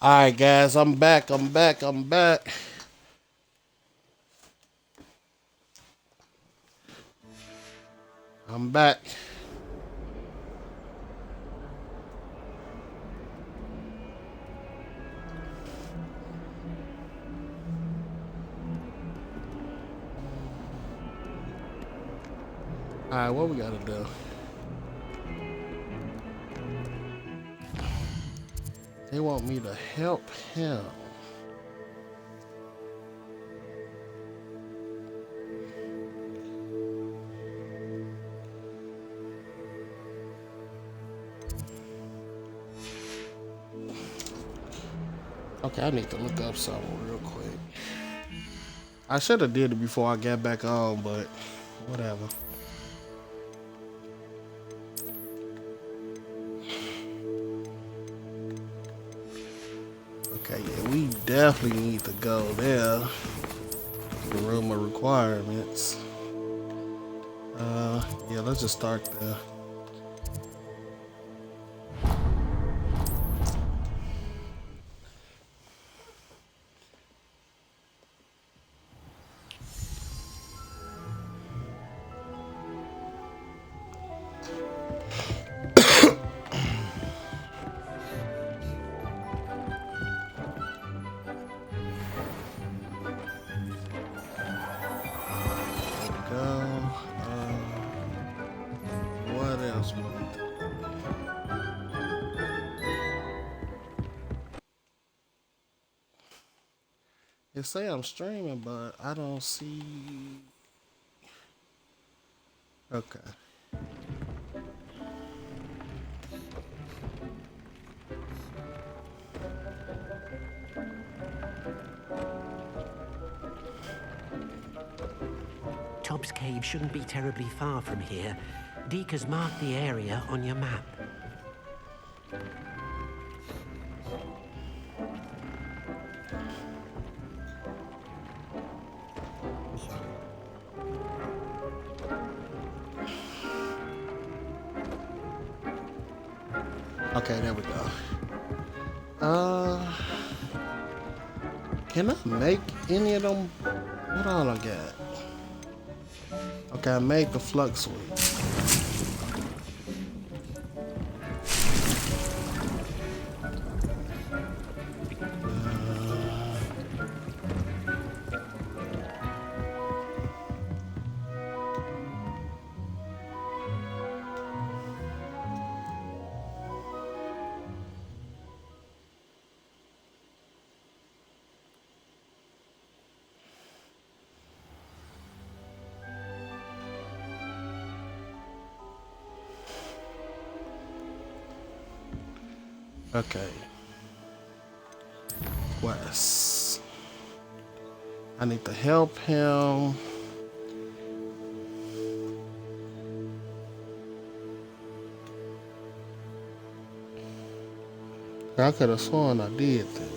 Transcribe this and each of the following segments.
Alright guys, I'm back, I'm back, I'm back. I'm back. Alright, what we gotta do? They want me to help him. Okay, I need to look up something real quick. I should have did it before I got back on, but whatever. Okay, yeah, we definitely need to go there. The room of requirements. Yeah, let's just start there. There we go. What else we need to do? It say I'm streaming, but I don't see. Okay. Tobbs Cave shouldn't be terribly far from here. Deke has marked the area on your map. Okay, there we go. Can I make any of them? What all I got? Okay, I made the flux switch. Okay. Quest. I need to help him. I could have sworn I did that.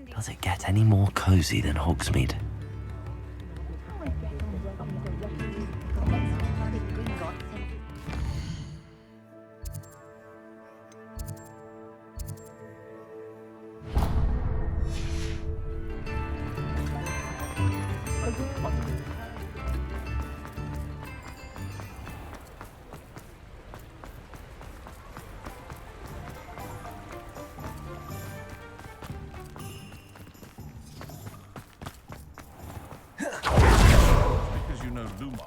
Does it get any more cozy than Hogsmeade? Because you know Lumos.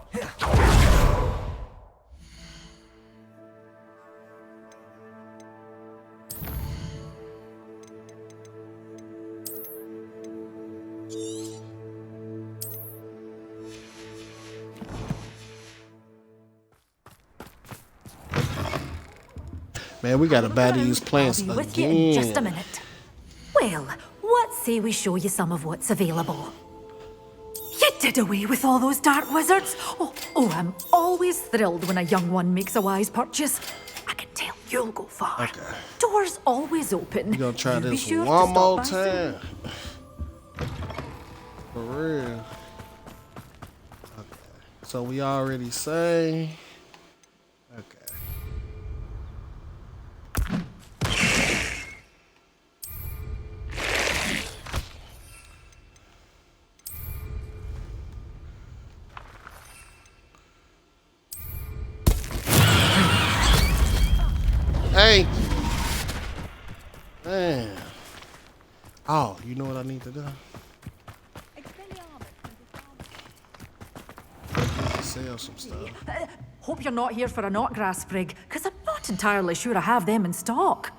Man, we gotta buy these plants I'll be with you in just a again. minute. Well, what say we show you some of what's available? You did away with all those dark wizards? Oh, I'm always thrilled when a young one makes a wise purchase. I can tell you'll go far. Okay. Doors always open. We gonna try You be this sure to one stop more by soon. time. For real. Okay. So we already say. Okay. Hey. Man. Oh, you know what I need to do? Sell some stuff. Hope you're not here for a knotgrass sprig, because I'm not entirely sure I have them in stock.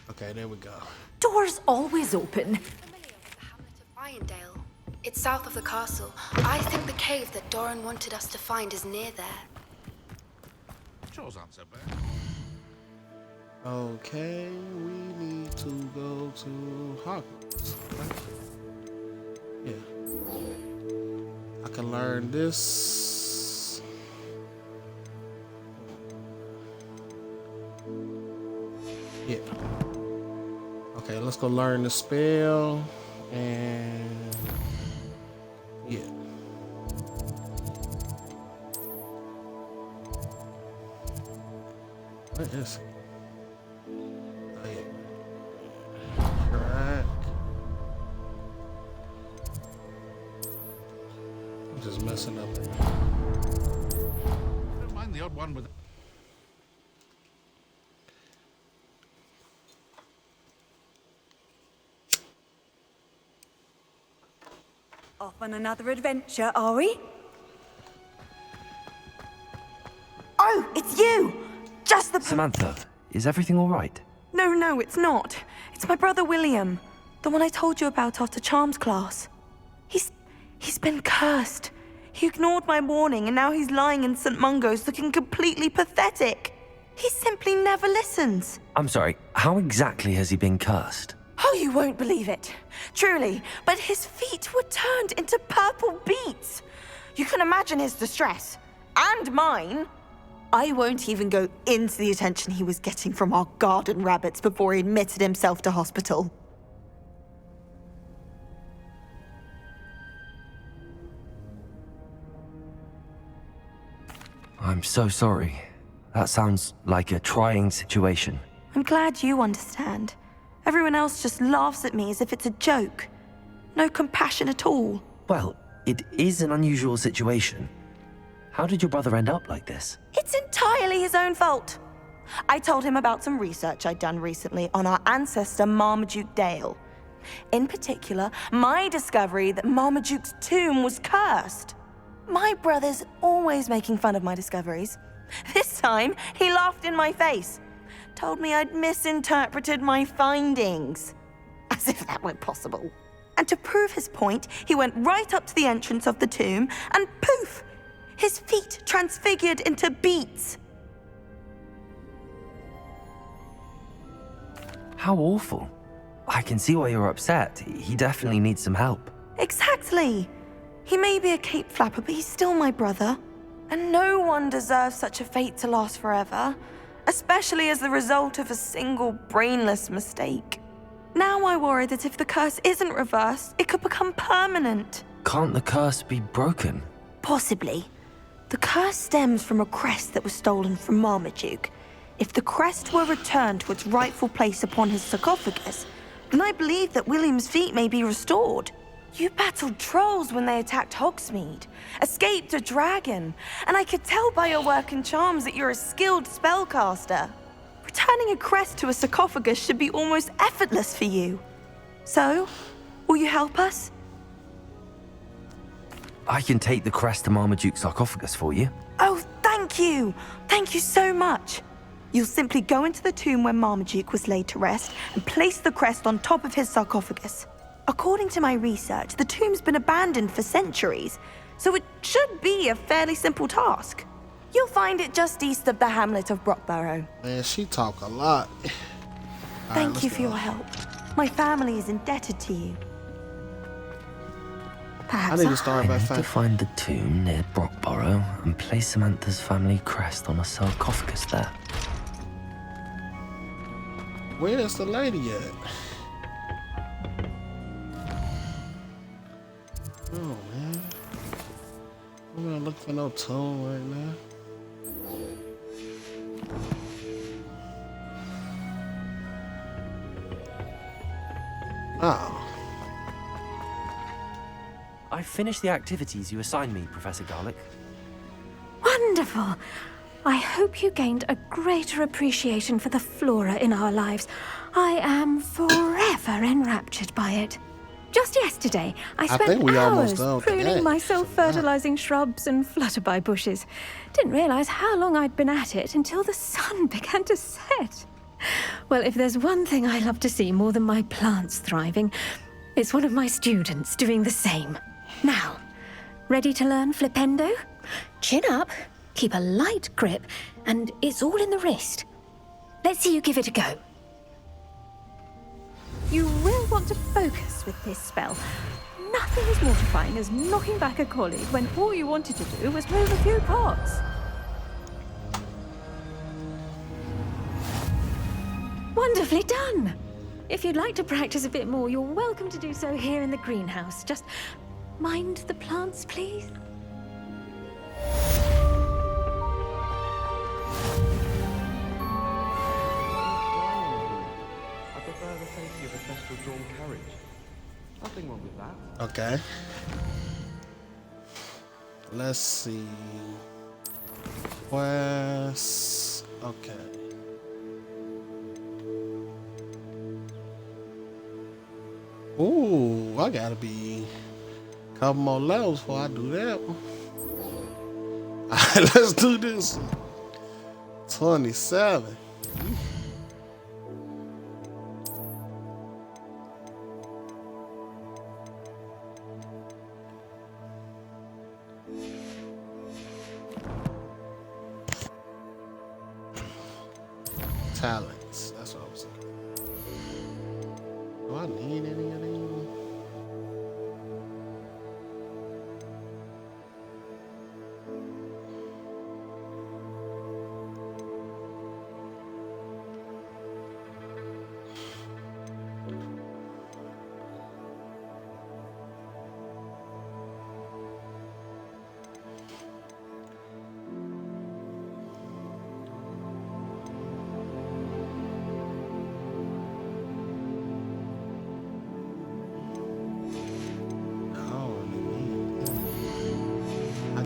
Okay, there we go. Doors always open. Familiar with the hamlet of Irondale. It's south of the castle. I think the cave that Doran wanted us to find is near there. Chores aren't so bad. Okay, we need to go to Hogwarts. Right? Yeah. I can learn this. Yeah. Okay, let's go learn the spell. And yeah. What is it? Oh, yeah. Right. I'm just messing up. Don't mind the odd one with. Off on another adventure, are we? Oh, it's you! Just the... Samantha, is everything all right? No, it's not. It's my brother William. The one I told you about after Charms class. He's been cursed. He ignored my warning and now he's lying in St. Mungo's looking completely pathetic. He simply never listens. I'm sorry, how exactly has he been cursed? Oh, you won't believe it. Truly, but his feet were turned into purple beets. You can imagine his distress. And mine. I won't even go into the attention he was getting from our garden rabbits before he admitted himself to hospital. I'm so sorry. That sounds like a trying situation. I'm glad you understand. Everyone else just laughs at me as if it's a joke. No compassion at all. Well, it is an unusual situation. How did your brother end up like this? It's entirely his own fault. I told him about some research I'd done recently on our ancestor Marmaduke Dale. In particular, my discovery that Marmaduke's tomb was cursed. My brother's always making fun of my discoveries. This time, he laughed in my face. Told me I'd misinterpreted my findings. As if that were possible. And to prove his point, he went right up to the entrance of the tomb and poof! His feet transfigured into beets. How awful. I can see why you're upset. He definitely needs some help. Exactly. He may be a cape flapper, but he's still my brother. And no one deserves such a fate to last forever, especially as the result of a single brainless mistake. Now I worry that if the curse isn't reversed, it could become permanent. Can't the curse be broken? Possibly. The curse stems from a crest that was stolen from Marmaduke. If the crest were returned to its rightful place upon his sarcophagus, then I believe that William's feet may be restored. You battled trolls when they attacked Hogsmeade, escaped a dragon, and I could tell by your work and charms that you're a skilled spellcaster. Returning a crest to a sarcophagus should be almost effortless for you. So, will you help us? I can take the crest to Marmaduke's sarcophagus for you. Oh, thank you! Thank you so much! You'll simply go into the tomb where Marmaduke was laid to rest and place the crest on top of his sarcophagus. According to my research, the tomb's been abandoned for centuries, so it should be a fairly simple task. You'll find it just east of the hamlet of Brockborough. Man, she talk a lot. Thank you for your help. My family is indebted to you. I Perhaps need to start by To fact. find the tomb near Brockborough and place Samantha's family crest on a sarcophagus there. Where's the lady at? Oh man, I'm gonna look for no tomb right now. Oh, I finished the activities you assigned me, Professor Garlick. Wonderful. I hope you gained a greater appreciation for the flora in our lives. I am forever enraptured by it. Just yesterday, I think spent we almost hours done with the pruning game. my self-fertilizing shrubs and flutterby bushes. Didn't realize how long I'd been at it until the sun began to set. Well, if there's one thing I love to see more than my plants thriving, it's one of my students doing the same. Now, ready to learn Flipendo? Chin up, keep a light grip, and it's all in the wrist. Let's see you give it a go. You will want to focus with this spell. Nothing as mortifying as knocking back a colleague when all you wanted to do was move a few pots. Wonderfully done! If you'd like to practice a bit more, you're welcome to do so here in the greenhouse. Just mind the plants, please. I prefer the safety of a special drawn carriage. Nothing wrong with that. okay. Let's see. Quest. Okay. Ooh, I gotta be a couple more levels before I do that one. Alright, let's do this. 27. Talents. That's what I was saying. Do I need any of these?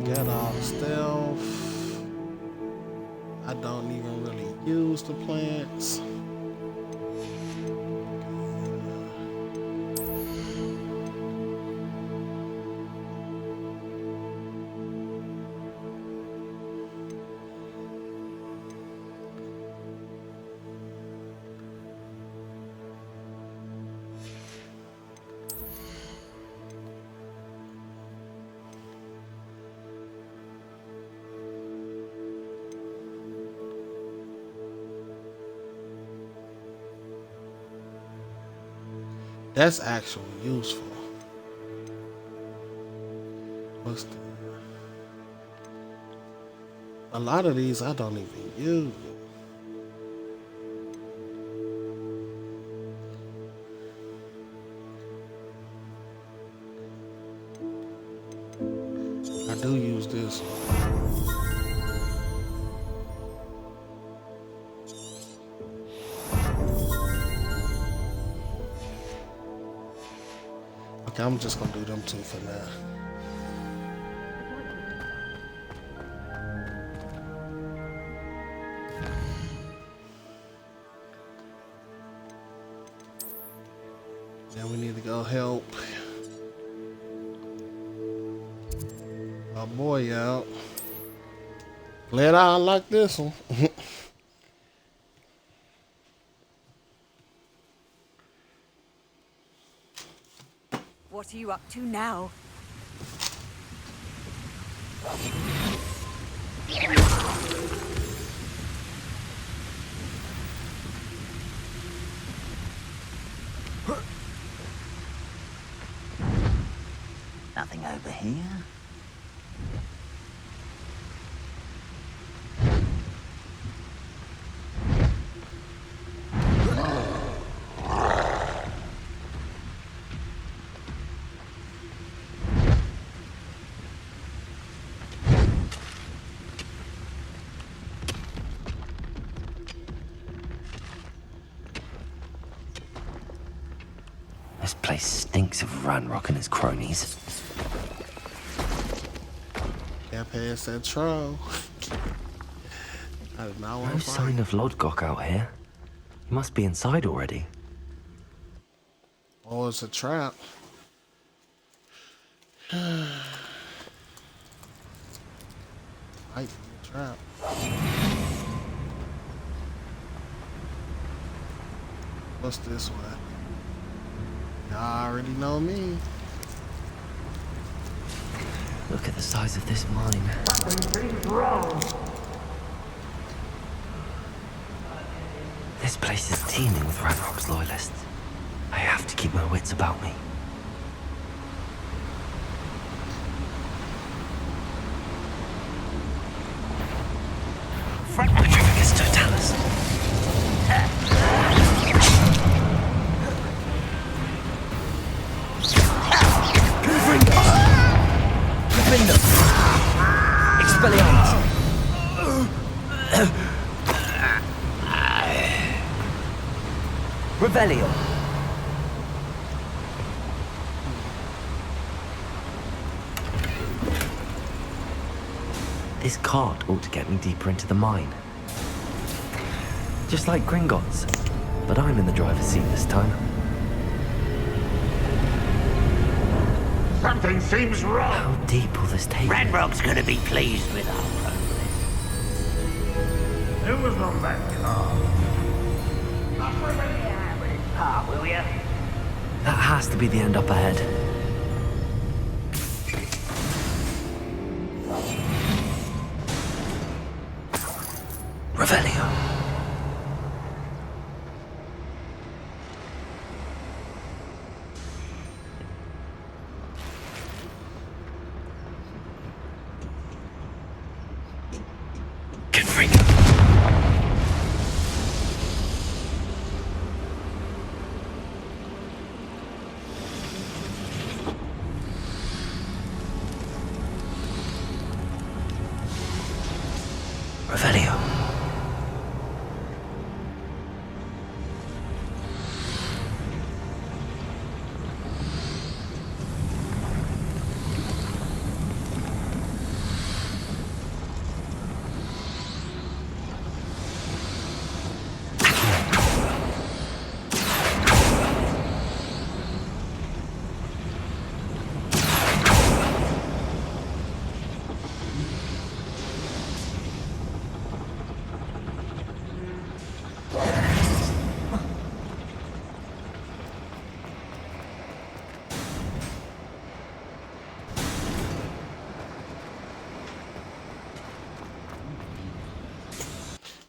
Got all the stealth. I don't even really use the plants. That's actually useful. What's the... A lot of these I don't even use. I do use this. Okay, I'm just gonna do them two for now. Now we need to go help our boy out. Glad I unlocked this one. What are you up to now? Nothing over here. This place stinks of Ranrock and his cronies. Can't pass that trial. I did not want No to fight. sign of Lodgok out here. He must be inside already. Oh, it's a trap. Might be a trap. What's this way? Y'all already know me. Look at the size of this mine. This place is teeming with Ranrock's loyalists. I have to keep my wits about me. Petrificus totalis. Expelliarmus. Revelio. This cart ought to get me deeper into the mine. Just like Gringotts, but I'm in the driver's seat this time. Something seems wrong. How deep will this take me? Ranrock's gonna be pleased with our progress. Who was on that car? Not with any average part, will ya? That has to be the end up ahead. Revelio. Confringo. Revelio.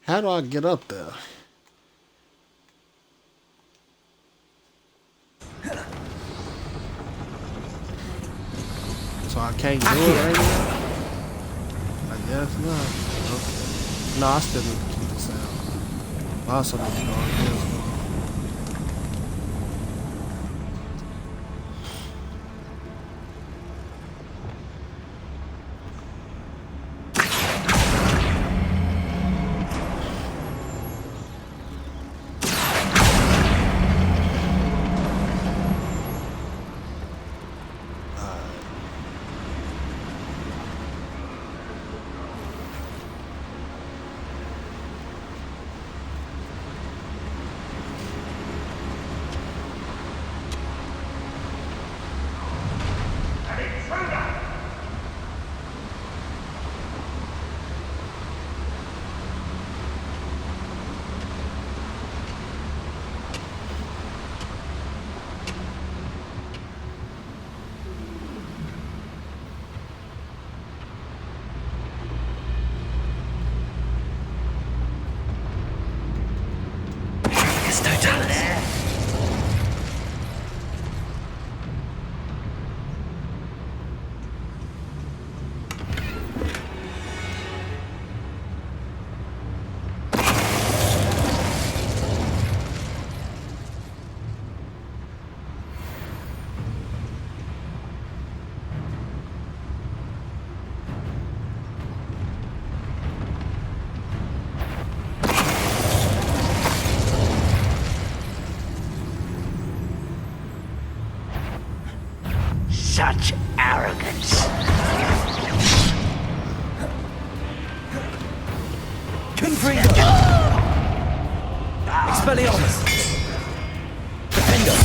How do I get up there? So I can't do it right now? I guess not. Okay. No, I still need to keep the sound. I also need to go on this one. It's totality. Such arrogance. Confringo. Expelliarmus. Defendo.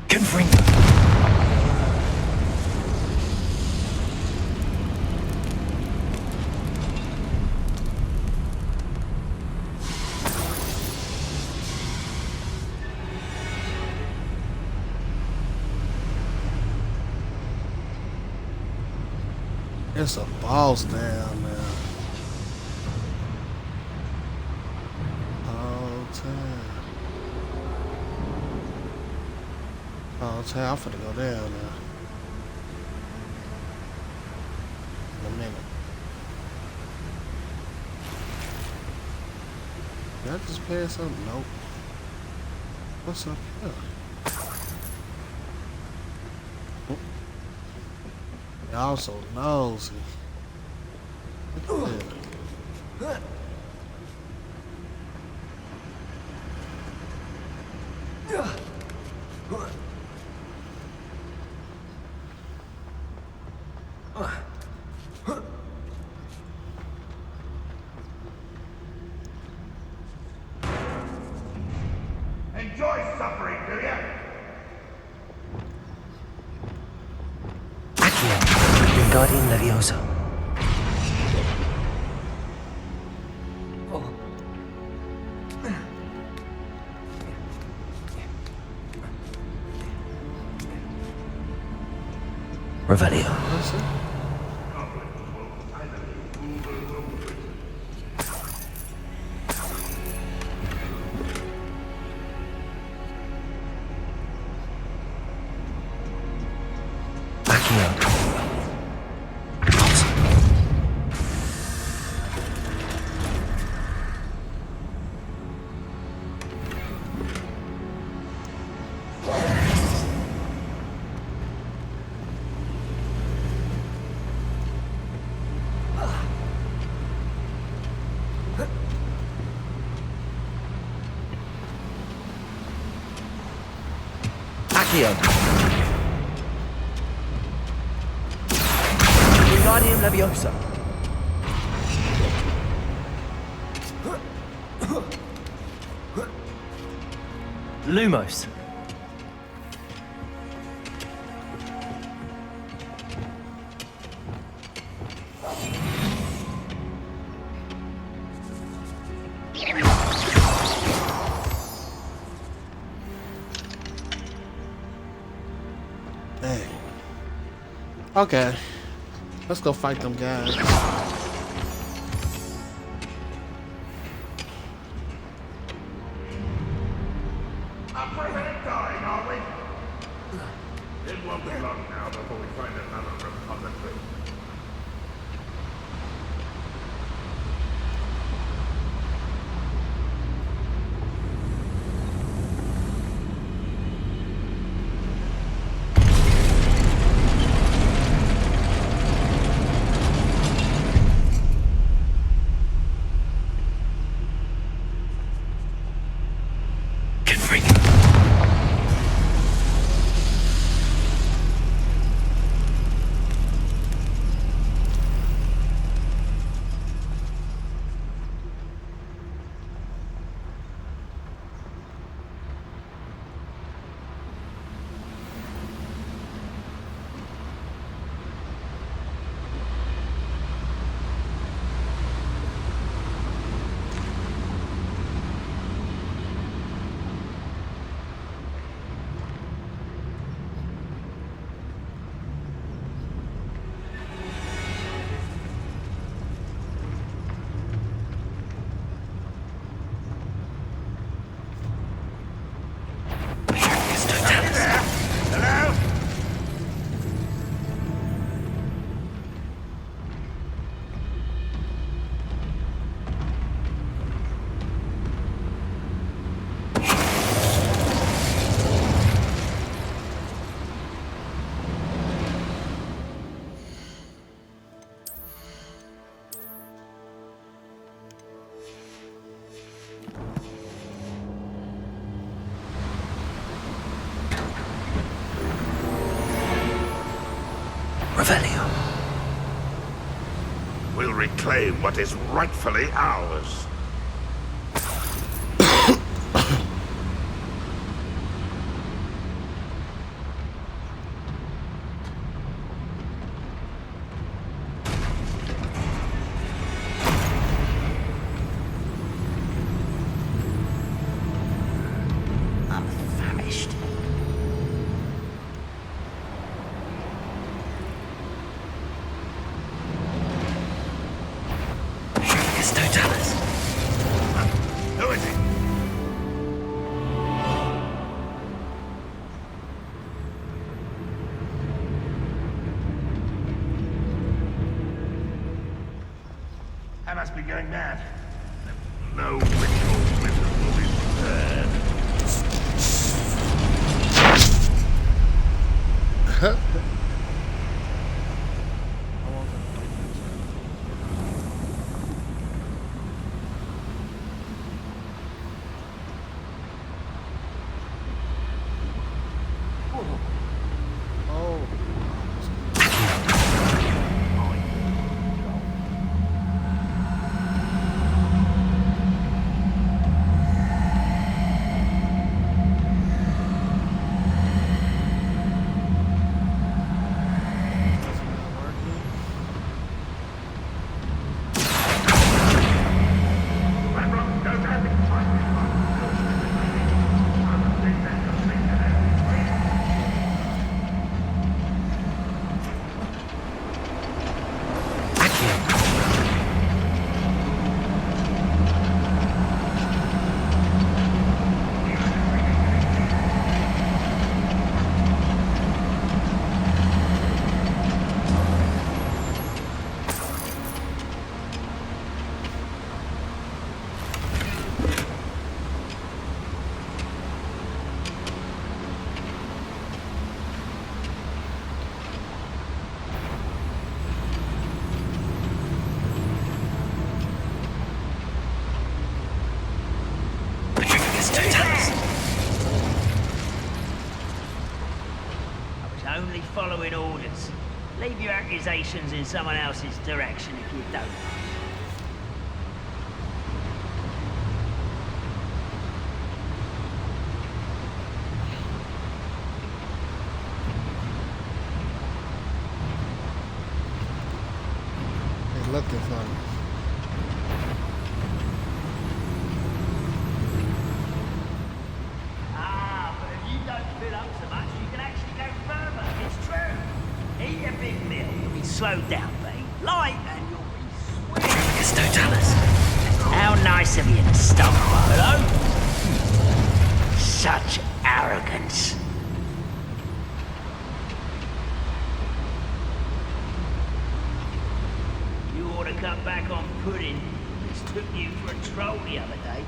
Confringo. It's a boss down there. All time. All time. I'm finna go down now. In a minute. Did I just pass something? Nope. What's up here? Y'all so nosy. Look at that. Enjoy suffering, do ya? Accio. Wingardium Leviosa. Revelio. Accio. Wingardium Leviosa. Lumos. Dang. Okay. Let's go fight them guys. Revelio. We'll reclaim what is rightfully ours. I'm famished. It's Totalis. Who is it? I must be going mad. No ritual wisdom will be prepared. Oh. That's not working. It's Totalis. I was only following orders. Leave your accusations in someone else's direction if you don't. They're looking for me. Ah, but if you don't fill up so much, you can actually go further. It's true. Eat a big meal. You'll be slowed down, babe. Light, and you'll be sweet. It's Totalis. How nice of you to stop. Hello? Such arrogance. You ought to cut back on pudding. This took you for a troll the other day.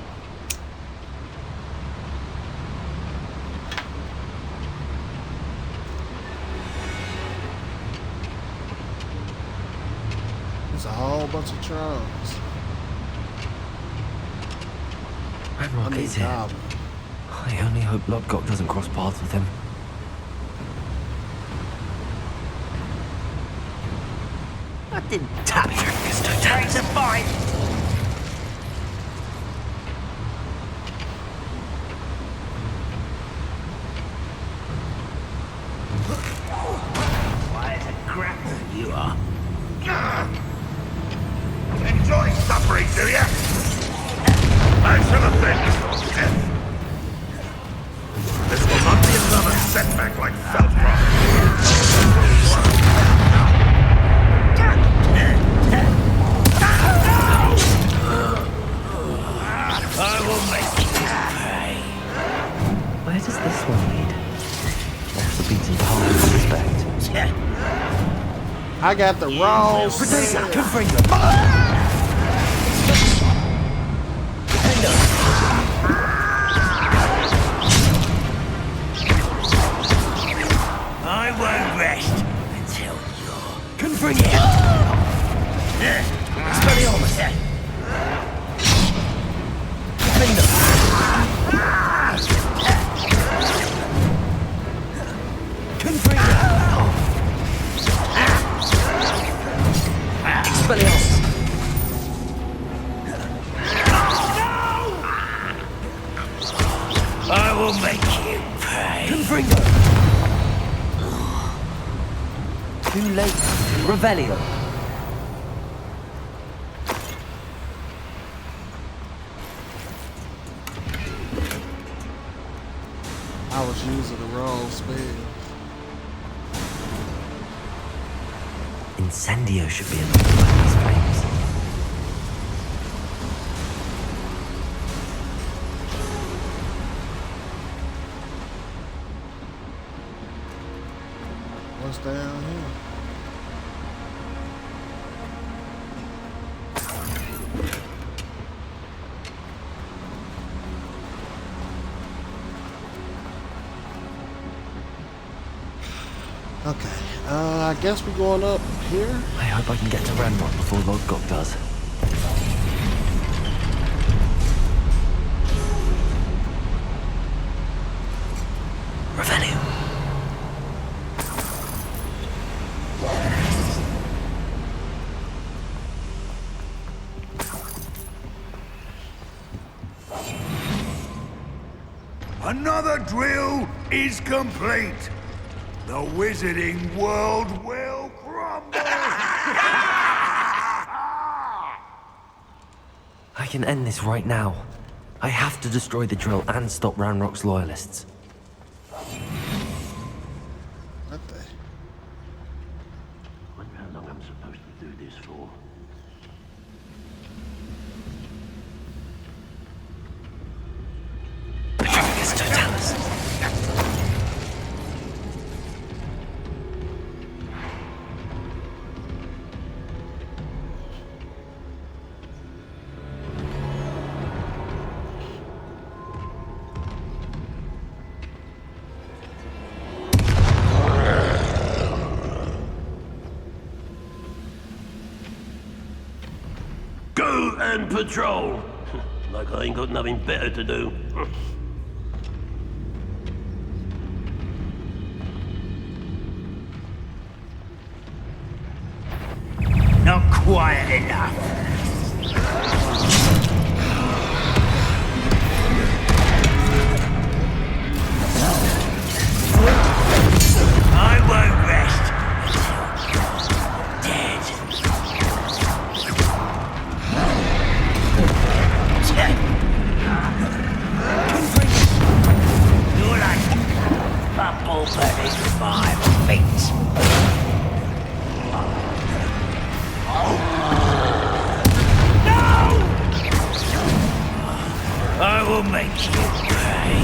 There's a whole bunch of trolls. Ranrock is here. goblin. I only hope Lodgok doesn't cross paths with him. I didn't touch her. It's Totalis. It's a bite. Why, it's a grapple you are. Enjoy suffering, do ya? I shall avenge your death. This will not be another setback like Feldcroft. I will make you pay. Where does this one lead? Off the beaten path, I suspect. I got the wrong Producer, set. come bring them. I won't rest until you're... Can bring it. Expelliarmus. Can bring it. Too late. Revelio. I was using the wrong spell. Incendio should be enough to light these flames. What's down here? Okay, I guess we're going up here. I hope I can get to Ranrock before Lodgok does. Revelio. Another drill is complete. The wizarding world will crumble! I can end this right now. I have to destroy the drill and stop Ranrock's loyalists. What the? Wonder how long I'm supposed to do this for. Petronius Totalis. Go and patrol! Like I ain't got nothing better to do. Not quiet enough. I won't rest until you're dead. You're like bubble beneath 5 feet. I will make you pay.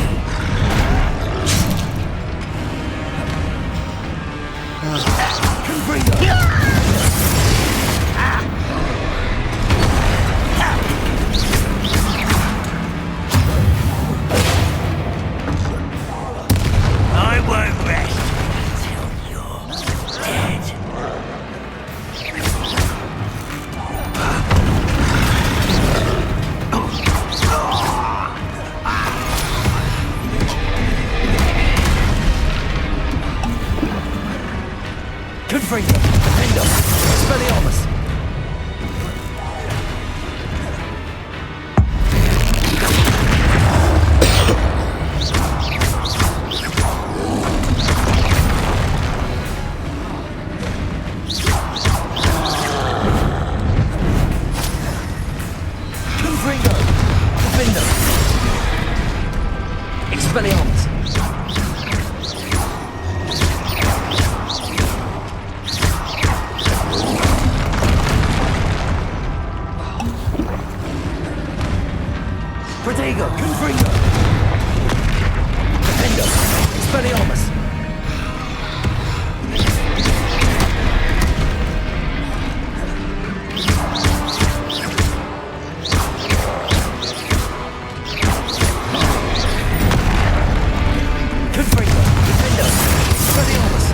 I won't rest until you're dead. Confringo, Defendo, Expelliarmus. Confringo, Defendo, Expelliarmus. Protego, Confringo. Defendo, Expelliarmus. Confringo, Defendo, Expelliarmus.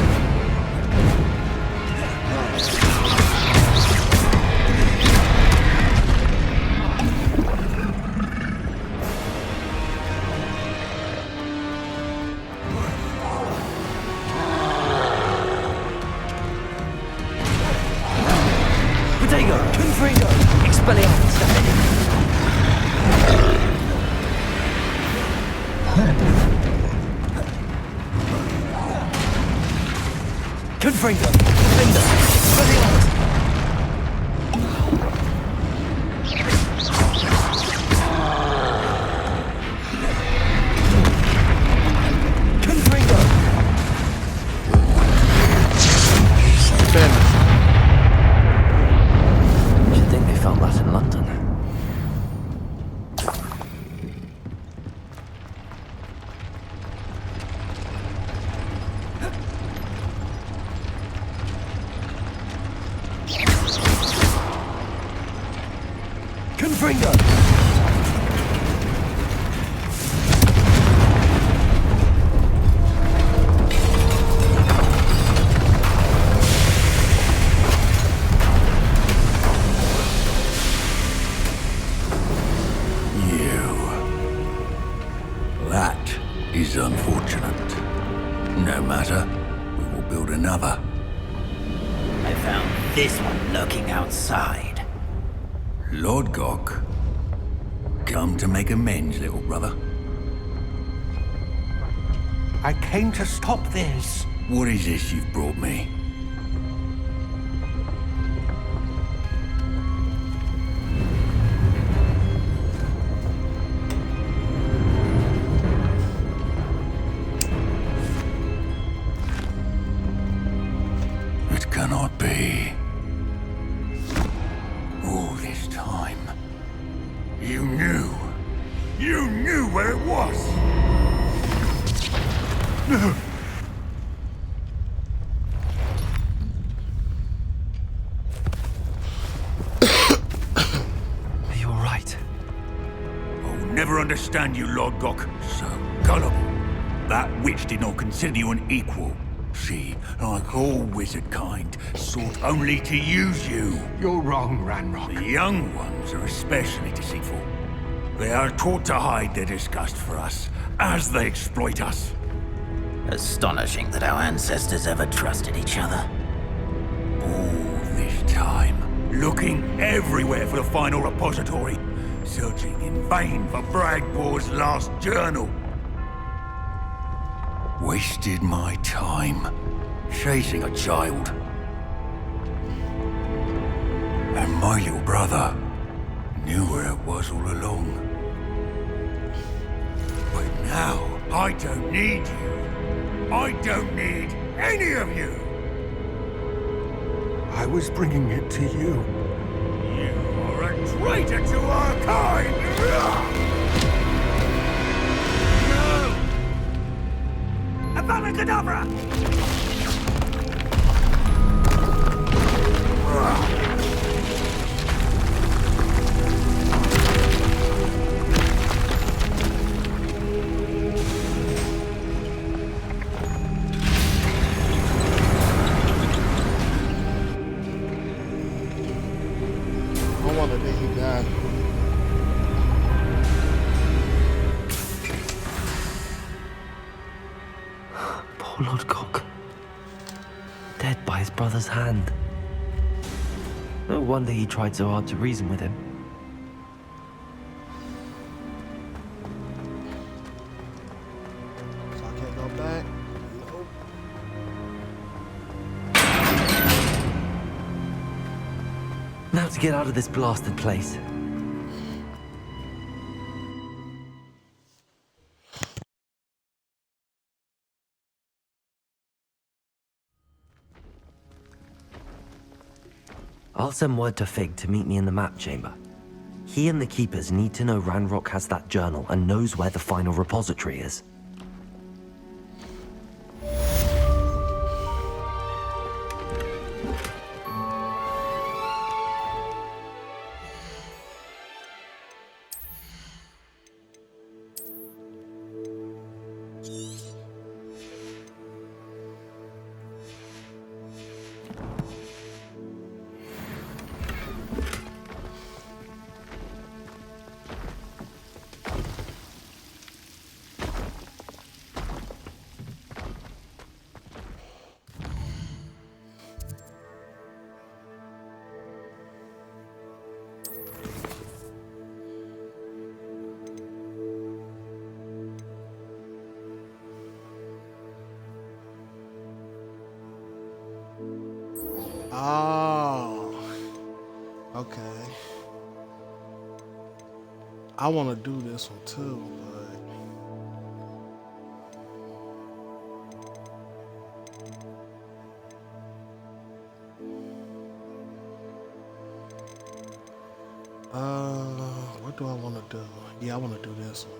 Protego, Confringo, Expelliarmus. Confringo! Confringo! For the odds! Confringo! You'd think they felt that in London. Confringo! That is unfortunate. No matter, we will build another. I found this one lurking outside. Lord Gok, come to make amends, little brother. I came to stop this. What is this you've brought me? It cannot be. All this time, you knew where it was! No! Are you alright? I'll never understand you, Lord Gok. So gullible. That witch did not consider you an equal. She, like all wizard kind, sought only to use you. You're wrong, Ranrock. The young ones are especially deceitful. They are taught to hide their disgust for us, as they exploit us. Astonishing that our ancestors ever trusted each other. All this time, looking everywhere for the final repository, searching in vain for Bragbor's last journal. Wasted my time, chasing a child. And my little brother knew where it was all along. But now, I don't need you. I don't need any of you. I was bringing it to you. You are a traitor to our kind! No! Abracadabra! I want to think he died. Poor Lord Gok. Dead by his brother's hand. No wonder he tried so hard to reason with him. So I can't go back. Nope. Now to get out of this blasted place. I'll send word to Fig to meet me in the map chamber. He and the Keepers need to know Ranrock has that journal and knows where the final repository is. Oh. Okay. I want to do this one too, what do I want to do? Yeah, I want to do this one.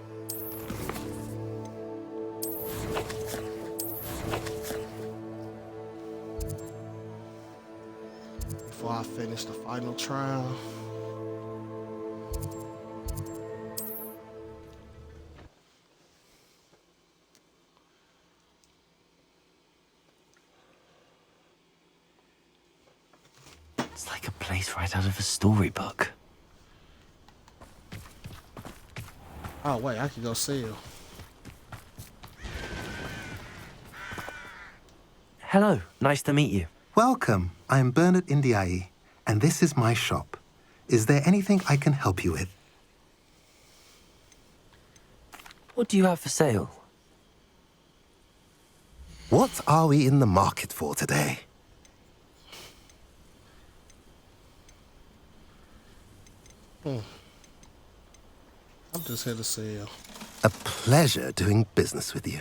Before I finish the final trial. It's like a place right out of a storybook. Oh wait, I can go seal. Hello, nice to meet you. Welcome. I am Bernard Indiaye, and this is my shop. Is there anything I can help you with? What do you have for sale? What are we in the market for today? I'm just here to sell. A pleasure doing business with you.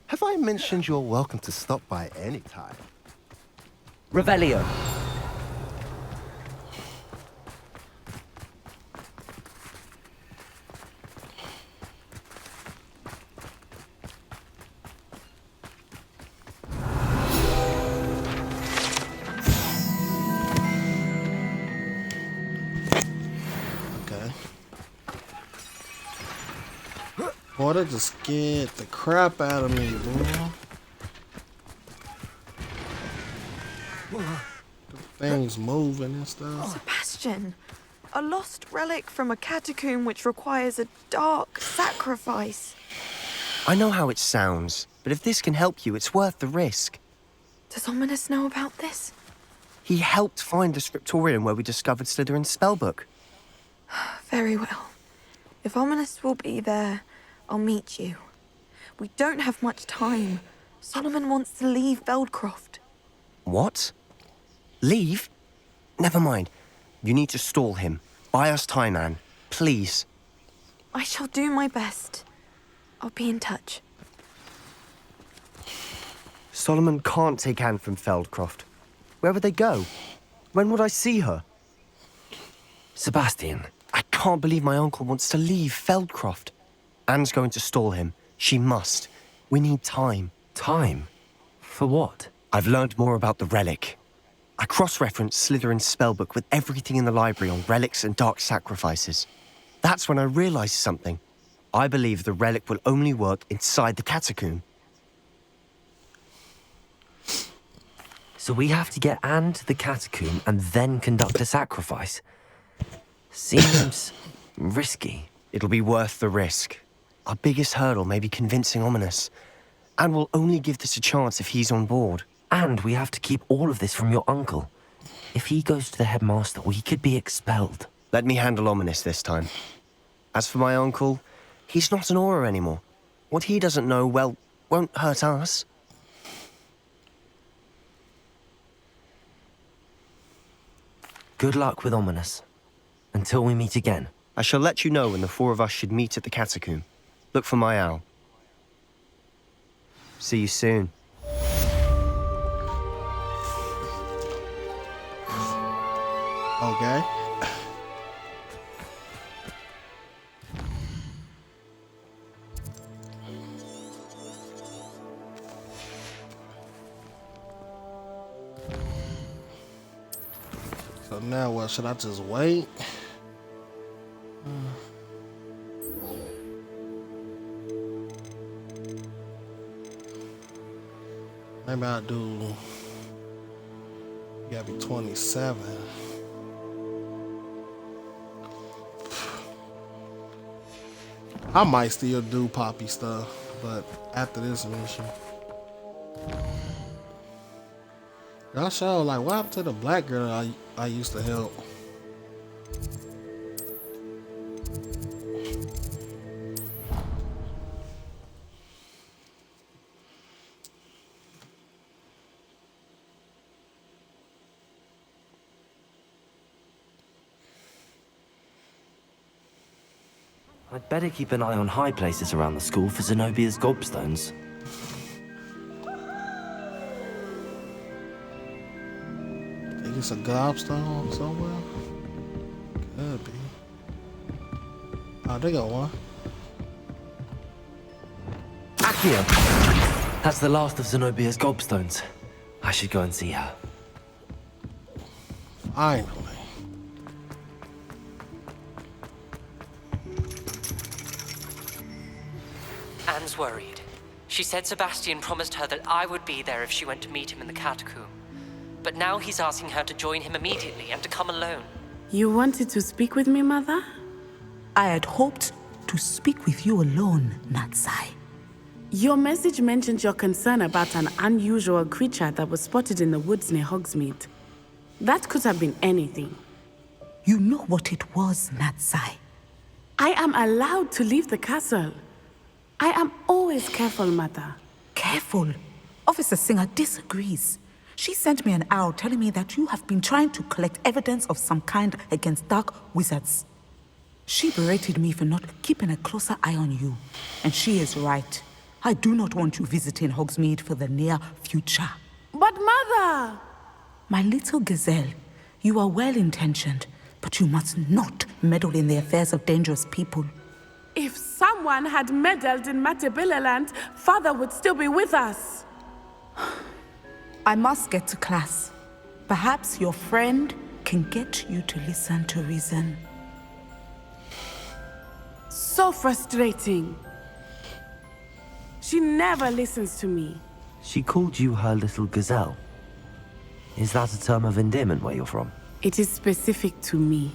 Have I mentioned you're welcome to stop by any time? Revelio. Okay. Boy, that just scared the crap out of me, boy. Things moving and stuff. Sebastian, a lost relic from a catacomb which requires a dark sacrifice. I know how it sounds, but if this can help you, it's worth the risk. Does Ominous know about this? He helped find the scriptorium where we discovered Slytherin's spellbook. Very well. If Ominous will be there, I'll meet you. We don't have much time. Solomon wants to leave Veldcroft. What? Leave? Never mind. You need to stall him. Buy us time, Anne. Please. I shall do my best. I'll be in touch. Solomon can't take Anne from Feldcroft. Where would they go? When would I see her? Sebastian. I can't believe my uncle wants to leave Feldcroft. Anne's going to stall him. She must. We need time. Time? For what? I've learned more about the relic. I cross-referenced Slytherin's spellbook with everything in the library on relics and dark sacrifices. That's when I realized something. I believe the relic will only work inside the catacomb. So we have to get Anne to the catacomb and then conduct a sacrifice? Seems risky. It'll be worth the risk. Our biggest hurdle may be convincing Ominous. And we'll only give this a chance if he's on board. And we have to keep all of this from your uncle. If he goes to the headmaster, we could be expelled. Let me handle Ominous this time. As for my uncle, he's not an Auror anymore. What he doesn't know, well, won't hurt us. Good luck with Ominous. Until we meet again. I shall let you know when the four of us should meet at the catacomb. Look for my owl. See you soon. Okay. So now what? Should I just wait? Maybe I'll do. You gotta be 27. I might still do Poppy stuff, but after this mission. Y'all show like what happened to the black girl I used to help? I'd better keep an eye on high places around the school for Zenobia's gobstones. Think it's a gobstone somewhere? Could be. Oh, they got one. Accio! That's the last of Zenobia's gobstones. I should go and see her. Finally. Anne's worried. She said Sebastian promised her that I would be there if she went to meet him in the catacomb. But now he's asking her to join him immediately and to come alone. You wanted to speak with me, Mother? I had hoped to speak with you alone, Natsai. Your message mentioned your concern about an unusual creature that was spotted in the woods near Hogsmeade. That could have been anything. You know what it was, Natsai. I am allowed to leave the castle. I am always careful, Mother. Careful? Officer Singer disagrees. She sent me an owl telling me that you have been trying to collect evidence of some kind against dark wizards. She berated me for not keeping a closer eye on you. And she is right. I do not want you visiting Hogsmeade for the near future. But Mother! My little gazelle, you are well-intentioned, but you must not meddle in the affairs of dangerous people. If someone had meddled in Matabeleland, Father would still be with us. I must get to class. Perhaps your friend can get you to listen to reason. So frustrating. She never listens to me. She called you her little gazelle. Is that a term of endearment where you're from? It is specific to me.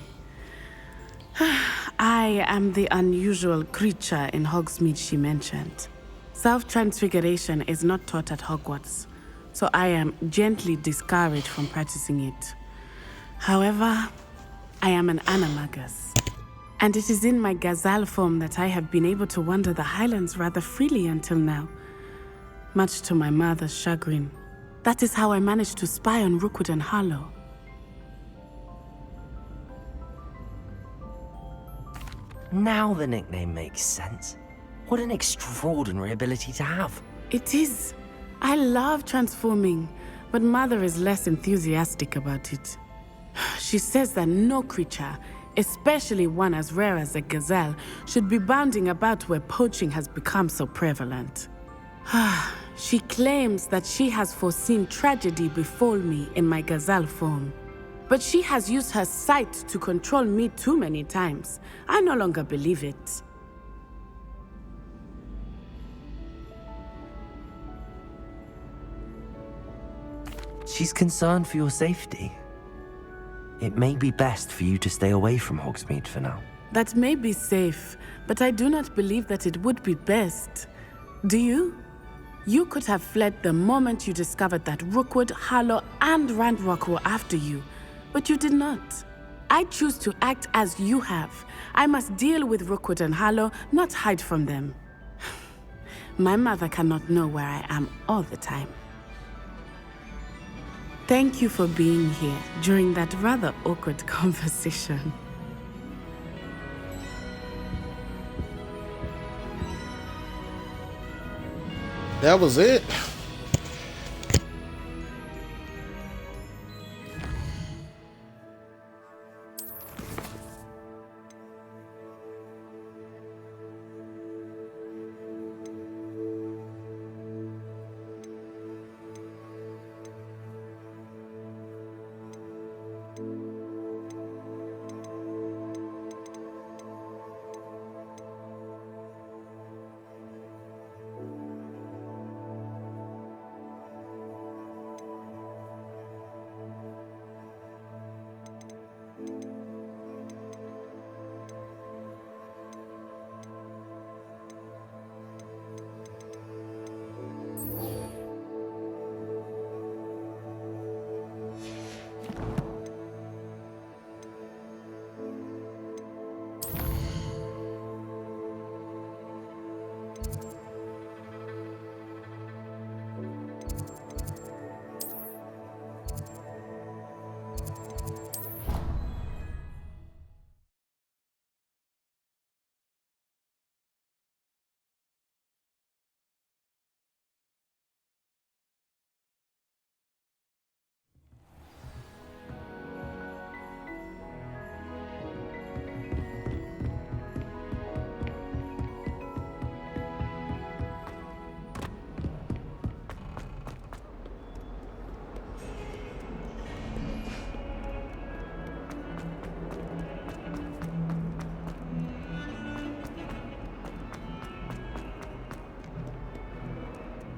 I am the unusual creature in Hogsmeade she mentioned. Self-transfiguration is not taught at Hogwarts, so I am gently discouraged from practicing it. However, I am an animagus, and it is in my gazelle form that I have been able to wander the Highlands rather freely until now, much to my mother's chagrin. That is how I managed to spy on Rookwood and Harlow. Now the nickname makes sense. What an extraordinary ability to have. It is. I love transforming, but Mother is less enthusiastic about it. She says that no creature, especially one as rare as a gazelle, should be bounding about where poaching has become so prevalent. She claims that she has foreseen tragedy befall me in my gazelle form. But she has used her sight to control me too many times. I no longer believe it. She's concerned for your safety. It may be best for you to stay away from Hogsmeade for now. That may be safe, but I do not believe that it would be best. Do you? You could have fled the moment you discovered that Rookwood, Harlow, and Randrock were after you. But you did not. I choose to act as you have. I must deal with Rookwood and Harlow, not hide from them. My mother cannot know where I am all the time. Thank you for being here during that rather awkward conversation. That was it.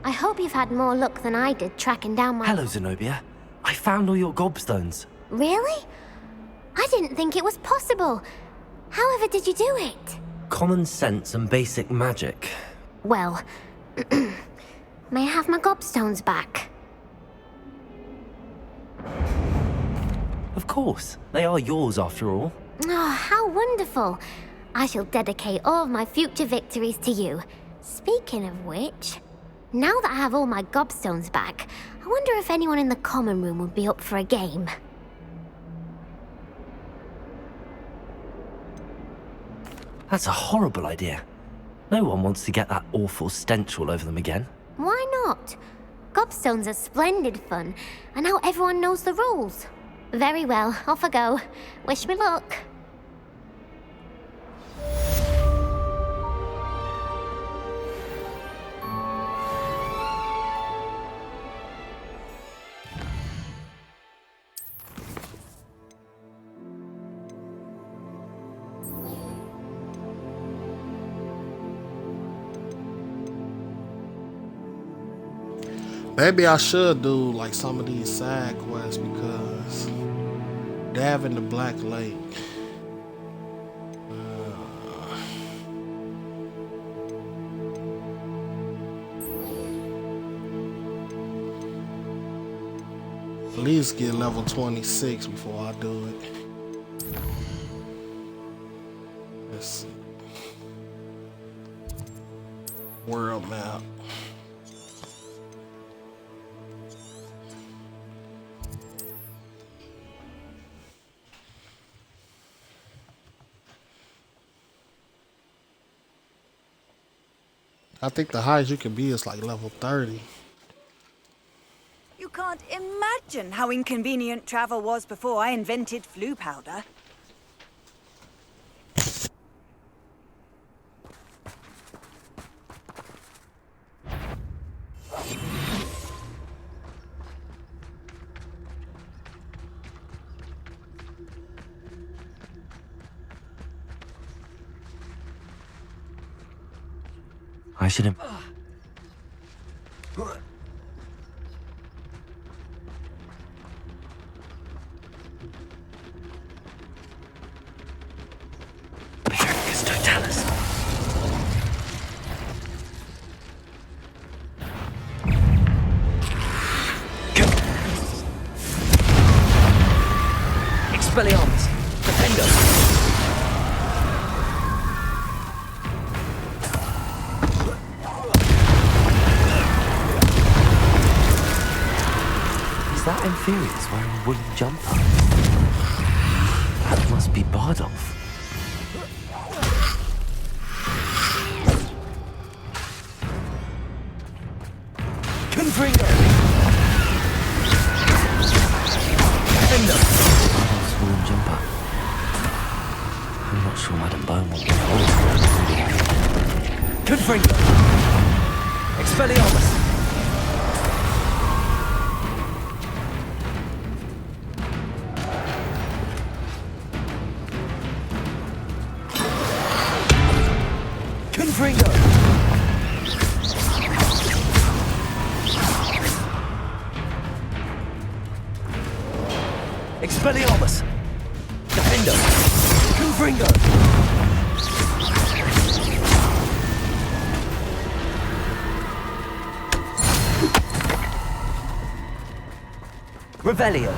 I hope you've had more luck than I did tracking down my... Hello, Zenobia. I found all your gobstones. Really? I didn't think it was possible. However did you do it? Common sense and basic magic. Well, may I have my gobstones back? Of course. They are yours after all. Oh, how wonderful. I shall dedicate all of my future victories to you. Speaking of which, now that I have all my gobstones back, I wonder if anyone in the common room would be up for a game. That's a horrible idea. No one wants to get that awful stench all over them again. Why not? Gobstones are splendid fun, and now everyone knows the rules. Very well, off I go. Wish me luck. Maybe I should do like some of these side quests because Davin the Black Lake. At least get level 26 before I do it. Let's see. World map. I think the highest you can be is like level 30. You can't imagine how inconvenient travel was before I invented flu powder. I should have... Expelliarmus! Defender! That Inferior's wearing a woolen jumper. That must be Bardolph. Confringo! Defender! Bardolph's woolen jumper. I'm not sure Madame Bone will be hold for it. Confringo! Expelliarmus! Confringo! Expelliarmus! Defender! Confringo! Revelio!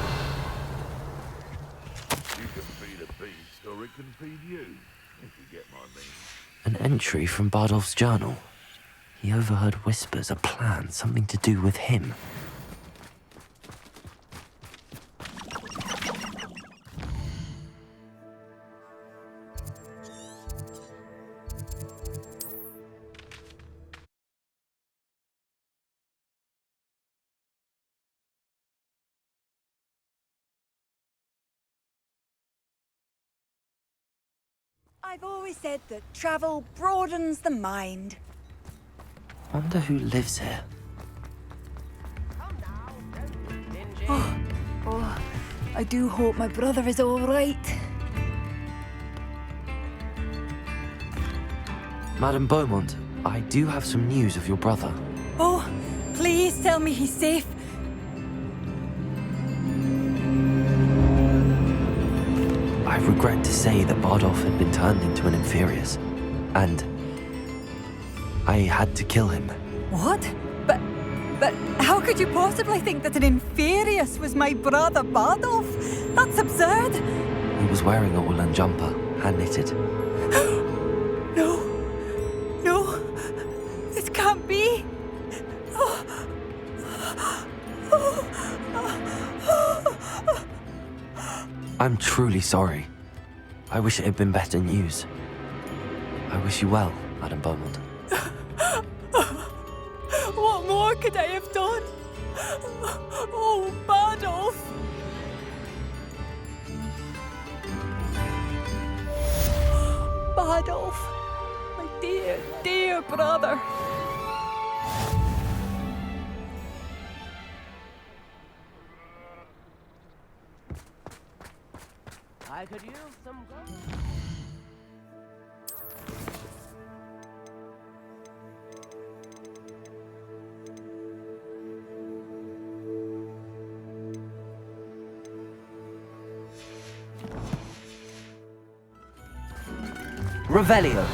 You can feed a beast, or it can feed you, if you get my meaning. An entry from Bardolph's journal. He overheard whispers, a plan, something to do with him. I've always said that travel broadens the mind. Wonder who lives here. Oh, I do hope my brother is all right. Madame Beaumont, I do have some news of your brother. Oh, Please tell me he's safe. I regret to say that Bardolph had been turned into an Inferius, and I had to kill him. What? But how could you possibly think that an Inferius was my brother Bardolph? That's absurd. He was wearing a woolen jumper, hand-knitted. No. No. This can't be. I'm truly sorry. I wish it had been better news. I wish you well, Madame Beaumont. What more could I have done? Oh, Bardolph! Bardolph, my dear, dear brother. I could use some gold. Revelio.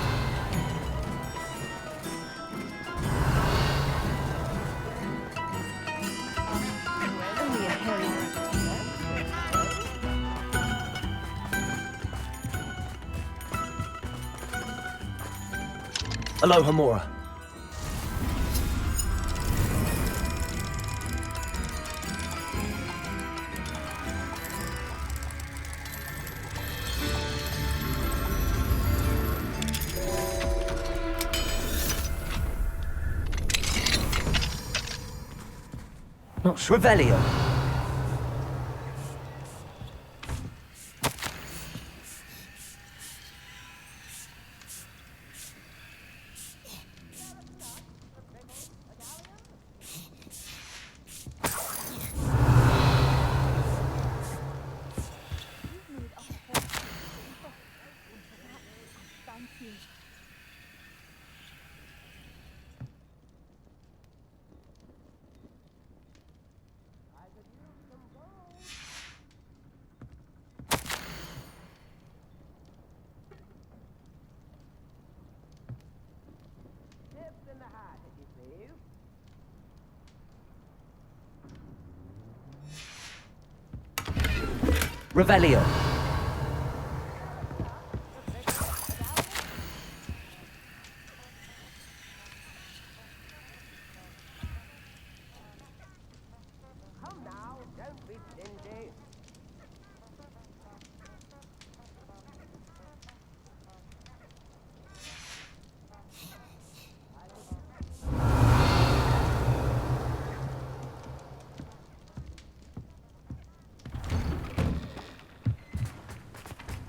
Aloha Mora. Not Revelio. Revelio. Come now, don't be stingy.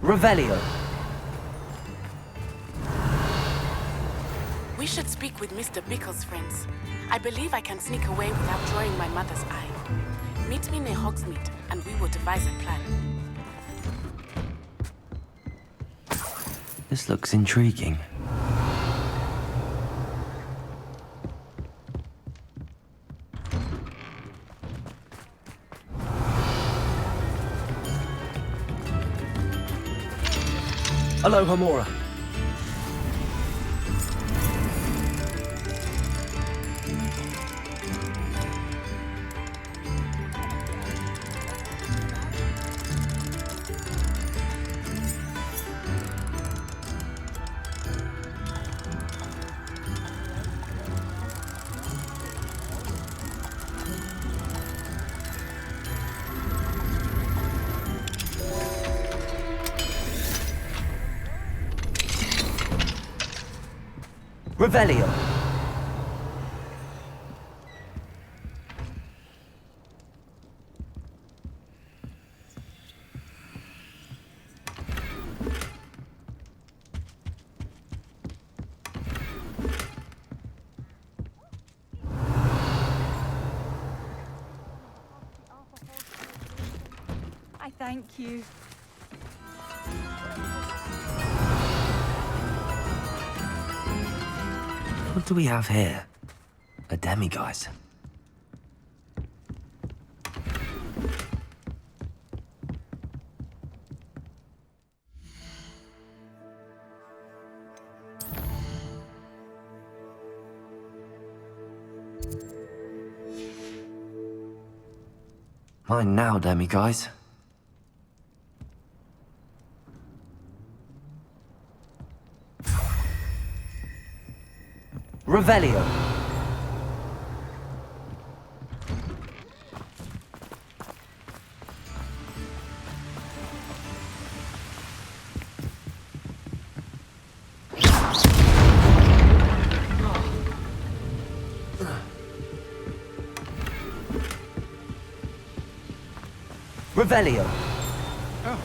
Revelio. We should speak with Mr. Bickle's friends. I believe I can sneak away without drawing my mother's eye. Meet me near Hogsmeade, and we will devise a plan. This looks intriguing. Aloha Mora. Revelio. I thank you. What do we have here? A demiguise. Mine now, Demi, guys. Revelio. Revelio. Oh.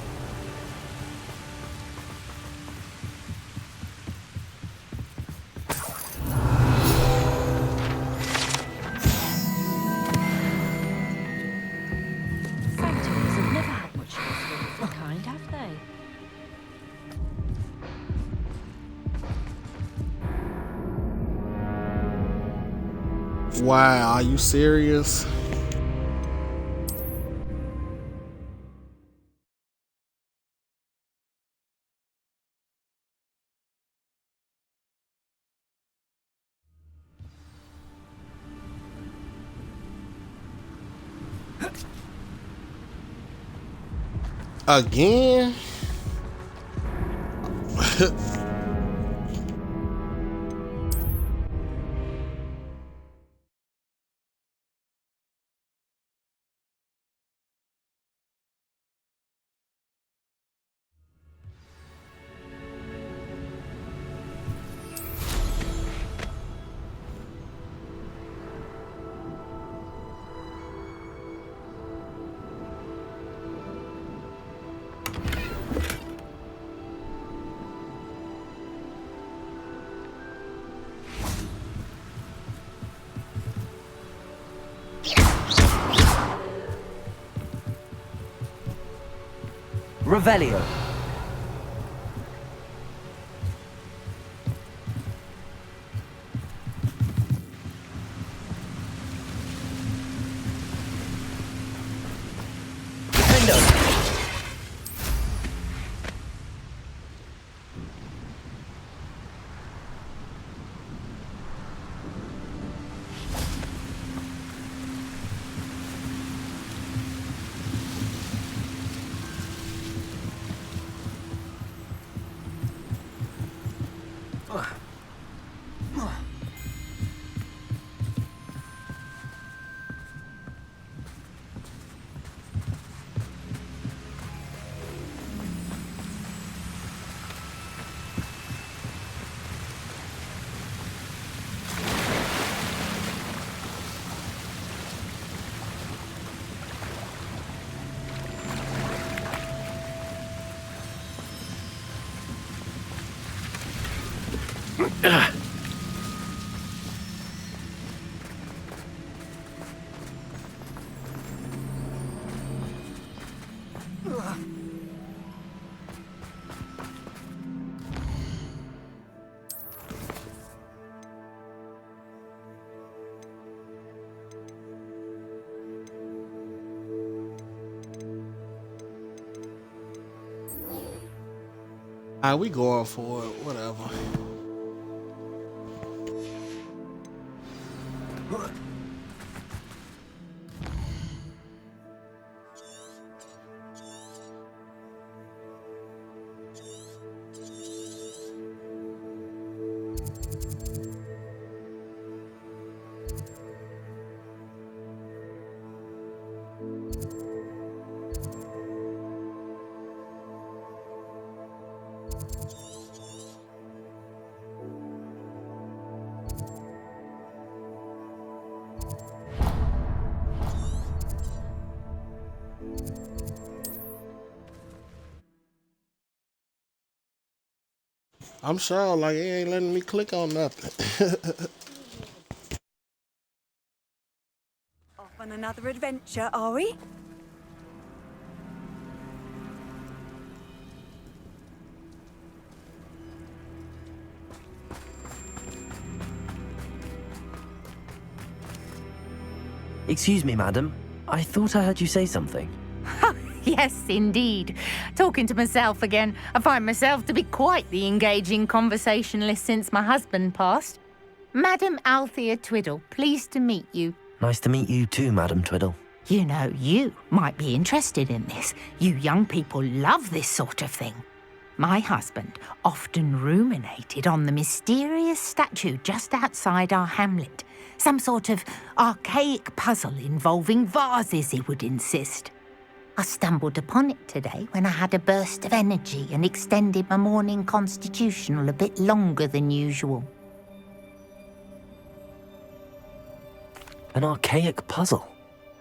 Sanctuaries have never had much use for a different kind, have they? Wow, are you serious? Again? Revelio. Defendo. Alright, we going for it, whatever. I'm sure, like, it ain't letting me click on nothing. Off on another adventure, are we? Excuse me, madam. I thought I heard you say something. Yes, indeed. Talking to myself again. I find myself to be quite the engaging conversationalist since my husband passed. Madam Althea Twiddle, pleased to meet you. Nice to meet you too, Madam Twiddle. You know, you might be interested in this. You young people love this sort of thing. My husband often ruminated on the mysterious statue just outside our hamlet. Some sort of archaic puzzle involving vases, he would insist. I stumbled upon it today when I had a burst of energy and extended my morning constitutional a bit longer than usual. An archaic puzzle.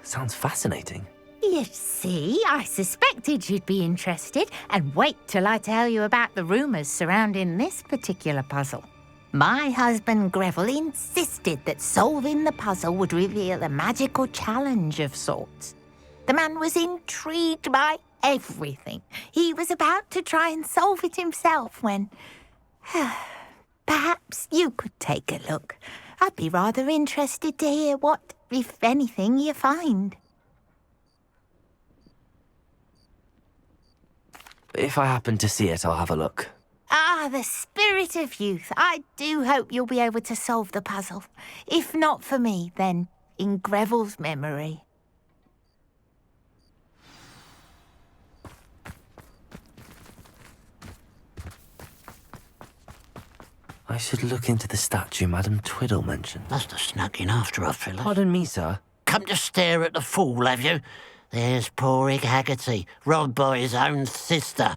Sounds fascinating. You see, I suspected you'd be interested, and wait till I tell you about the rumours surrounding this particular puzzle. My husband Greville insisted that solving the puzzle would reveal a magical challenge of sorts. The man was intrigued by everything. He was about to try and solve it himself when... Perhaps you could take a look. I'd be rather interested to hear what, if anything, you find. If I happen to see it, I'll have a look. Ah, the spirit of youth. I do hope you'll be able to solve the puzzle. If not for me, then in Greville's memory. I should look into the statue Madame Twiddle mentioned. Must have snuck in after her, Philip. Pardon me, sir. Come to stare at the fool, have you? There's poor Ig Haggerty, robbed by his own sister.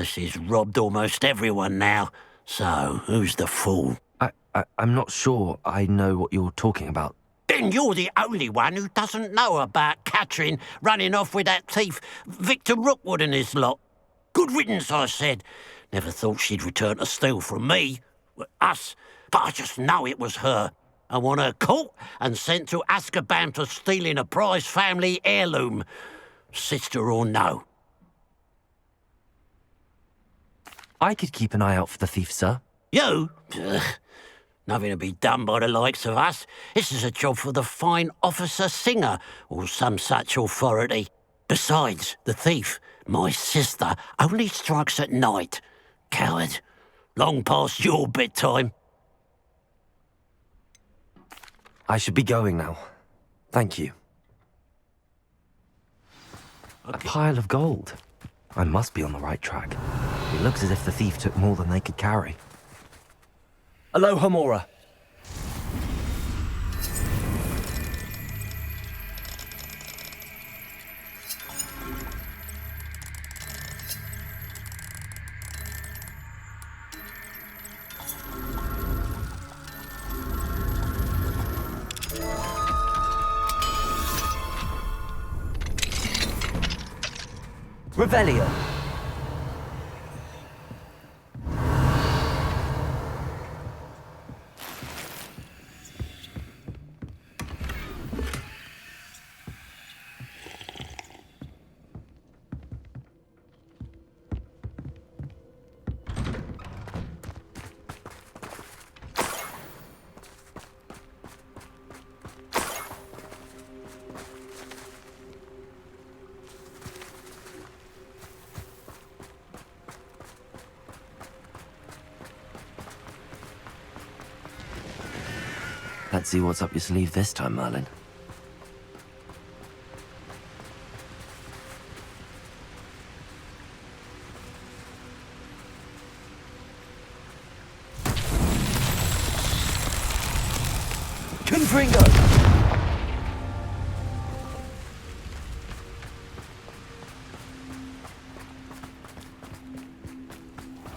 She's robbed almost everyone now. So, who's the fool? I'm not sure I know what you're talking about. Then you're the only one who doesn't know about Catherine running off with that thief, Victor Rookwood and his lot. Good riddance, I said. Never thought she'd return to steal from me. Us. But I just know it was her. I want her caught and sent to Azkaban for stealing a prize family heirloom. Sister or no. I could keep an eye out for the thief, sir. You? Ugh. Nothing to be done by the likes of us. This is a job for the fine officer Singer or some such authority. Besides, the thief, my sister, only strikes at night. Coward. Long past your bedtime. I should be going now. Thank you. Okay. A pile of gold. I must be on the right track. It looks as if the thief took more than they could carry. Aloha, Mora. Revelio. Let's see what's up your sleeve this time, Merlin. Confringo!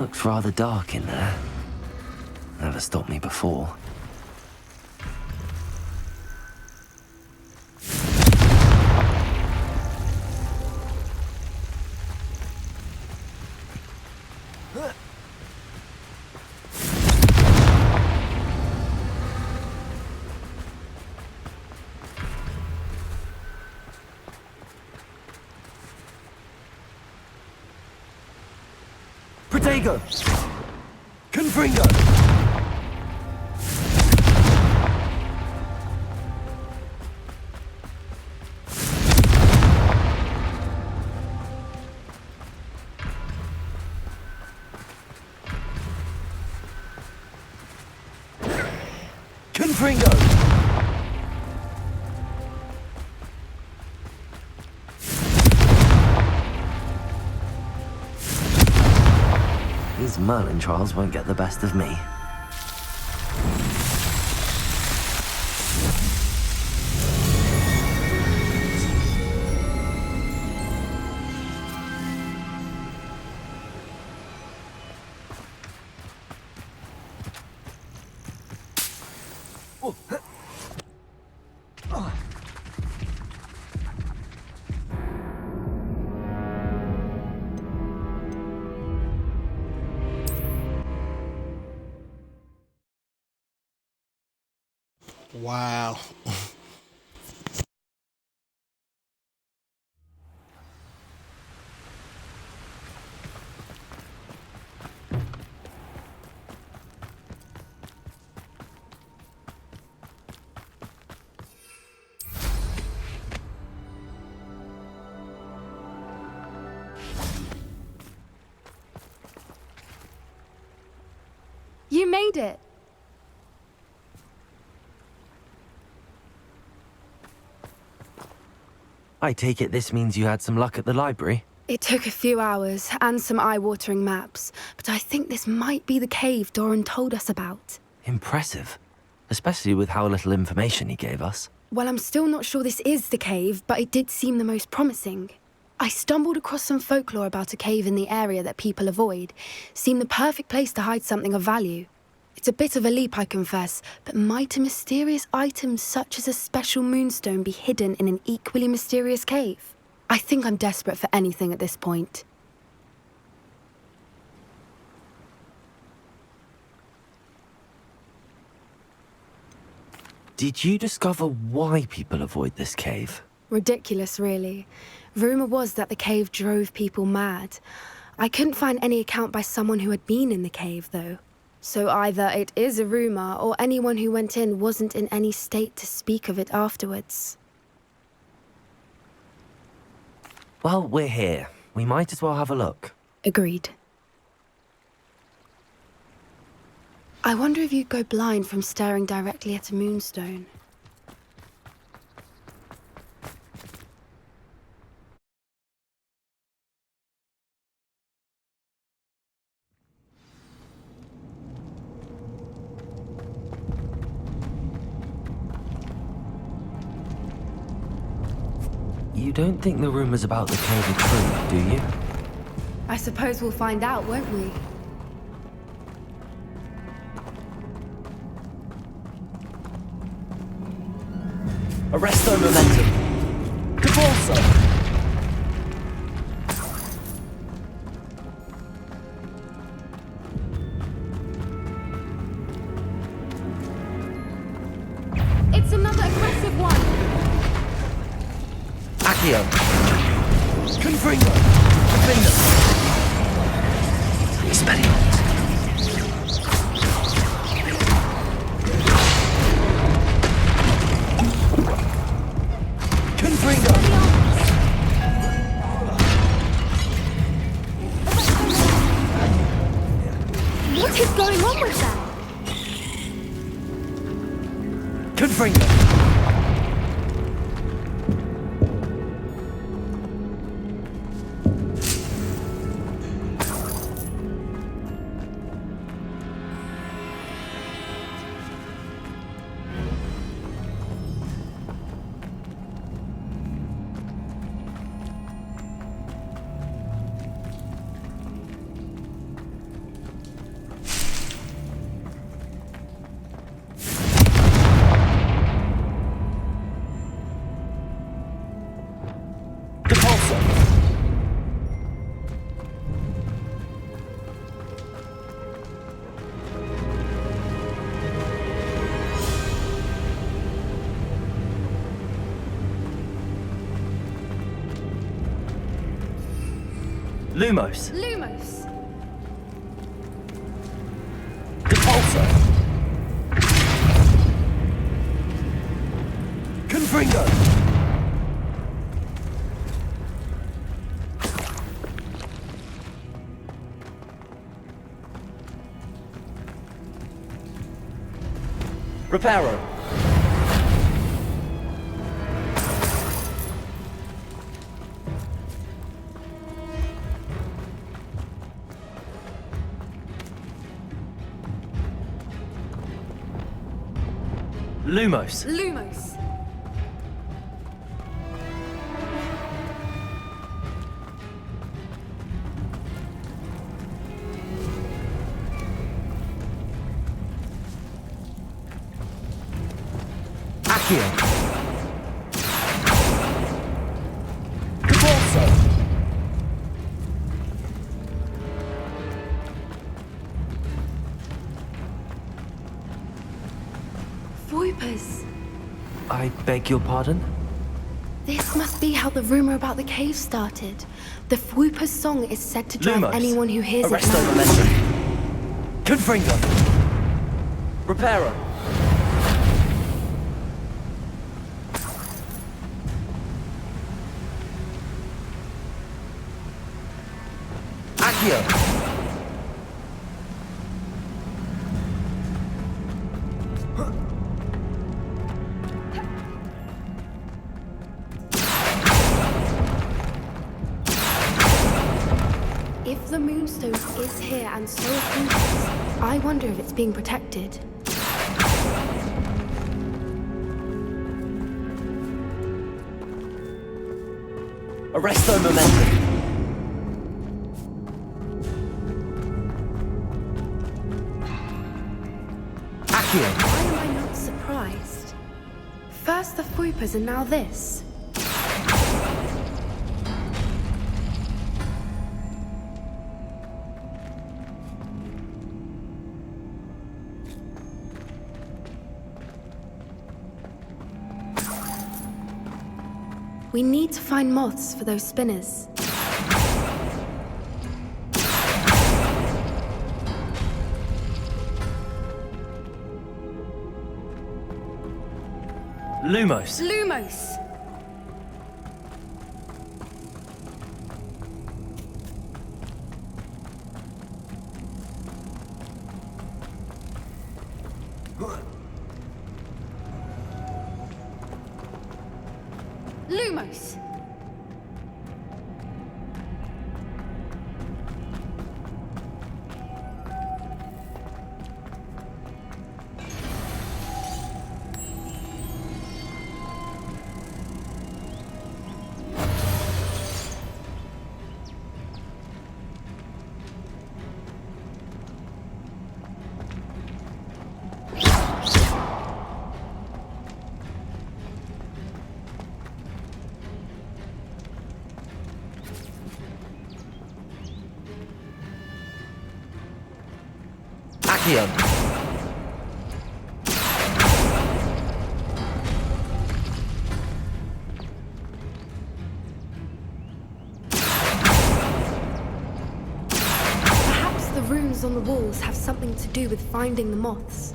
Looks rather dark in there. Never stopped me before. Protego! Confringo! Confringo! These Merlin trials won't get the best of me. Wow. You made it. I take it this means you had some luck at the library? It took a few hours and some eye-watering maps, but I think this might be the cave Doran told us about. Impressive. Especially with how little information he gave us. Well, I'm still not sure this is the cave, but it did seem the most promising. I stumbled across some folklore about a cave in the area that people avoid. Seemed the perfect place to hide something of value. It's a bit of a leap, I confess, but might a mysterious item such as a special moonstone be hidden in an equally mysterious cave? I think I'm desperate for anything at this point. Did you discover why people avoid this cave? Ridiculous, really. Rumour was that the cave drove people mad. I couldn't find any account by someone who had been in the cave, though. So either it is a rumour, or anyone who went in wasn't in any state to speak of it afterwards. Well, we're here. We might as well have a look. Agreed. I wonder if you'd go blind from staring directly at a moonstone. You don't think the rumors about the cave are true, do you? I suppose we'll find out, won't we? Arresto momentum! Caporso! It's another aggressive one! Accio! Confringo! Confringo! Expelliarmus! Confringo! What is going on with that? Confringo! Lumos! Lumos! Repulsor! Confringo! Reparo! Lumos. Lumos. Accio. Caborso. Voipers. I beg your pardon? This must be how the rumor about the cave started. The Fwooper's song is said to drive Lumos. anyone who hears it Arresto mad. momentum. Confringo. Reparo. Accio. If the Moonstone is here and so is Fwooper's, I wonder if it's being protected. Arresto momentum. Accio. Why am I not surprised? First the Fwoopers and now this. We need to find moths for those spinners. Lumos. Lumos! Lumos! Accio. Perhaps the runes on the walls have something to do with finding the moths.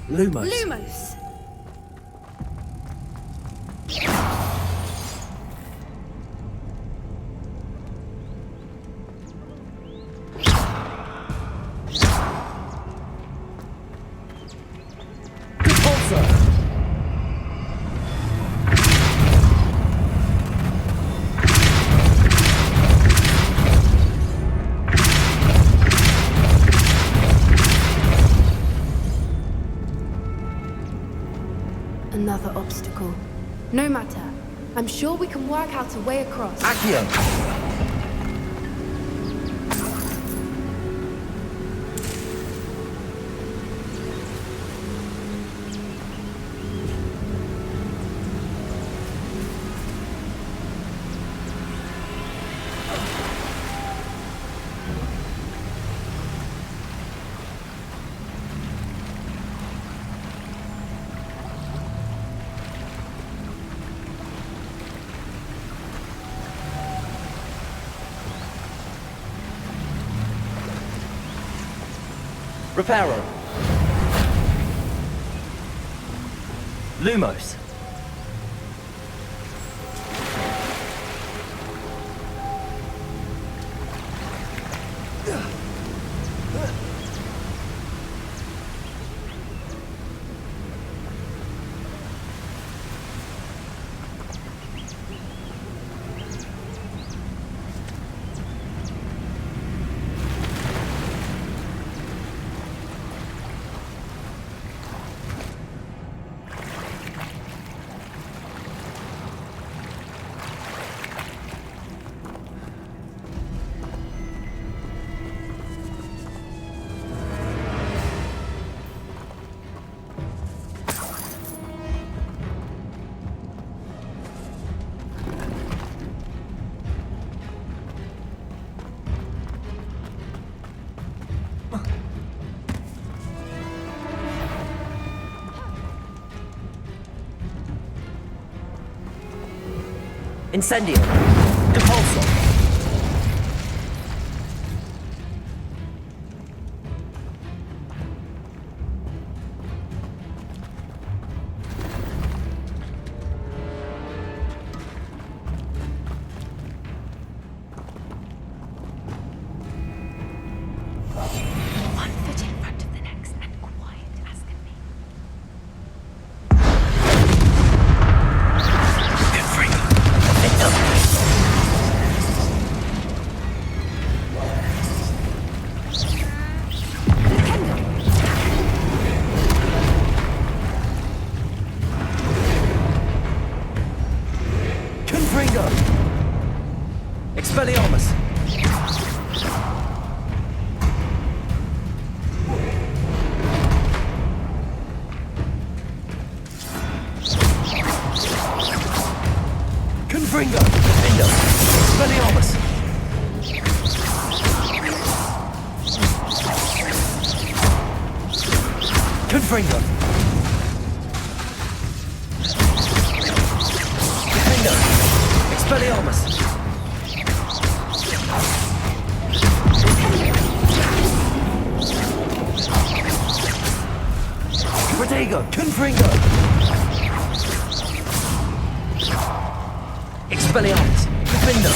Lumos. Lumos! Another obstacle. No matter. I'm sure we can work out a way across. Accio. Reparo. Lumos. Incendio. Compulso. One foot in front of the next and quiet as can be. Confringo. Expelliarmus. Confringo. Defendo. Expelliarmus. Confringo. Defendo. Expelliarmus. Protego. Confringo. Expelliarmus. Defendo.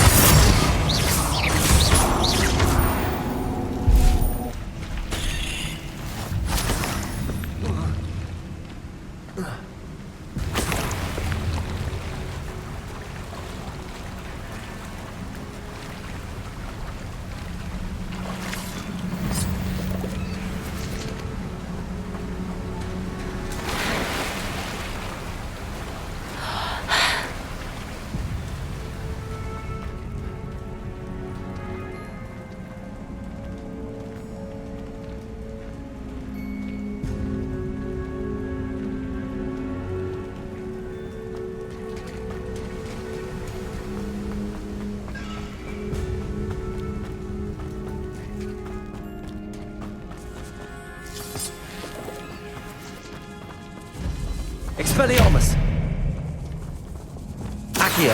Expelliarmus. Accio.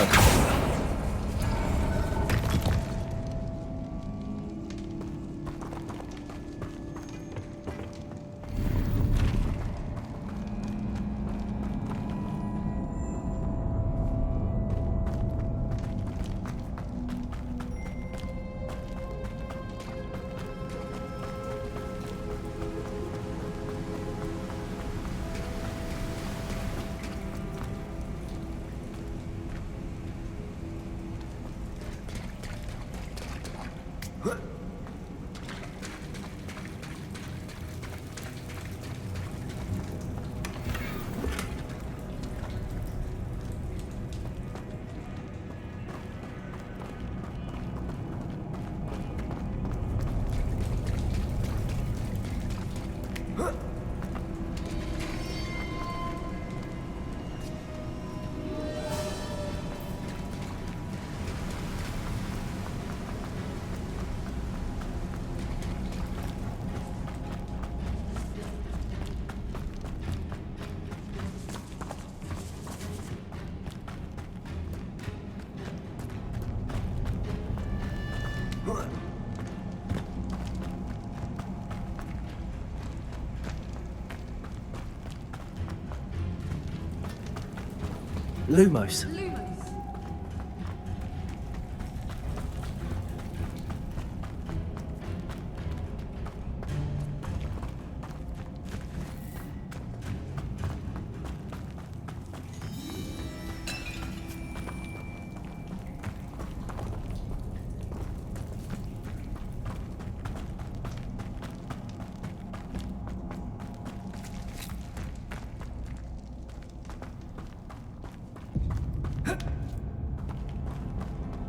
Lumos.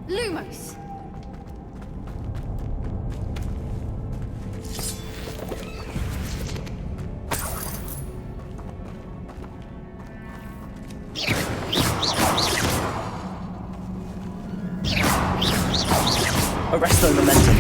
Lumos! Arresto momentum.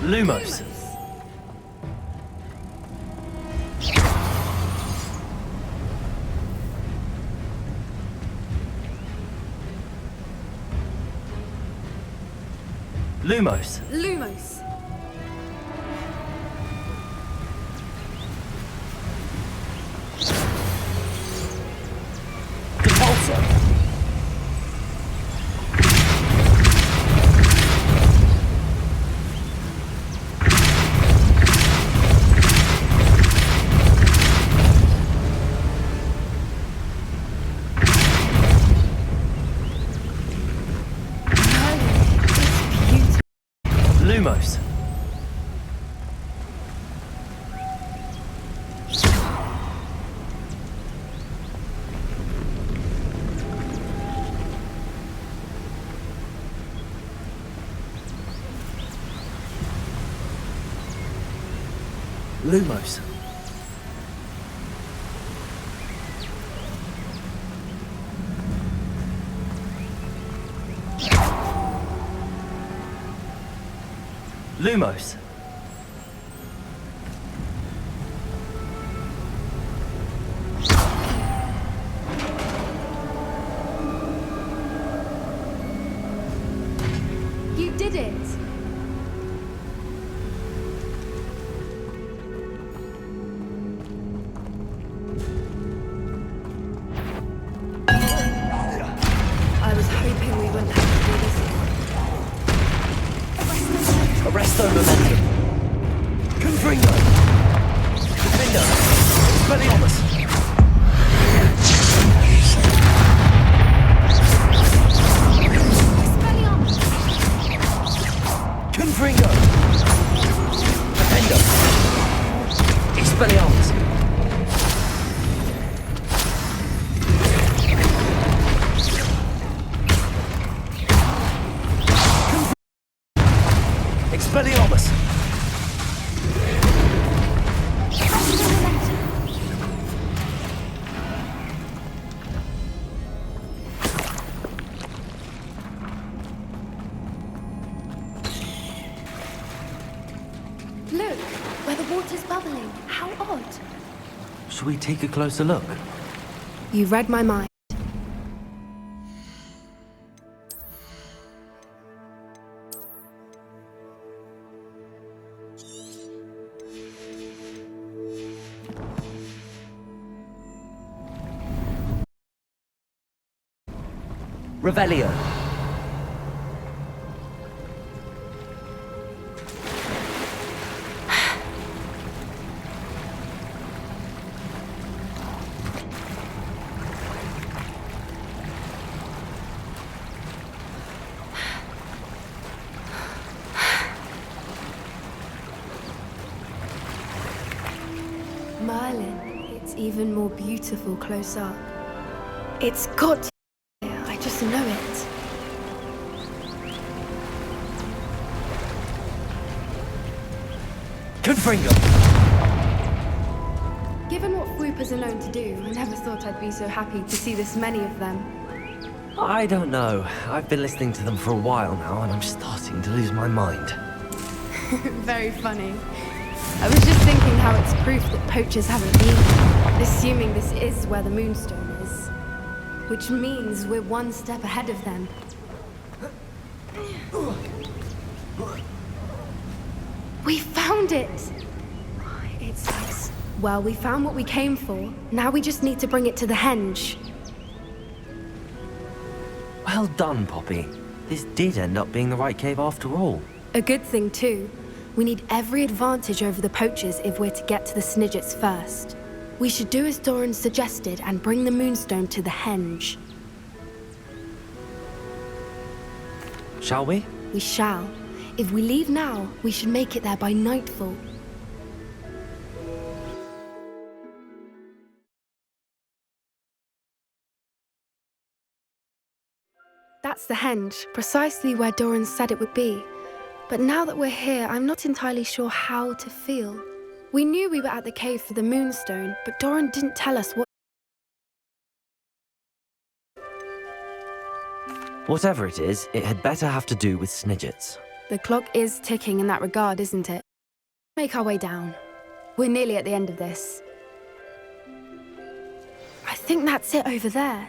Lumos. Lumos. Lumos. Repulsor. Lumos. Lumos. Lumos. You did it! I was hoping we wouldn't have to do this again. Arresto momentum. Confringo. Defender. Expelliarmus. Confringo. Defender. Expelliarmus. Expelliarmus. Look, where the water's bubbling. How odd. Should we take a closer look? You read my mind. Revelio. Merlin, it's even more beautiful close up. It's got to be here, I just know it. Confringo. Given what Fwoopas are known to do, I never thought I'd be so happy to see this many of them. I don't know. I've been listening to them for a while now, and I'm starting to lose my mind. Very funny. I was just thinking how it's proof that poachers haven't been here, assuming this is where the Moonstone is. Which means we're one step ahead of them. We found it! It's nice. Well, we found what we came for. Now we just need to bring it to the henge. Well done, Poppy. This did end up being the right cave after all. A good thing, too. We need every advantage over the poachers if we're to get to the Snidgets first. We should do as Doran suggested and bring the Moonstone to the henge. Shall we? We shall. If we leave now, we should make it there by nightfall. That's the henge, precisely where Doran said it would be. But now that we're here, I'm not entirely sure how to feel. We knew we were at the cave for the Moonstone, but Doran didn't tell us what. Whatever it is, it had better have to do with Snidgets. The clock is ticking in that regard, isn't it? Make our way down. We're nearly at the end of this. I think that's it over there.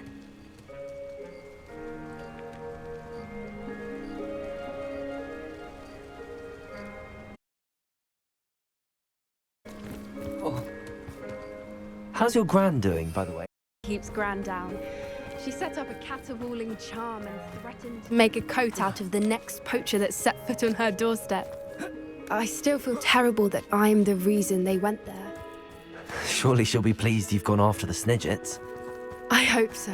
How's your Gran doing, by the way? Keeps Gran down. She set up a caterwauling charm and threatened to make a coat out of the next poacher that set foot on her doorstep. I still feel terrible that I'm the reason they went there. Surely she'll be pleased you've gone after the Snidgets. I hope so.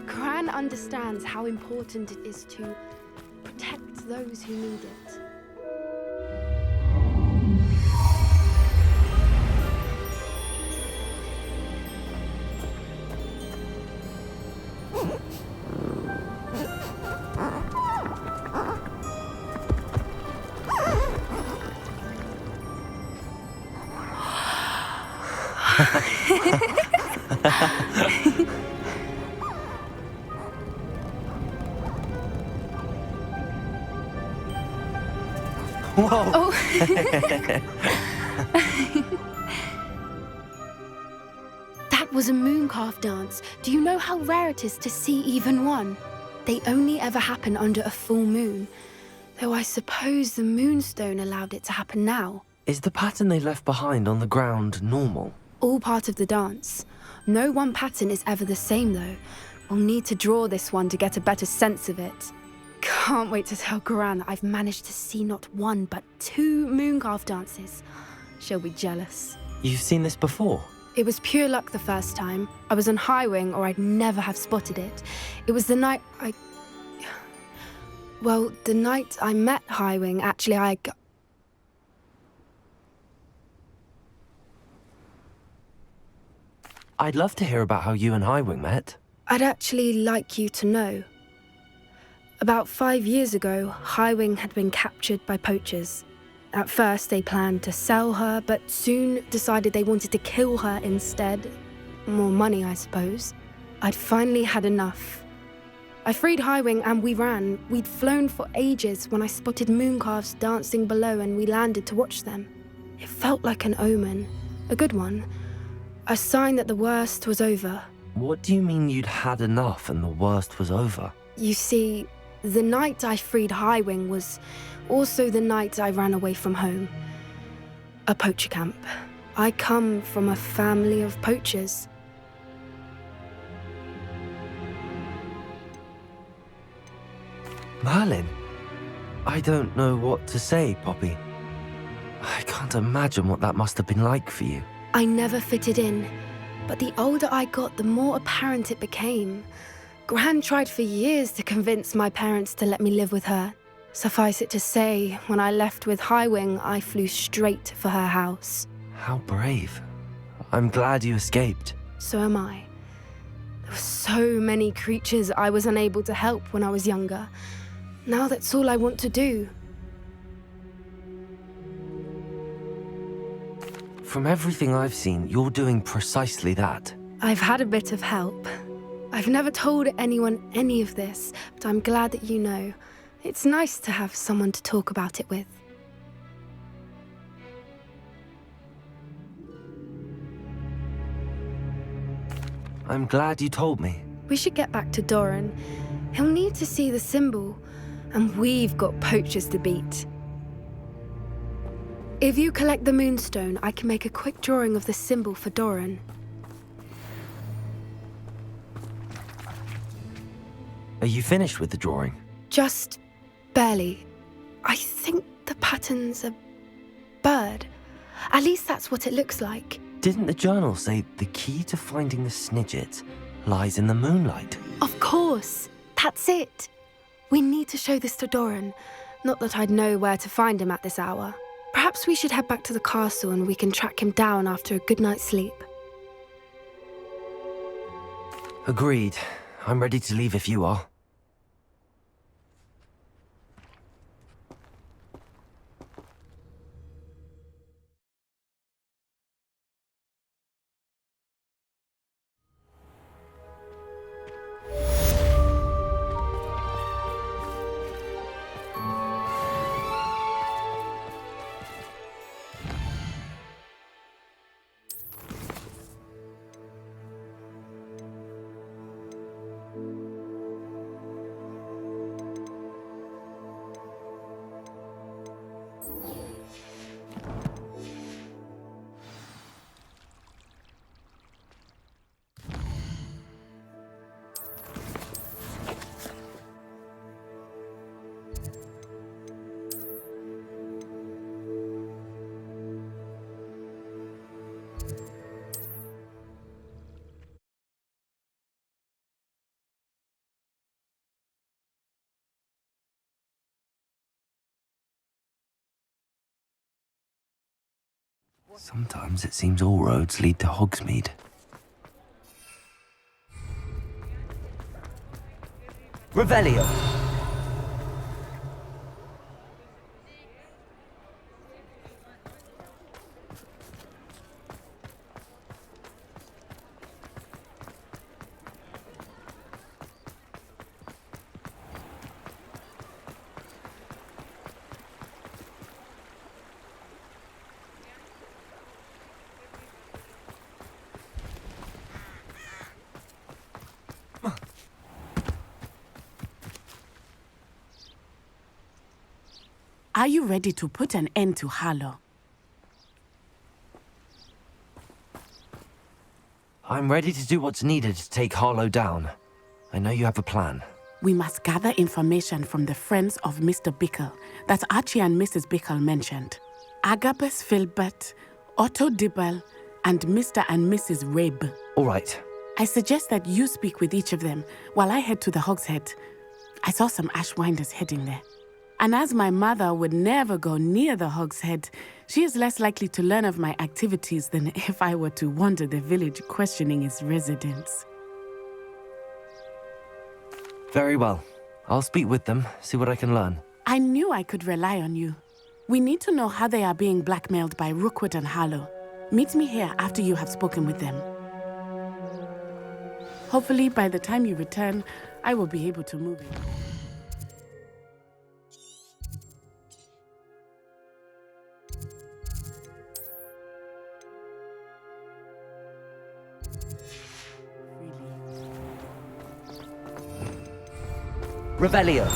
Gran understands how important it is to protect those who need it. Whoa! Oh. That was a mooncalf dance. Do you know how rare it is to see even one? They only ever happen under a full moon. Though I suppose the Moonstone allowed it to happen now. Is the pattern they left behind on the ground normal? All part of the dance. No one pattern is ever the same, though. We'll need to draw this one to get a better sense of it. Can't wait to tell Gran that I've managed to see not one, but 2 mooncalf dances. She'll be jealous. You've seen this before? It was pure luck the first time. I was on Highwing, or I'd never have spotted it. It was the night Well, the night I met Highwing, actually, I'd love to hear about how you and Highwing met. I'd actually like you to know. About 5 years ago, Highwing had been captured by poachers. At first, they planned to sell her, but soon decided they wanted to kill her instead. More money, I suppose. I'd finally had enough. I freed Highwing and we ran. We'd flown for ages when I spotted mooncalves dancing below and we landed to watch them. It felt like an omen, a good one. A sign that the worst was over. What do you mean you'd had enough and the worst was over? You see, the night I freed Highwing was also the night I ran away from home. A poacher camp. I come from a family of poachers. Merlin? I don't know what to say, Poppy. I can't imagine what that must have been like for you. I never fitted in, but the older I got, the more apparent it became. Gran tried for years to convince my parents to let me live with her. Suffice it to say, when I left with Highwing, I flew straight for her house. How brave. I'm glad you escaped. So am I. There were so many creatures I was unable to help when I was younger. Now that's all I want to do. From everything I've seen, you're doing precisely that. I've had a bit of help. I've never told anyone any of this, but I'm glad that you know. It's nice to have someone to talk about it with. I'm glad you told me. We should get back to Doran. He'll need to see the symbol, and we've got poachers to beat. If you collect the Moonstone, I can make a quick drawing of the symbol for Doran. Are you finished with the drawing? Just barely. I think the pattern's a bird. At least that's what it looks like. Didn't the journal say the key to finding the Snidget lies in the moonlight? Of course. That's it. We need to show this to Doran. Not that I'd know where to find him at this hour. Perhaps we should head back to the castle and we can track him down after a good night's sleep. Agreed. I'm ready to leave if you are. Sometimes it seems all roads lead to Hogsmeade. Revelio! Are you ready to put an end to Harlow? I'm ready to do what's needed to take Harlow down. I know you have a plan. We must gather information from the friends of Mr. Bickle that Archie and Mrs. Bickle mentioned. Agabus Filbert, Otto Dibble, and Mr. and Mrs. Rabe. All right. I suggest that you speak with each of them while I head to the Hogshead. I saw some Ashwinders heading there. And as my mother would never go near the Hogshead, she is less likely to learn of my activities than if I were to wander the village questioning its residents. Very well. I'll speak with them, see what I can learn. I knew I could rely on you. We need to know how they are being blackmailed by Rookwood and Harlow. Meet me here after you have spoken with them. Hopefully, by the time you return, I will be able to move it. Revelio!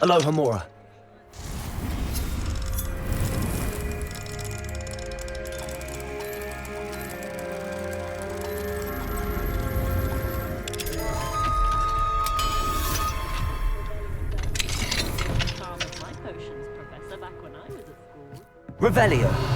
Aloha Mora. Revelio.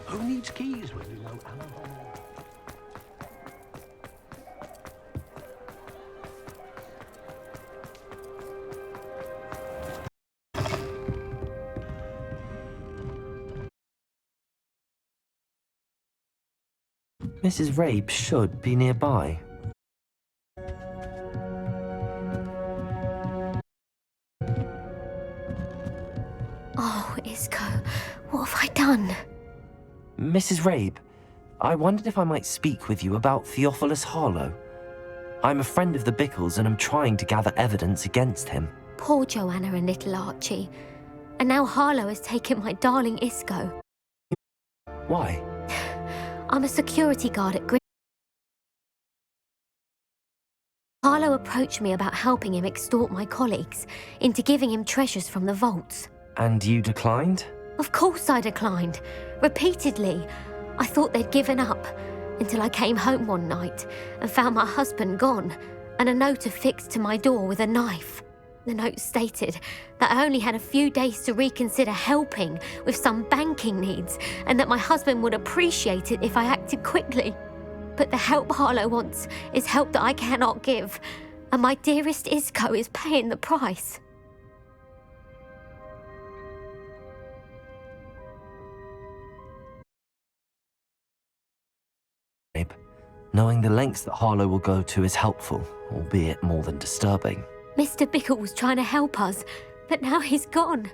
Who needs keys when you know Annabelle? Mrs. Rabe should be nearby. Oh, Isco, what have I done? Mrs. Rabe, I wondered if I might speak with you about Theophilus Harlow. I'm a friend of the Bickles and I'm trying to gather evidence against him. Poor Joanna and little Archie. And now Harlow has taken my darling Isco. Why? I'm a security guard at Green. Harlow approached me about helping him extort my colleagues into giving him treasures from the vaults. And you declined? Of course I declined. Repeatedly. I thought they'd given up until I came home one night and found my husband gone and a note affixed to my door with a knife. The note stated that I only had a few days to reconsider helping with some banking needs and that my husband would appreciate it if I acted quickly. But the help Harlow wants is help that I cannot give, and my dearest Isco is paying the price. Knowing the lengths that Harlow will go to is helpful, albeit more than disturbing. Mr. Bickle was trying to help us, but now he's gone.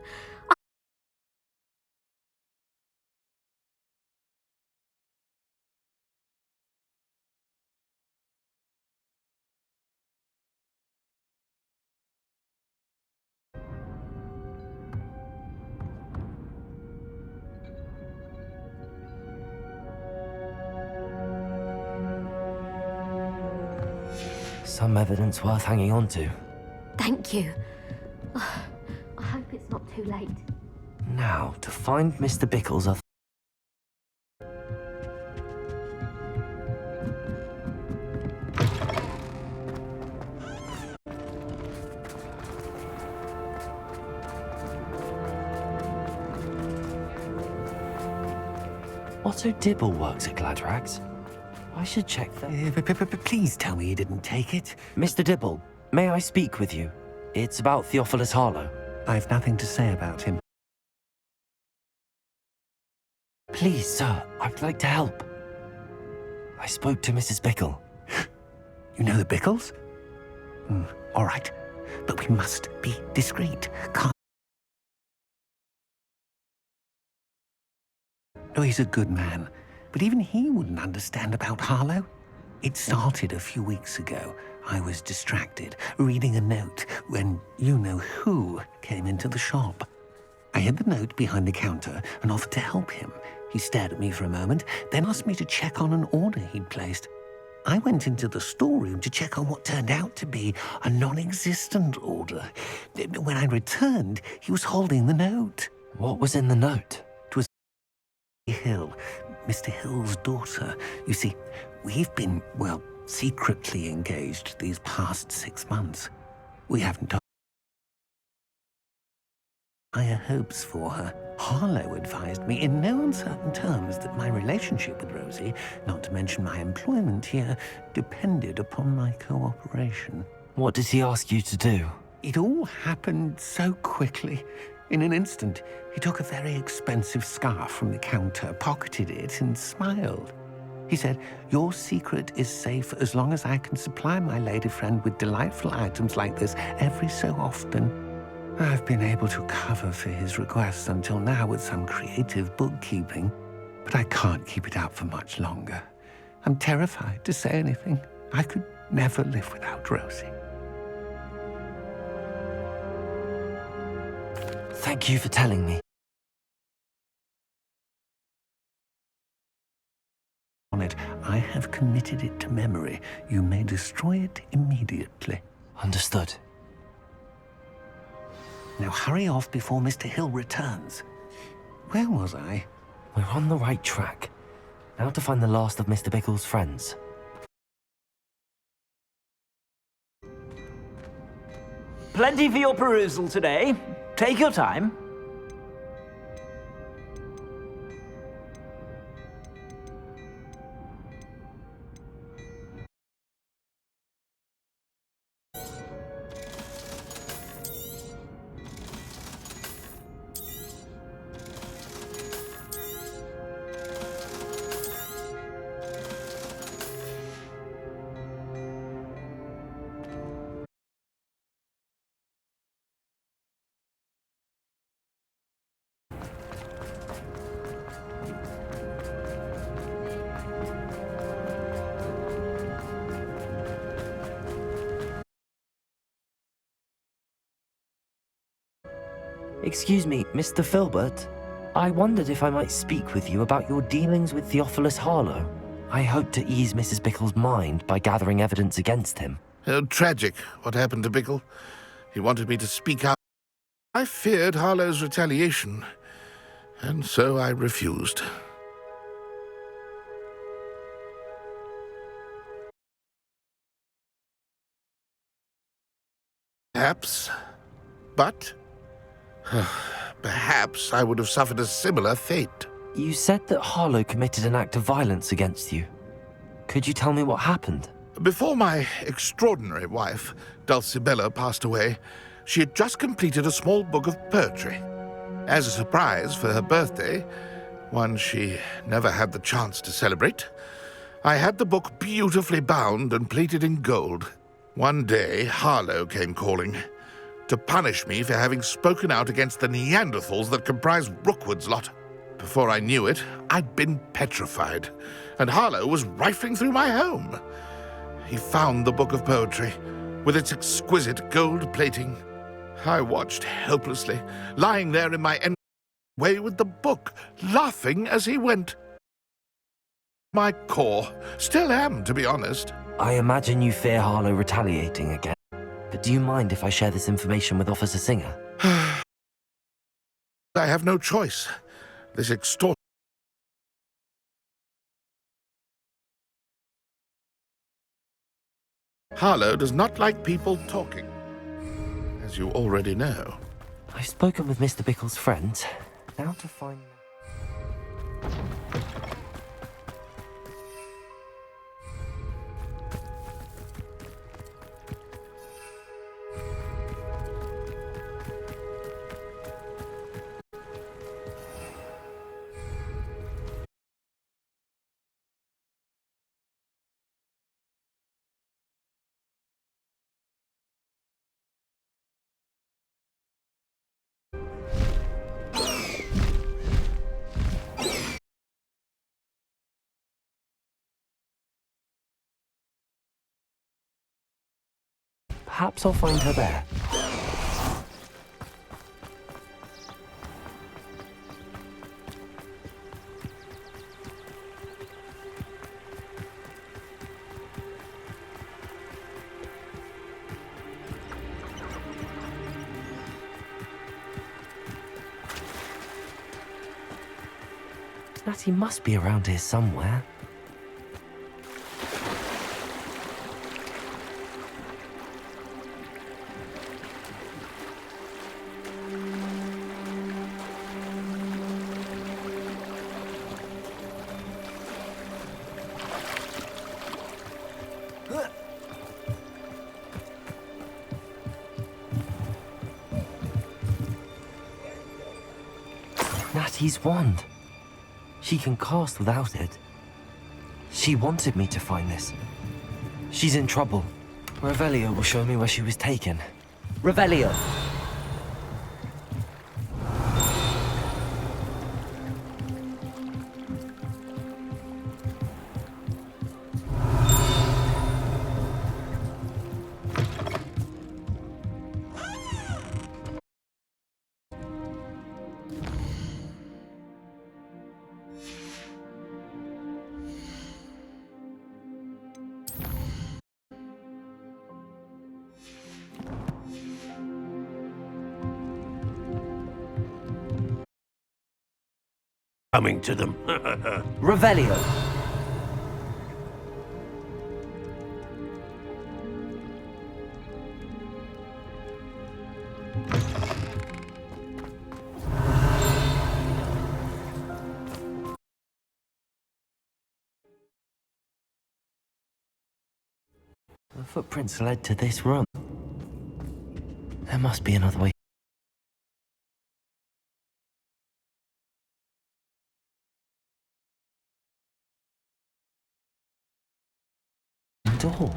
Some evidence worth hanging on to. Thank you. I hope it's not too late. Now, to find Mr. Bickles, Otto Dibble works at Gladrags. I should check that. Please tell me you didn't take it. Mr. Dibble, may I speak with you? It's about Theophilus Harlow. I've nothing to say about him. Please, sir, I'd like to help. I spoke to Mrs. Bickle. You know the Bickles? All right, but we must be discreet. Can't... Oh, he's a good man, but even he wouldn't understand about Harlow. It started a few weeks ago. I was distracted, reading a note, when you-know-who came into the shop. I hid the note behind the counter and offered to help him. He stared at me for a moment, then asked me to check on an order he'd placed. I went into the storeroom to check on what turned out to be a non-existent order. When I returned, he was holding the note. What was in the note? It was Hill, Mr. Hill's daughter. You see, we've been, well, secretly engaged these past 6 months. We haven't told higher hopes for her. Harlow advised me in no uncertain terms that my relationship with Rosie, not to mention my employment here, depended upon my cooperation. What did he ask you to do? It all happened so quickly. In an instant, he took a very expensive scarf from the counter, pocketed it, and smiled. He said, "Your secret is safe as long as I can supply my lady friend with delightful items like this every so often." I've been able to cover for his requests until now with some creative bookkeeping, but I can't keep it up for much longer. I'm terrified to say anything. I could never live without Rosie. Thank you for telling me. On it, I have committed it to memory. You may destroy it immediately. Understood. Now hurry off before Mr. Hill returns. Where was I? We're on the right track. Now to find the last of Mr. Bickle's friends. Plenty for your perusal today. Take your time. Excuse me, Mr. Filbert. I wondered if I might speak with you about your dealings with Theophilus Harlow. I hope to ease Mrs. Bickle's mind by gathering evidence against him. Tragic, what happened to Bickle. He wanted me to speak out. I feared Harlow's retaliation, and so I refused. Perhaps, but perhaps I would have suffered a similar fate. You said that Harlow committed an act of violence against you. Could you tell me what happened? Before my extraordinary wife, Dulcibella, passed away, she had just completed a small book of poetry. As a surprise for her birthday, one she never had the chance to celebrate, I had the book beautifully bound and plated in gold. One day, Harlow came calling to punish me for having spoken out against the Neanderthals that comprise Rookwood's lot. Before I knew it, I'd been petrified, and Harlow was rifling through my home. He found the book of poetry, with its exquisite gold plating. I watched helplessly, lying there in my way with the book, laughing as he went. my core. Still am, to be honest. I imagine you fear Harlow retaliating again. But do you mind if I share this information with Officer Singer? I have no choice. This extort... Harlow does not like people talking, as you already know. I've spoken with Mr. Bickle's friends. Now to find... Perhaps I'll find her there. Natty must be around here somewhere. Natty's wand. She can cast without it. She wanted me to find this. She's in trouble. Revelio will show me where she was taken. Revelio! Coming to them. Revelio! The footprints led to this room. There must be another way. Door.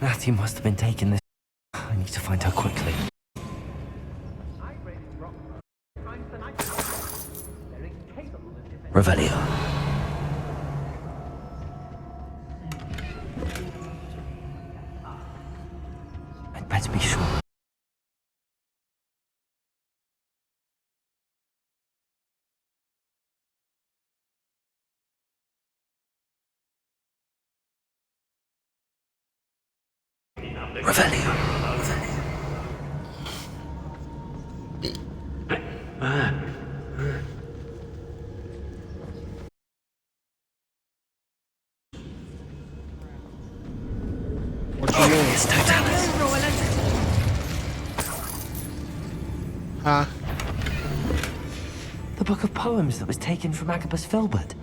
Natty must have been taking this. I need to find her quickly. Revelio. I'd better be sure. Revelio. What you mean? It's Totalis. Huh? The book of poems that was taken from Agabus Filbert.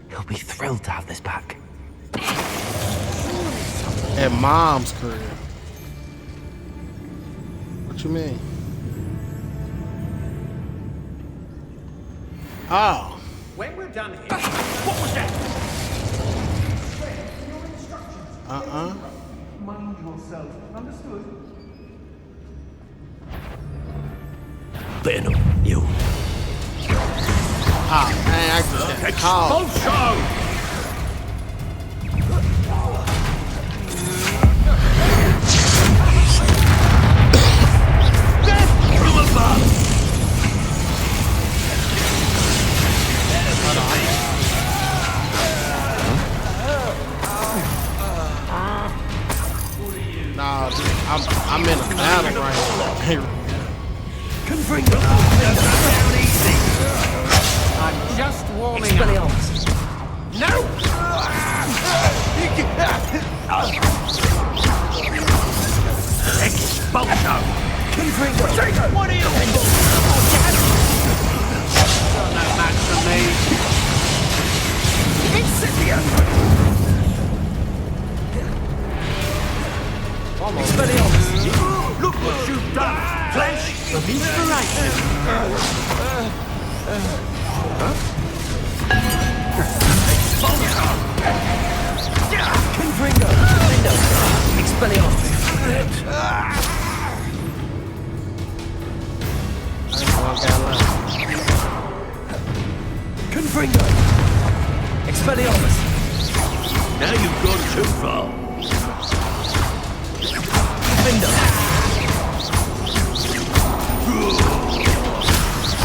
He'll be thrilled to have this back. At Mom's crib. What you mean? Oh. When we're done here, what was that? Mind yourself. Understood? Bueno, you. Ah, man, I just got called. Expulsion! I'm in a battle right now. Confringo! I'm just warming up. No! Expulso! Confringo! What are you doing? You're no match for me. Incipio! Expelliarmus! Look what you've done! Flash of inspiration! Expulso! Confringo! Expelliarmus! Confringo! Expelliarmus! Now you've gone too far. Window.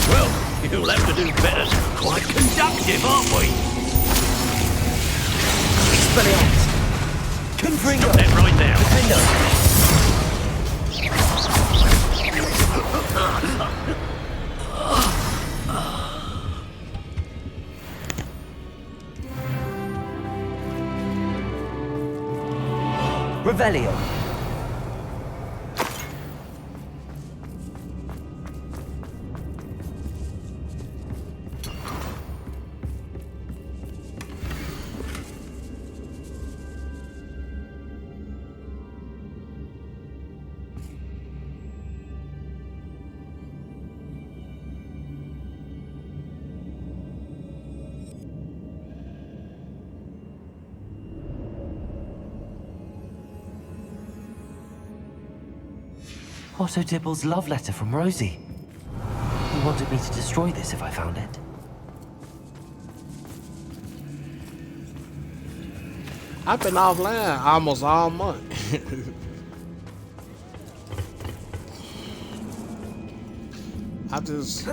Well, you'll have to do better. Quite conductive, aren't we? Expelliarmus. Confringo. Stop that right now. Window. Revelio. Otto Dibble's love letter from Rosie. He wanted me to destroy this if I found it. I've been offline almost all month. I just...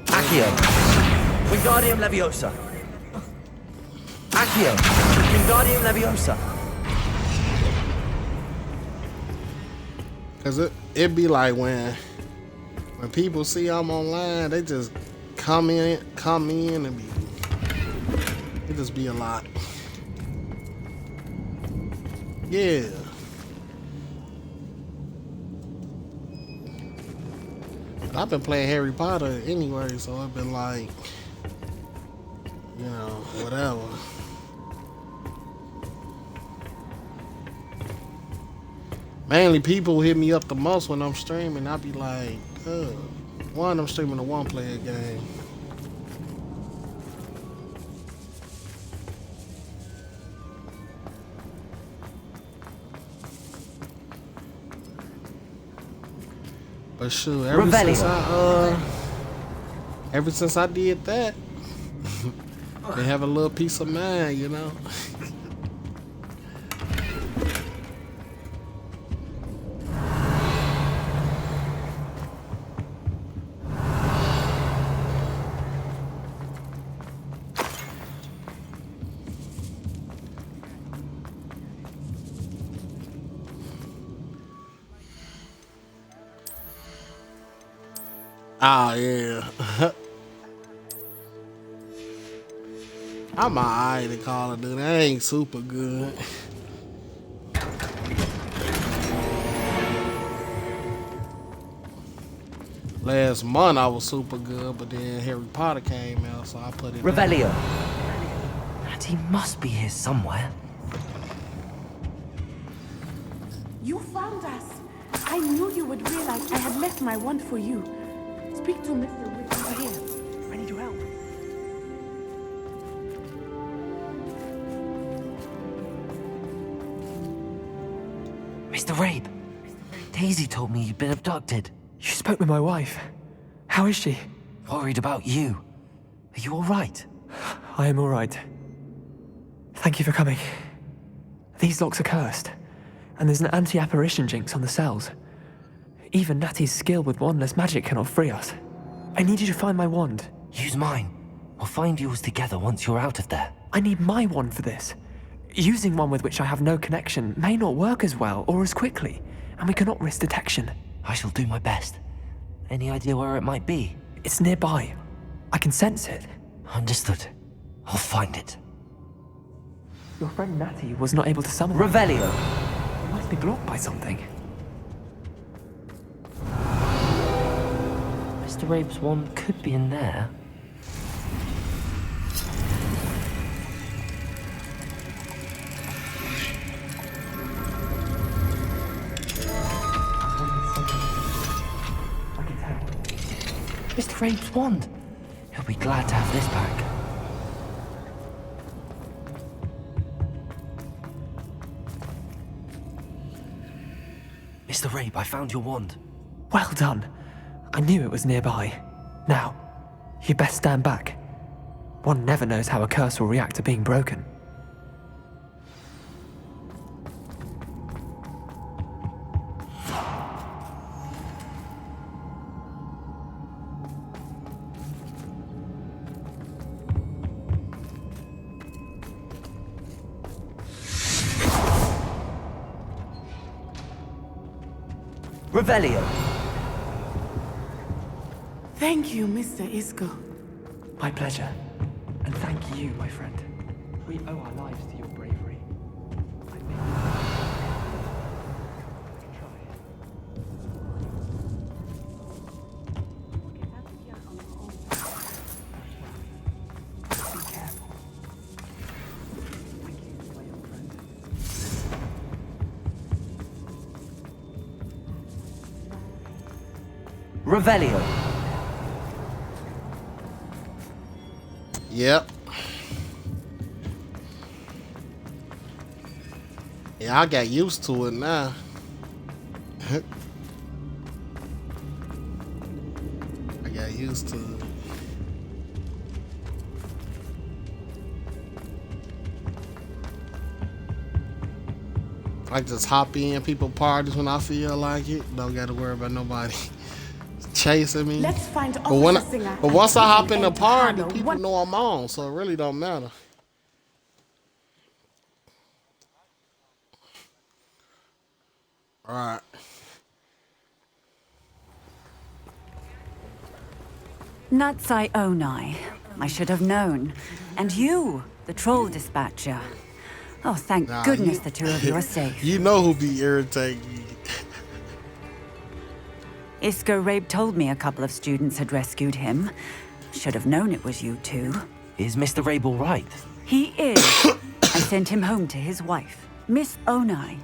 Accio. Wingardium Leviosa. Accio. Wingardium Leviosa. Cause it be like when people see I'm online, they just come in and it just be a lot. Yeah. I've been playing Harry Potter anyway, so I've been like, you know, whatever. Mainly people hit me up the most when I'm streaming. I be like, one, I'm streaming a one-player game. But sure, ever since I did that, they have a little peace of mind, you know. Oh, yeah. I'm alright to Call of Duty. I ain't super good. Last month I was super good, but then Harry Potter came out, so I put it Revelio. And he must be here somewhere. You found us. I knew you would realize I had left my wand for you. Speak to Mr. Wick over here. I need your help. Mr. Rabe, Daisy told me you'd been abducted. You spoke with my wife. How is she? Worried about you. Are you all right? I am all right. Thank you for coming. These locks are cursed, and there's an anti-apparition jinx on the cells. Even Natty's skill with wandless magic cannot free us. I need you to find my wand. Use mine. We'll find yours together once you're out of there. I need my wand for this. Using one with which I have no connection may not work as well or as quickly, and we cannot risk detection. I shall do my best. Any idea where it might be? It's nearby. I can sense it. Understood. I'll find it. Your friend Natty was not able to summon Revelio! It must be blocked by something. Mr. Rabe's wand could be in there. Mr. Rabe's wand! He'll be glad to have this back. Mr. Rabe, I found your wand. Well done. I knew it was nearby. Now, you best stand back. One never knows how a curse will react to being broken. Revelio! Thank you, Mr. Isco. My pleasure. And thank you, my friend. We owe our lives to your bravery. Revelio! Yep. Yeah, I got used to it now. I got used to it. I just hop in people parties when I feel like it. Don't gotta worry about nobody chasing me. Let's find But Singer but once I hop in the and party, Harlow. people know I'm on, so it really don't matter. All right. Natsai Onai. I should have known. And you, the troll dispatcher. Oh, thank goodness the two of you are safe. You know who be irritating me. Isco Rabe told me a couple of students had rescued him. Should have known it was you two. Is Mr. Rabe all right? He is. I sent him home to his wife. Miss Onai,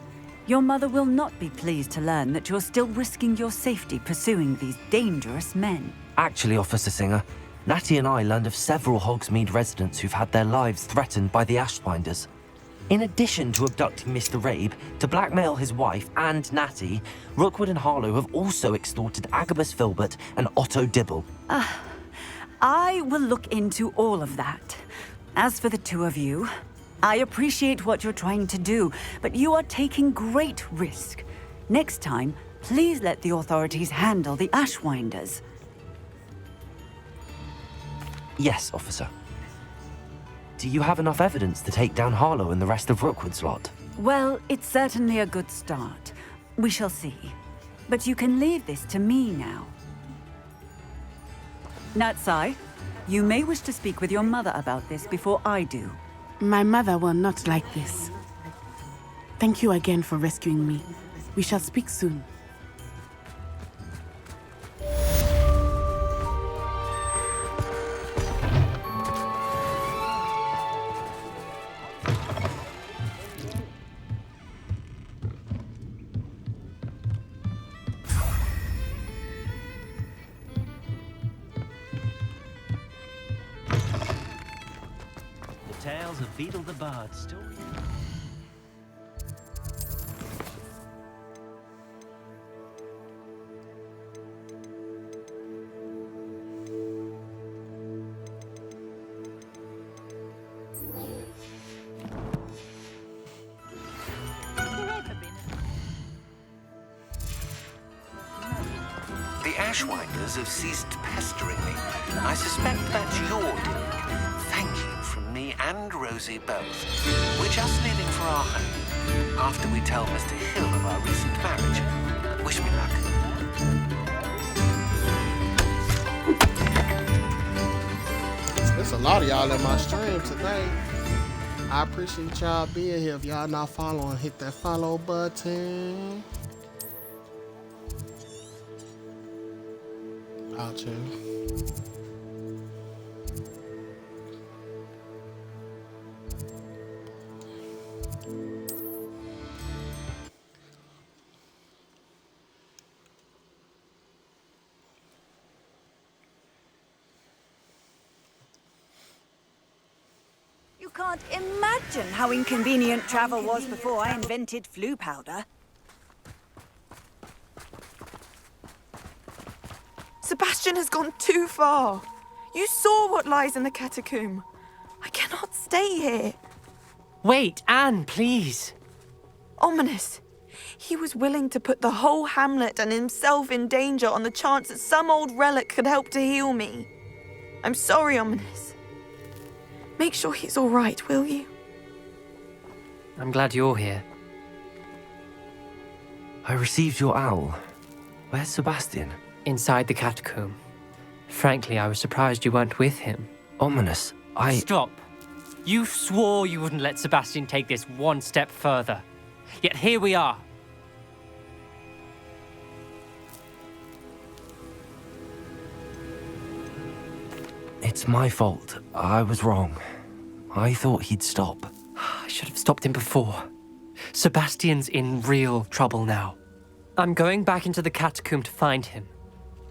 your mother will not be pleased to learn that you're still risking your safety pursuing these dangerous men. Actually, Officer Singer, Natty and I learned of several Hogsmeade residents who've had their lives threatened by the Ashwinders. In addition to abducting Mr. Rabe to blackmail his wife and Natty, Rookwood and Harlow have also extorted Agabus Filbert and Otto Dibble. I will look into all of that. As for the two of you, I appreciate what you're trying to do, but you are taking great risk. Next time, please let the authorities handle the Ashwinders. Yes, officer. Do you have enough evidence to take down Harlow and the rest of Rookwood's lot? Well, it's certainly a good start. We shall see. But you can leave this to me now. Natsai, you may wish to speak with your mother about this before I do. My mother will not like this. Thank you again for rescuing me. We shall speak soon. Tales of Beetle the Bard story. The Ashwinders have ceased pestering me. I suspect that's your doing. Thank you from me. Danny and Rosie both. We're just leaving for our home after we tell Mr. Hill of our recent marriage. Wish me luck. There's a lot of y'all in my stream today. I appreciate y'all being here. If y'all not following, hit that follow button. Out you. You can't imagine how inconvenient travel was before I invented flu powder. Sebastian has gone too far. You saw what lies in the catacomb. I cannot stay here. Wait, Anne, please. Ominous. He was willing to put the whole hamlet and himself in danger on the chance that some old relic could help to heal me. I'm sorry, Ominous. Make sure he's all right, will you? I'm glad you're here. I received your owl. Where's Sebastian? Inside the catacomb. Frankly, I was surprised you weren't with him. Ominous, Stop. You swore you wouldn't let Sebastian take this one step further. Yet here we are. It's my fault. I was wrong. I thought he'd stop. I should have stopped him before. Sebastian's in real trouble now. I'm going back into the catacomb to find him.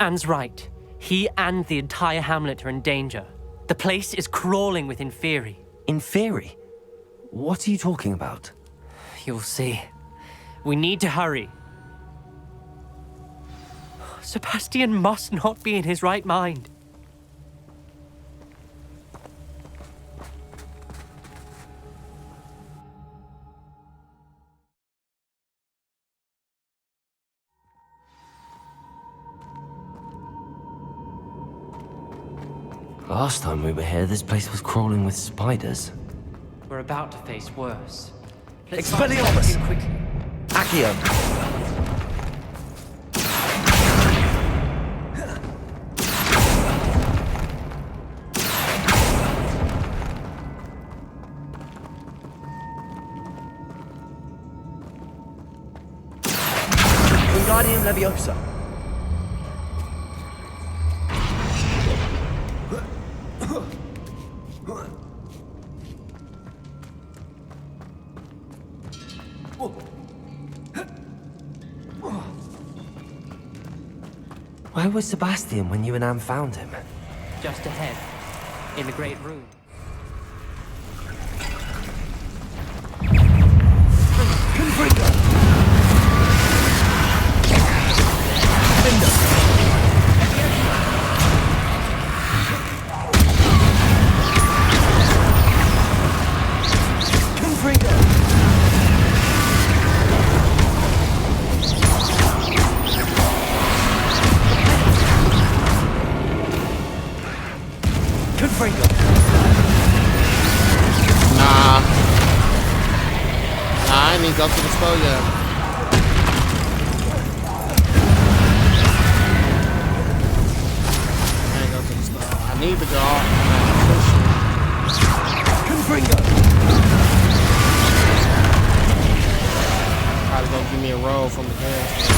Anne's right. He and the entire hamlet are in danger. The place is crawling with Inferi. Inferi? What are you talking about? You'll see. We need to hurry. Sebastian must not be in his right mind. Last time we were here, this place was crawling with spiders. We're about to face worse. Let's Expelliarmus! find quickly. Accio! Wingardium Leviosa. Where was Sebastian when you and Anne found him? Just ahead, in the great room. I ain't even go to the store yet. I ain't go to the store. I need to go. Probably gonna give me a roll from the gas station.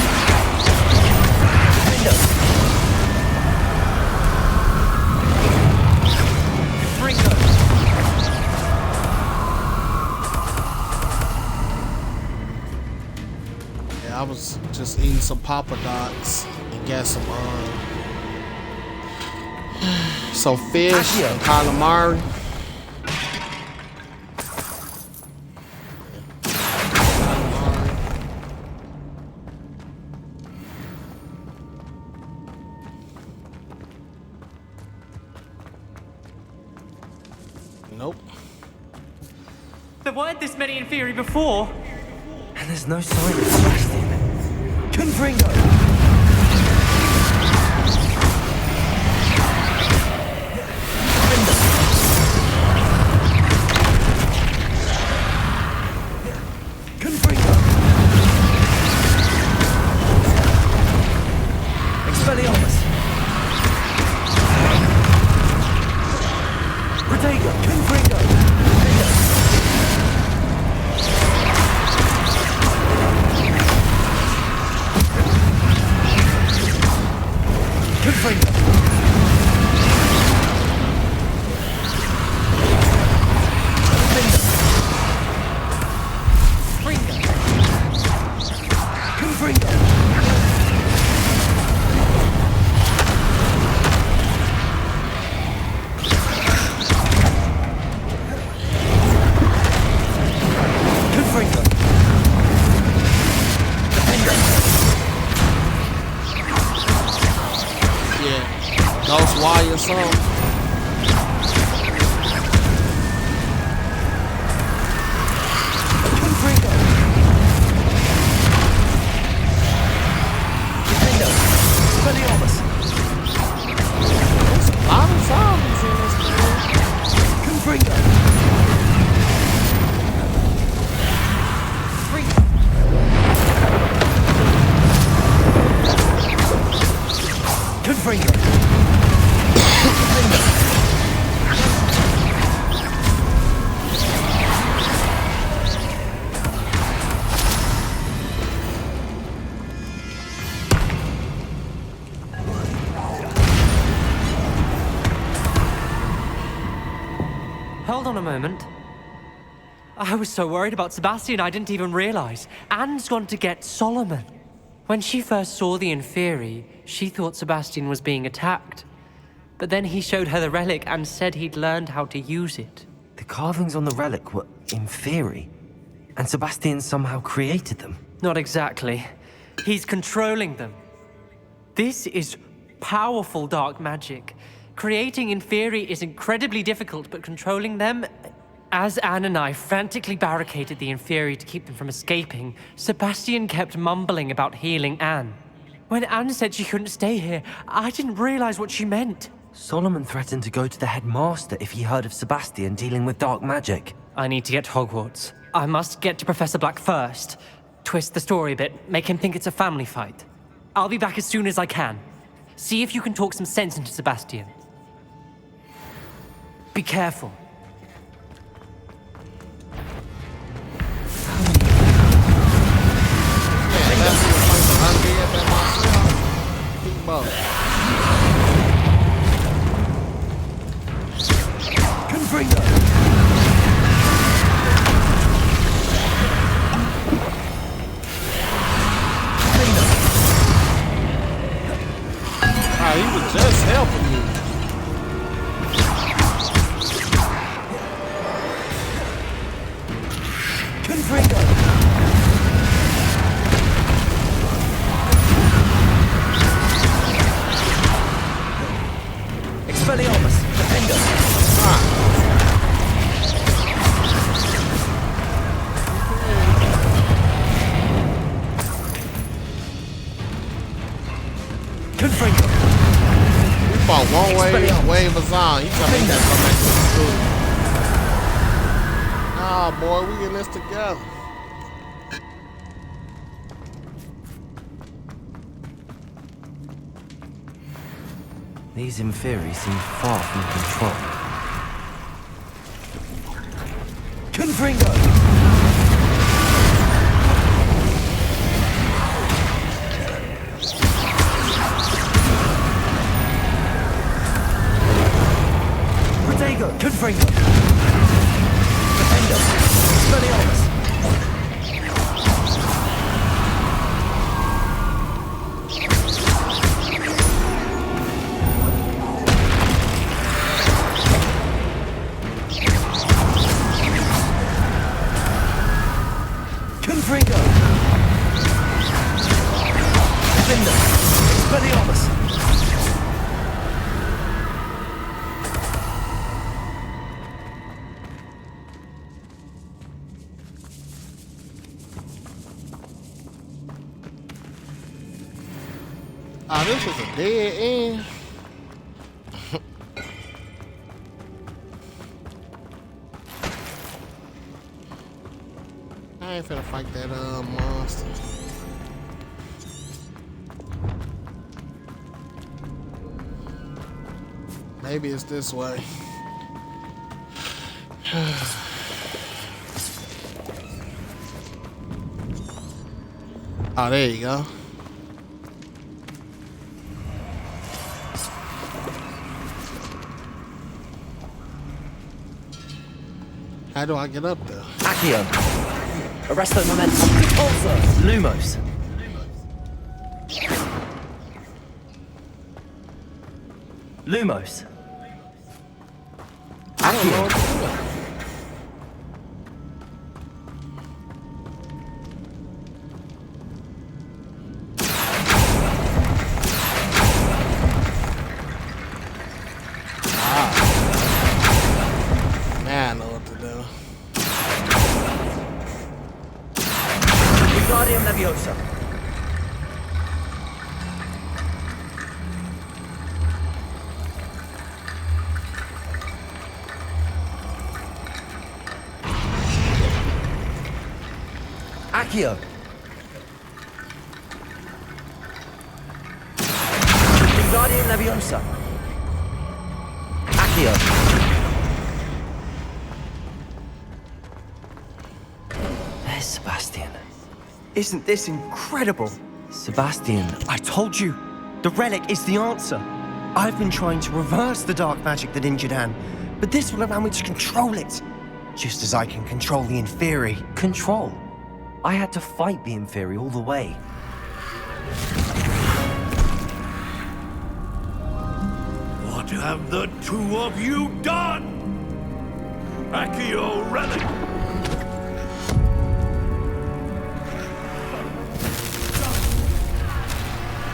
I was just eating some Papa Docs and got some fish and calamari. Nope. There weren't this many Inferi before. And there's no sign of Sebastian. Confringo! Protego, Confringo. Confringo. Ghost wire or something. There's a lot of zombies in this game. Confringo. Confringo. Hold on a moment. I was so worried about Sebastian I didn't even realize. Anne's gone to get Solomon. When she first saw the Inferi, she thought Sebastian was being attacked. But then he showed her the relic and said he'd learned how to use it. The carvings on the relic were Inferi, and Sebastian somehow created them. Not exactly. He's controlling them. This is powerful dark magic. Creating Inferi is incredibly difficult, but controlling them... As Anne and I frantically barricaded the Inferi to keep them from escaping, Sebastian kept mumbling about healing Anne. When Anne said she couldn't stay here, I didn't realize what she meant. Solomon threatened to go to the headmaster if he heard of Sebastian dealing with dark magic. I need to get to Hogwarts. I must get to Professor Black first. Twist the story a bit, make him think it's a family fight. I'll be back as soon as I can. See if you can talk some sense into Sebastian. Be careful. Confringo. He was just helping you. Confringo. Expelliarmus, Defender. Confringo. We fought one wave of zombie. He told me he got to come back to the school. Nah, boy, we in this together. These Inferi seem far from control. Confringo. Protego, Confringo. Defender, Expelliarmus. Confringo. Defender, Expelliarmus. Ah, this was a dead end. I ain't finna fight that monster. Maybe it's this way. Oh, there you go. How do I get up there? Accio. Arresto momentum. Repulsor. Lumos. Lumos. Accio. Man, I know what to do. Wingardium Leviosa. Accio. Wingardium Leviosa. Accio. There's Sebastian. Isn't this incredible? Sebastian. I told you, the relic is the answer. I've been trying to reverse the dark magic that injured Anne, but this will allow me to control it. Just as I can control the Inferi. Control? I had to fight the Inferi all the way. What have the two of you done? Accio relic!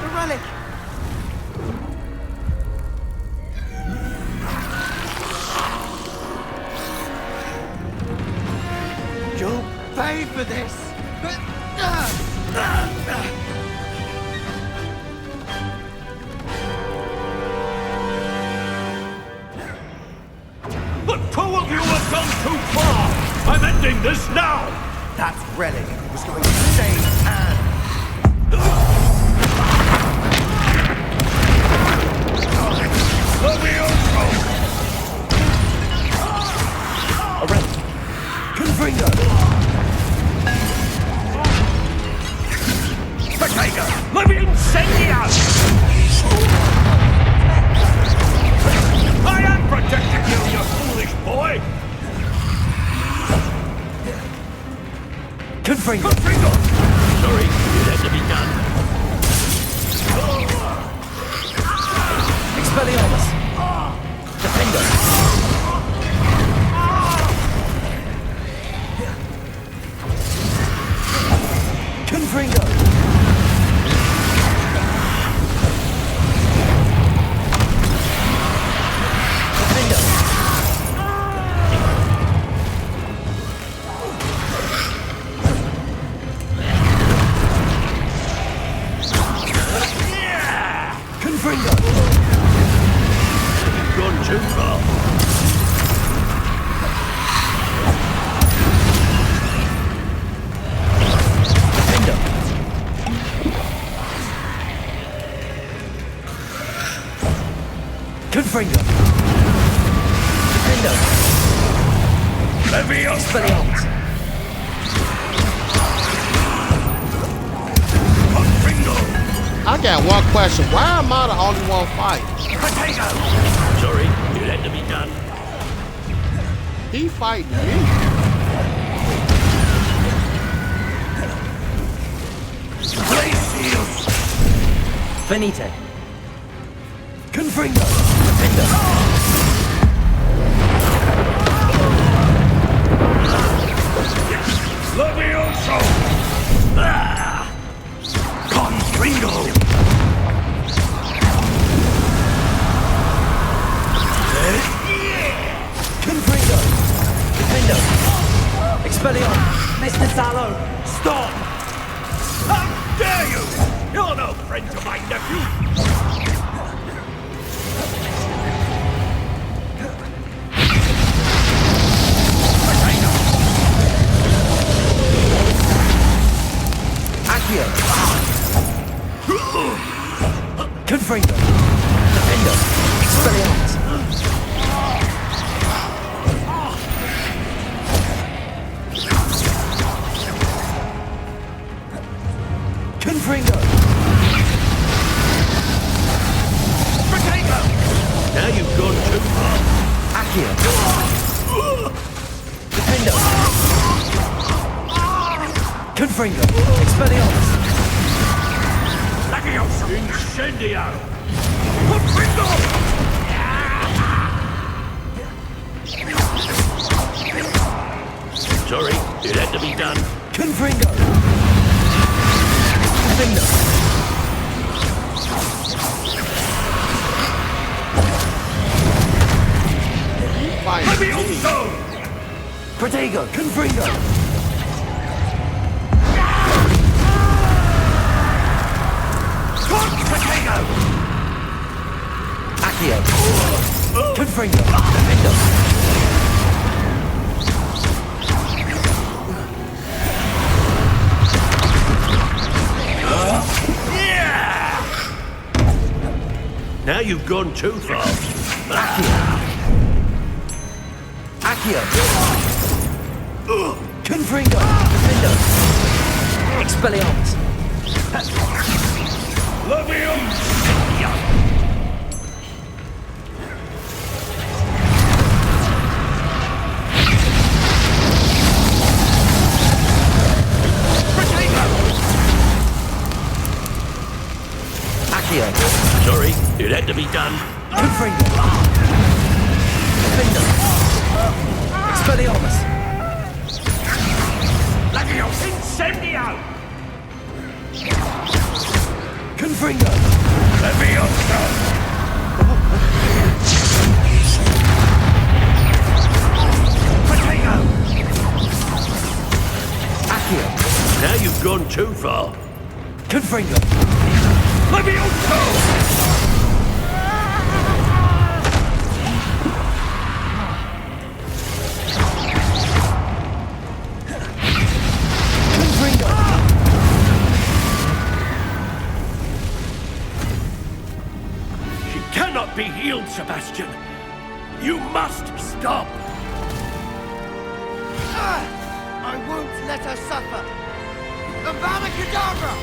The relic! You'll pay for this! The two of you have gone too far! I'm ending this now! That relic was going to save Anne! A relic. Confringo. Potato! Let me incendiar! I am protecting you, you foolish boy! Confringo. Confringo! Sorry, it had to be done. Expelliarmus. Defender. Confringo. Confringo. Gone too far. Defender. Confringo. Defender. Leviosa. Expelliarmus. I got one question. Why am I the only one fighting? Potato! Sorry, it had to be done. He fighting me. Venite. Confringo. Defender. Leviosa! Confringo! Confringo. Defender. Expelliarmus. Mr. Sallow, stop! How dare you! You're no friend to my nephew! Accio. Confringo. Defender. Expelliarmus. you've gone too far. Accio. Defendo. Confringo. Expelliarmus. Leviosa. Incendio. Confringo. Sorry, it had to be done. Confringo. Defendo. Leviosa. Protego. Confringo. Protego. Accio. Confringo. Defendo. Now you've gone too far. Accio. Confringo. Defendo. Expelliarmus. Leviosa. Accio. Sorry, it had to be done. Confringo. Defendo. Expelliarmus. Leviosa. Incendio. Confringo. Leviosa. Protego. Accio. Now you've gone too far. Confringo. Leviosa. Confringo. She cannot be healed, Sebastian. You must stop. I won't let her suffer. Avada Kedavra!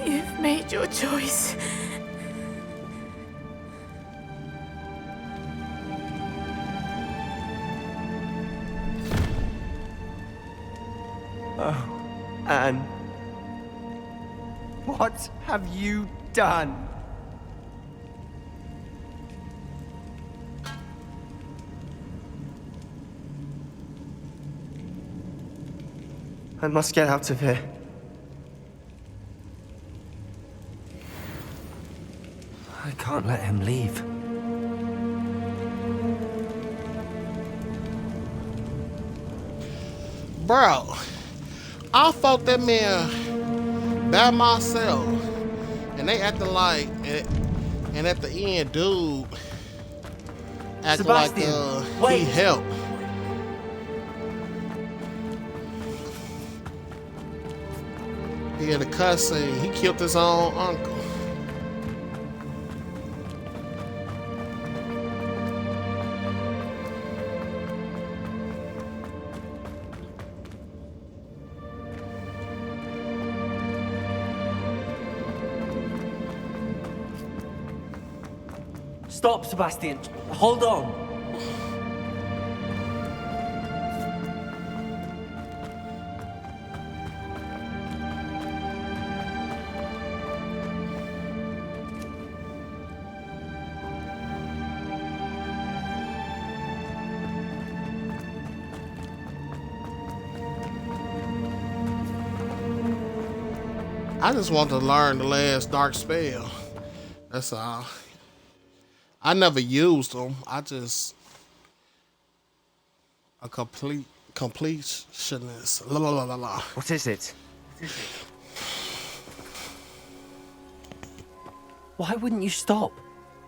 You've made your choice. Oh, Anne. What have you done? I must get out of here. I can't let him leave. Bro, I fought that man by myself, and they acted like, and at the end, dude acted Sebastian, like wait. he helped. He had a cussing. He killed his own uncle. Stop, Sebastian. Hold on. I just want to learn the last dark spell. That's all. I never used them. I just a completionist. La la la la la. What is it? Why wouldn't you stop?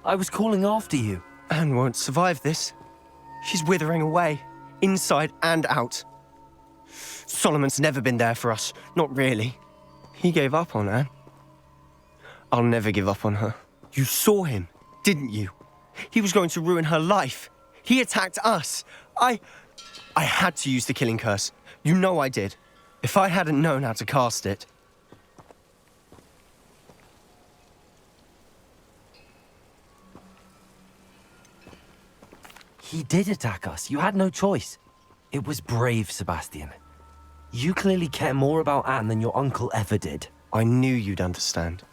I was calling after you. Anne won't survive this. She's withering away, inside and out. Solomon's never been there for us, not really. He gave up on Anne. I'll never give up on her. You saw him, didn't you? He was going to ruin her life. He attacked us. I had to use the killing curse. You know I did. If I hadn't known how to cast it... He did attack us. You had no choice. It was brave, Sebastian. You clearly care more about Anne than your uncle ever did. I knew you'd understand.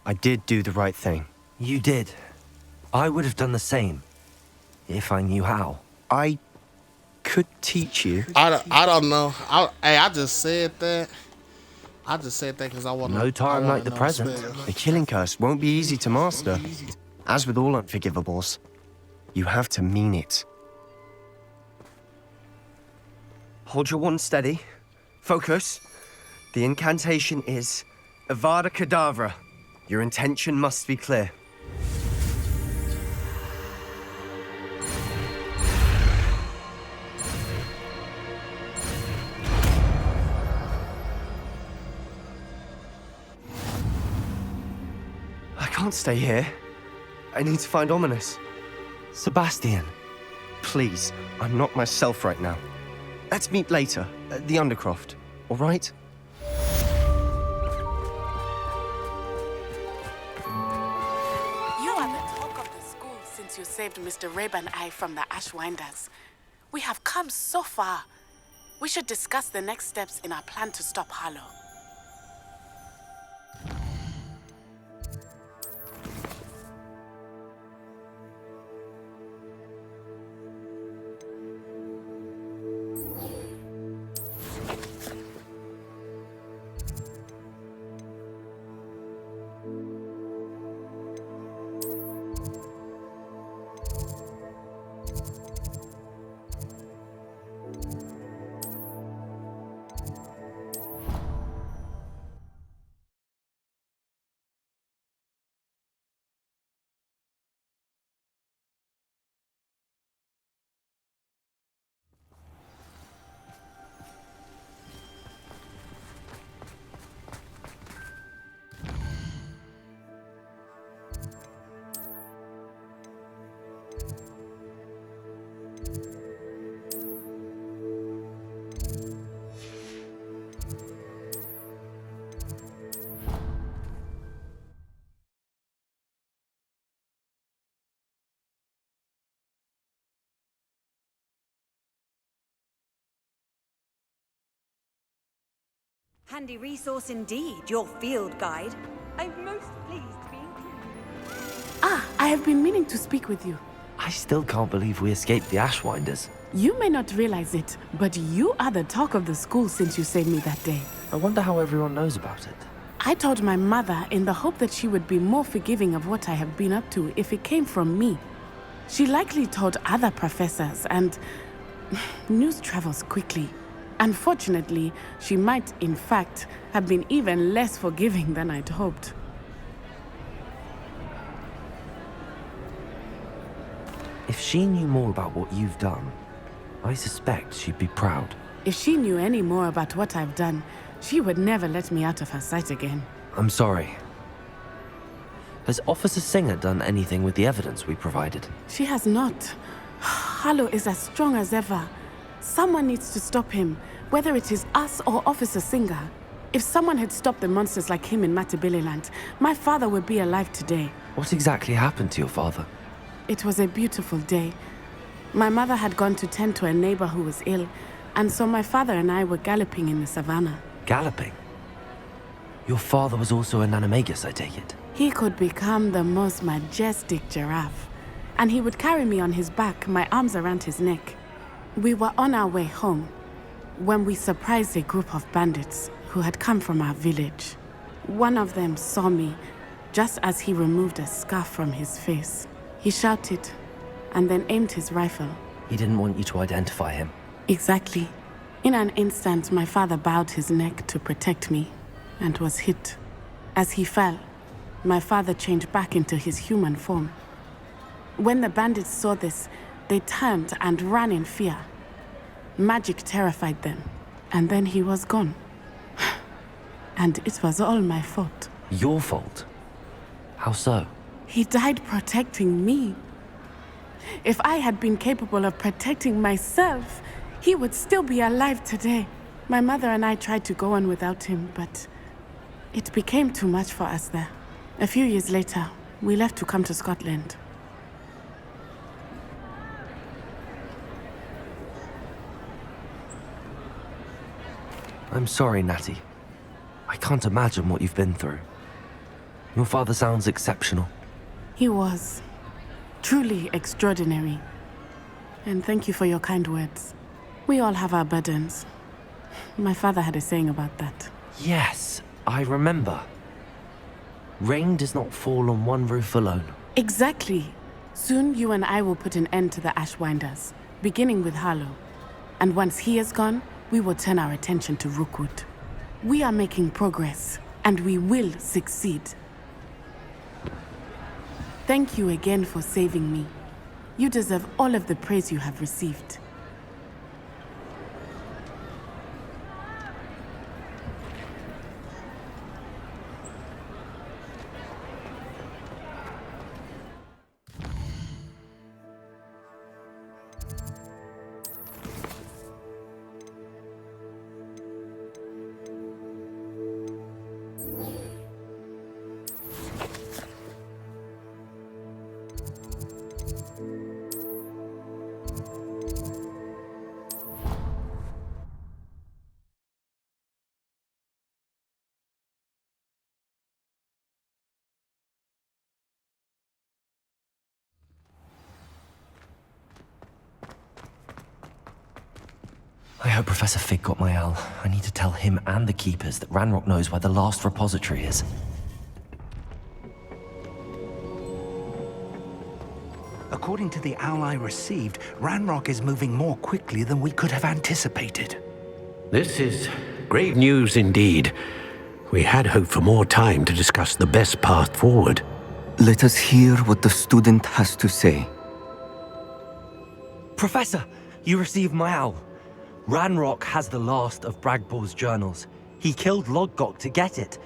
I did do the right thing. You did. I would have done the same, if I knew how. I could teach you. I don't know. I just said that. I just said that because I want to. No time like the present. The killing curse won't be easy to master. As with all unforgivables, you have to mean it. Hold your wand steady. Focus. The incantation is Avada Kedavra. Your intention must be clear. I can't stay here. I need to find Ominous. Sebastian. Please, I'm not myself right now. Let's meet later, at the Undercroft, all right? You are the talk of the school since you saved Mr. Rabe and I from the Ashwinders. We have come so far. We should discuss the next steps in our plan to stop Harlow. Handy resource indeed, your field guide. I'm most pleased to be included. I have been meaning to speak with you. I still can't believe we escaped the Ashwinders. You may not realize it, but you are the talk of the school since you saved me that day. I wonder how everyone knows about it. I told my mother in the hope that she would be more forgiving of what I have been up to if it came from me. She likely told other professors, and news travels quickly. Unfortunately, she might, in fact, have been even less forgiving than I'd hoped. If she knew more about what you've done, I suspect she'd be proud. If she knew any more about what I've done, she would never let me out of her sight again. I'm sorry. Has Officer Singer done anything with the evidence we provided? She has not. Harlow is as strong as ever. Someone needs to stop him, whether it is us or Officer Singer. If someone had stopped the monsters like him in Matabeleland, my father would be alive today. What exactly happened to your father? It was a beautiful day. My mother had gone to tend to a neighbor who was ill, and so my father and I were galloping in the savannah. Galloping? Your father was also an animagus, I take it? He could become the most majestic giraffe, and he would carry me on his back, my arms around his neck. We were on our way home when we surprised a group of bandits who had come from our village. One of them saw me just as he removed a scarf from his face. He shouted and then aimed his rifle. He didn't want you to identify him. Exactly. In an instant, my father bowed his neck to protect me and was hit. As he fell, my father changed back into his human form. When the bandits saw this, they turned and ran in fear. Magic terrified them, and then he was gone. And it was all my fault. Your fault? How so? He died protecting me. If I had been capable of protecting myself, he would still be alive today. My mother and I tried to go on without him, but it became too much for us there. A few years later, we left to come to Scotland. I'm sorry, Natty. I can't imagine what you've been through. Your father sounds exceptional. He was truly extraordinary. And thank you for your kind words. We all have our burdens. My father had a saying about that. Yes, I remember. Rain does not fall on one roof alone. Exactly. Soon you and I will put an end to the Ashwinders, beginning with Harlow. And once he is gone, we will turn our attention to Rookwood. We are making progress, and we will succeed. Thank you again for saving me. You deserve all of the praise you have received. I hope Professor Fig got my owl. I need to tell him and the Keepers that Ranrock knows where the last repository is. According to the owl I received, Ranrock is moving more quickly than we could have anticipated. This is grave news indeed. We had hoped for more time to discuss the best path forward. Let us hear what the student has to say. Professor, you received my owl. Ranrock has the last of Bragbor's journals. He killed Lodgok to get it.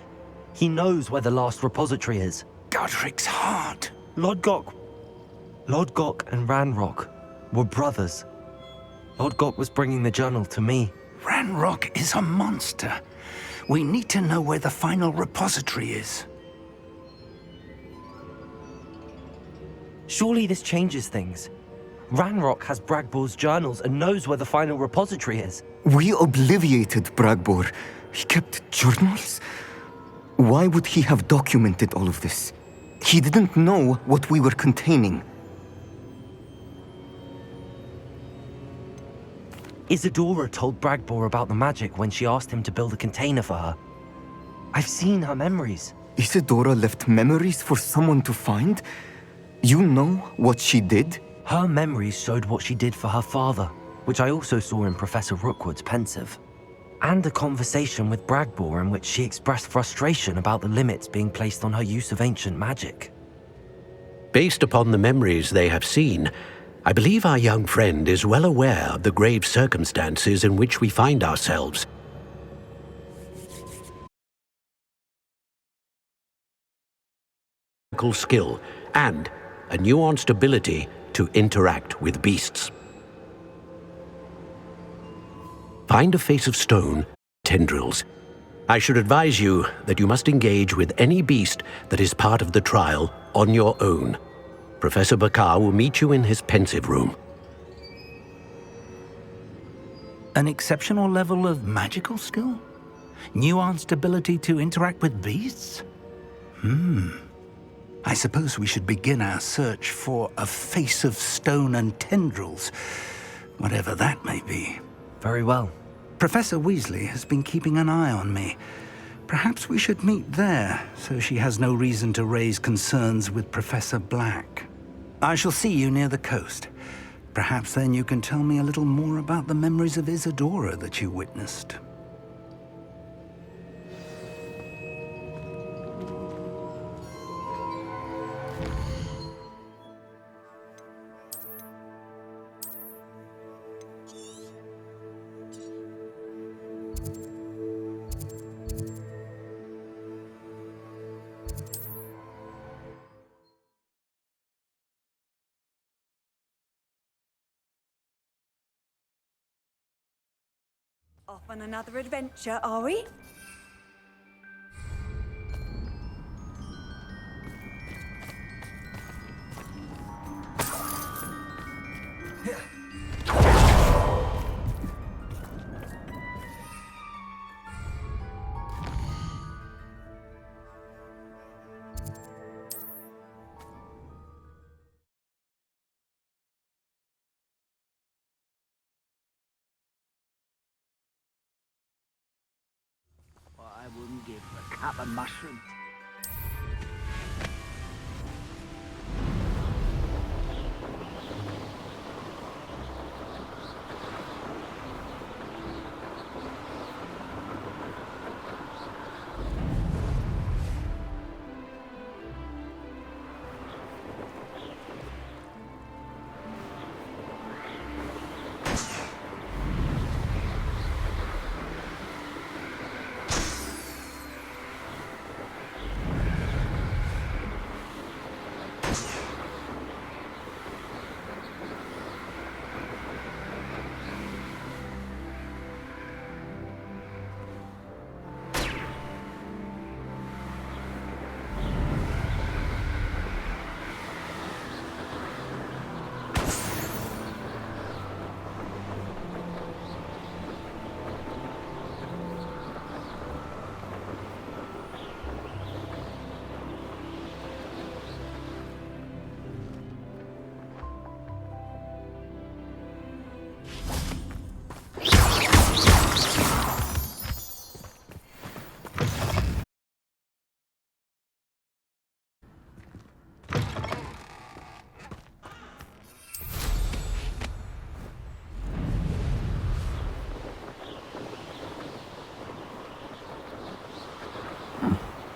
He knows where the last repository is. Godric's heart. Lodgok and Ranrock were brothers. Lodgok was bringing the journal to me. Ranrock is a monster. We need to know where the final repository is. Surely this changes things. Ranrock has Bragbor's journals and knows where the final repository is. We obliviated Bragbor. He kept journals? Why would he have documented all of this? He didn't know what we were containing. Isadora told Bragbor about the magic when she asked him to build a container for her. I've seen her memories. Isadora left memories for someone to find? You know what she did? Her memories showed what she did for her father, which I also saw in Professor Rookwood's pensive. And a conversation with Bragbor in which she expressed frustration about the limits being placed on her use of ancient magic. Based upon the memories they have seen, I believe our young friend is well aware of the grave circumstances in which we find ourselves. Skill and a nuanced ability to interact with beasts. Find a face of stone, tendrils. I should advise you that you must engage with any beast that is part of the trial on your own. Professor Bakar will meet you in his pensive room. An exceptional level of magical skill? Nuanced ability to interact with beasts? I suppose we should begin our search for a face of stone and tendrils, whatever that may be. Very well. Professor Weasley has been keeping an eye on me. Perhaps we should meet there, so she has no reason to raise concerns with Professor Black. I shall see you near the coast. Perhaps then you can tell me a little more about the memories of Isadora that you witnessed. Off on another adventure, are we? I wouldn't give a cup of mushroom.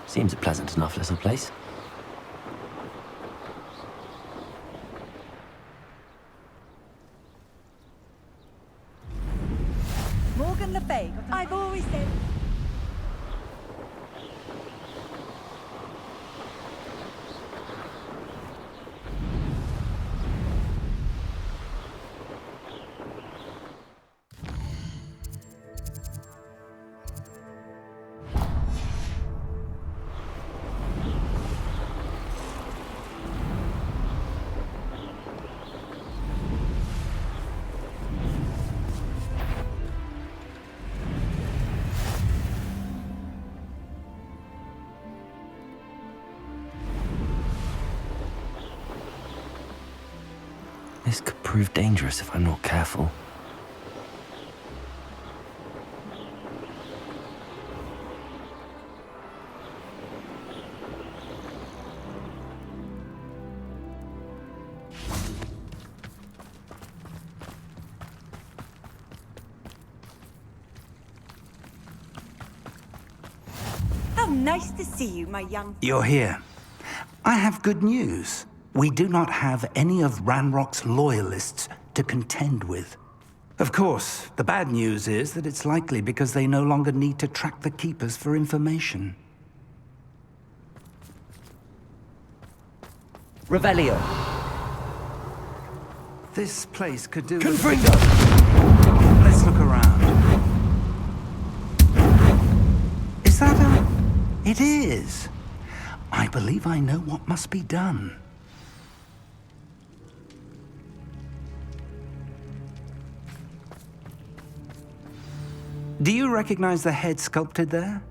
Seems a pleasant enough little place. Morgan Le Fay, I've always said... This could prove dangerous if I'm not careful. How nice to see you, my young... You're here. I have good news. We do not have any of Ranrock's loyalists to contend with. Of course, the bad news is that it's likely because they no longer need to track the Keepers for information. Revelio. This place could do... Confringo! Let's look around. Is that a... It is. I believe I know what must be done. Do you recognize the head sculpted there?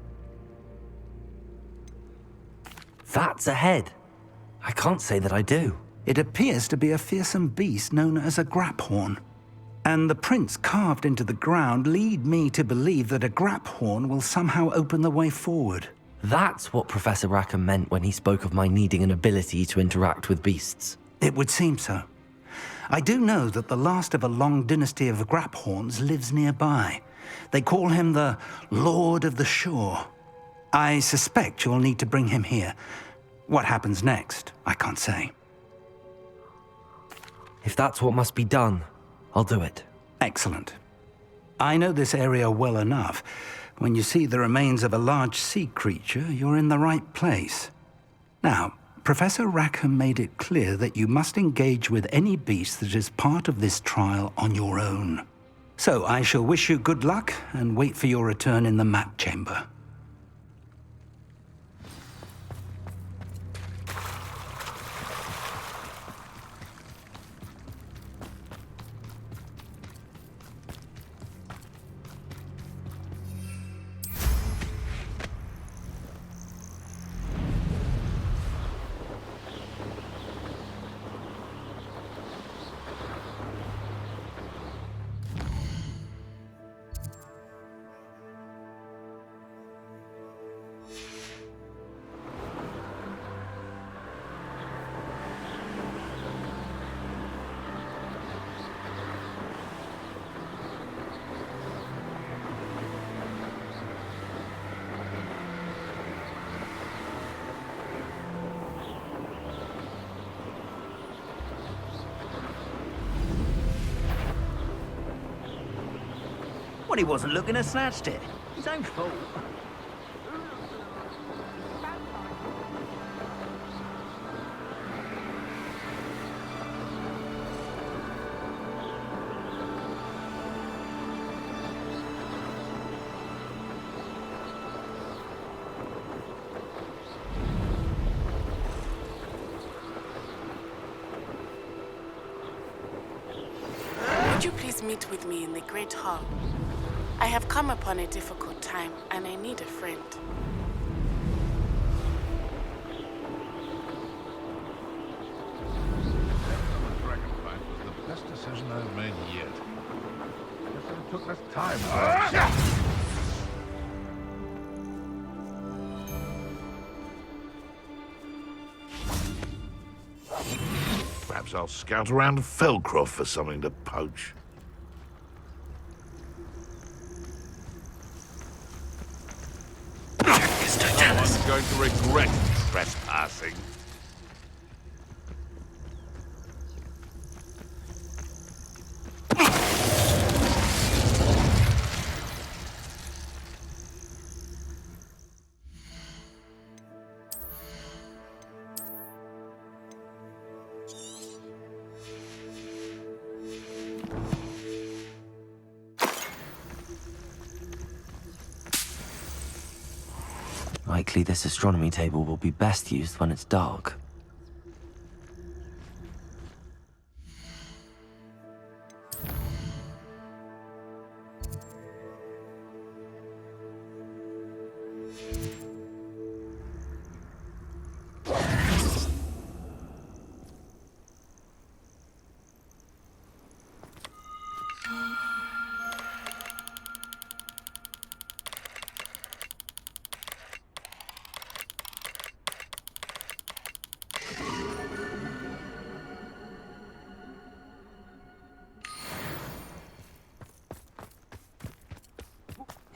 That's a head. I can't say that I do. It appears to be a fearsome beast known as a graphorn. And the prints carved into the ground lead me to believe that a grap horn will somehow open the way forward. That's what Professor Rackham meant when he spoke of my needing an ability to interact with beasts. It would seem so. I do know that the last of a long dynasty of grap horns lives nearby. They call him the Lord of the Shore. I suspect you'll need to bring him here. What happens next, I can't say. If that's what must be done, I'll do it. Excellent. I know this area well enough. When you see the remains of a large sea creature, you're in the right place. Now, Professor Rackham made it clear that you must engage with any beast that is part of this trial on your own. So I shall wish you good luck and wait for your return in the map chamber. Well, he wasn't looking to snatched it. His own fault. Would you please meet with me in the Great Hall? I have come upon a difficult time, and I need a friend. Dragon fight was the best decision I've made yet. Guess it took less time. Perhaps I'll scout around Felcroft for something to poach. No one's going to regret trespassing. Likely this astronomy table will be best used when it's dark.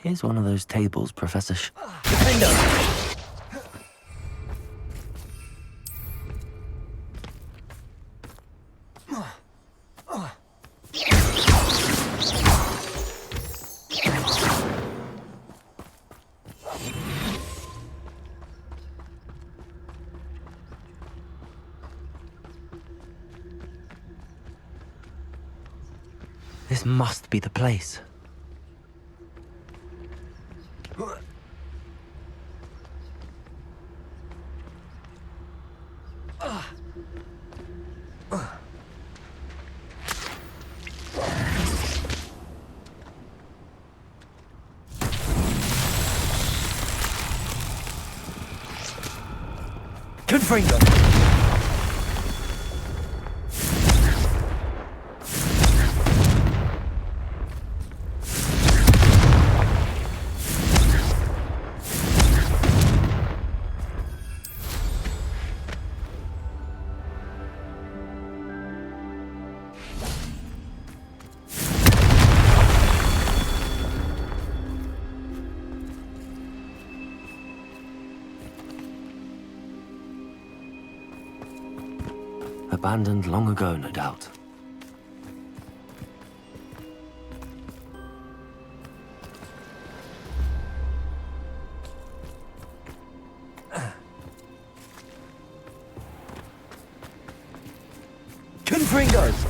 Here's one of those tables, Professor This must be the place. Confringo! abandoned long ago, no doubt. Confringos!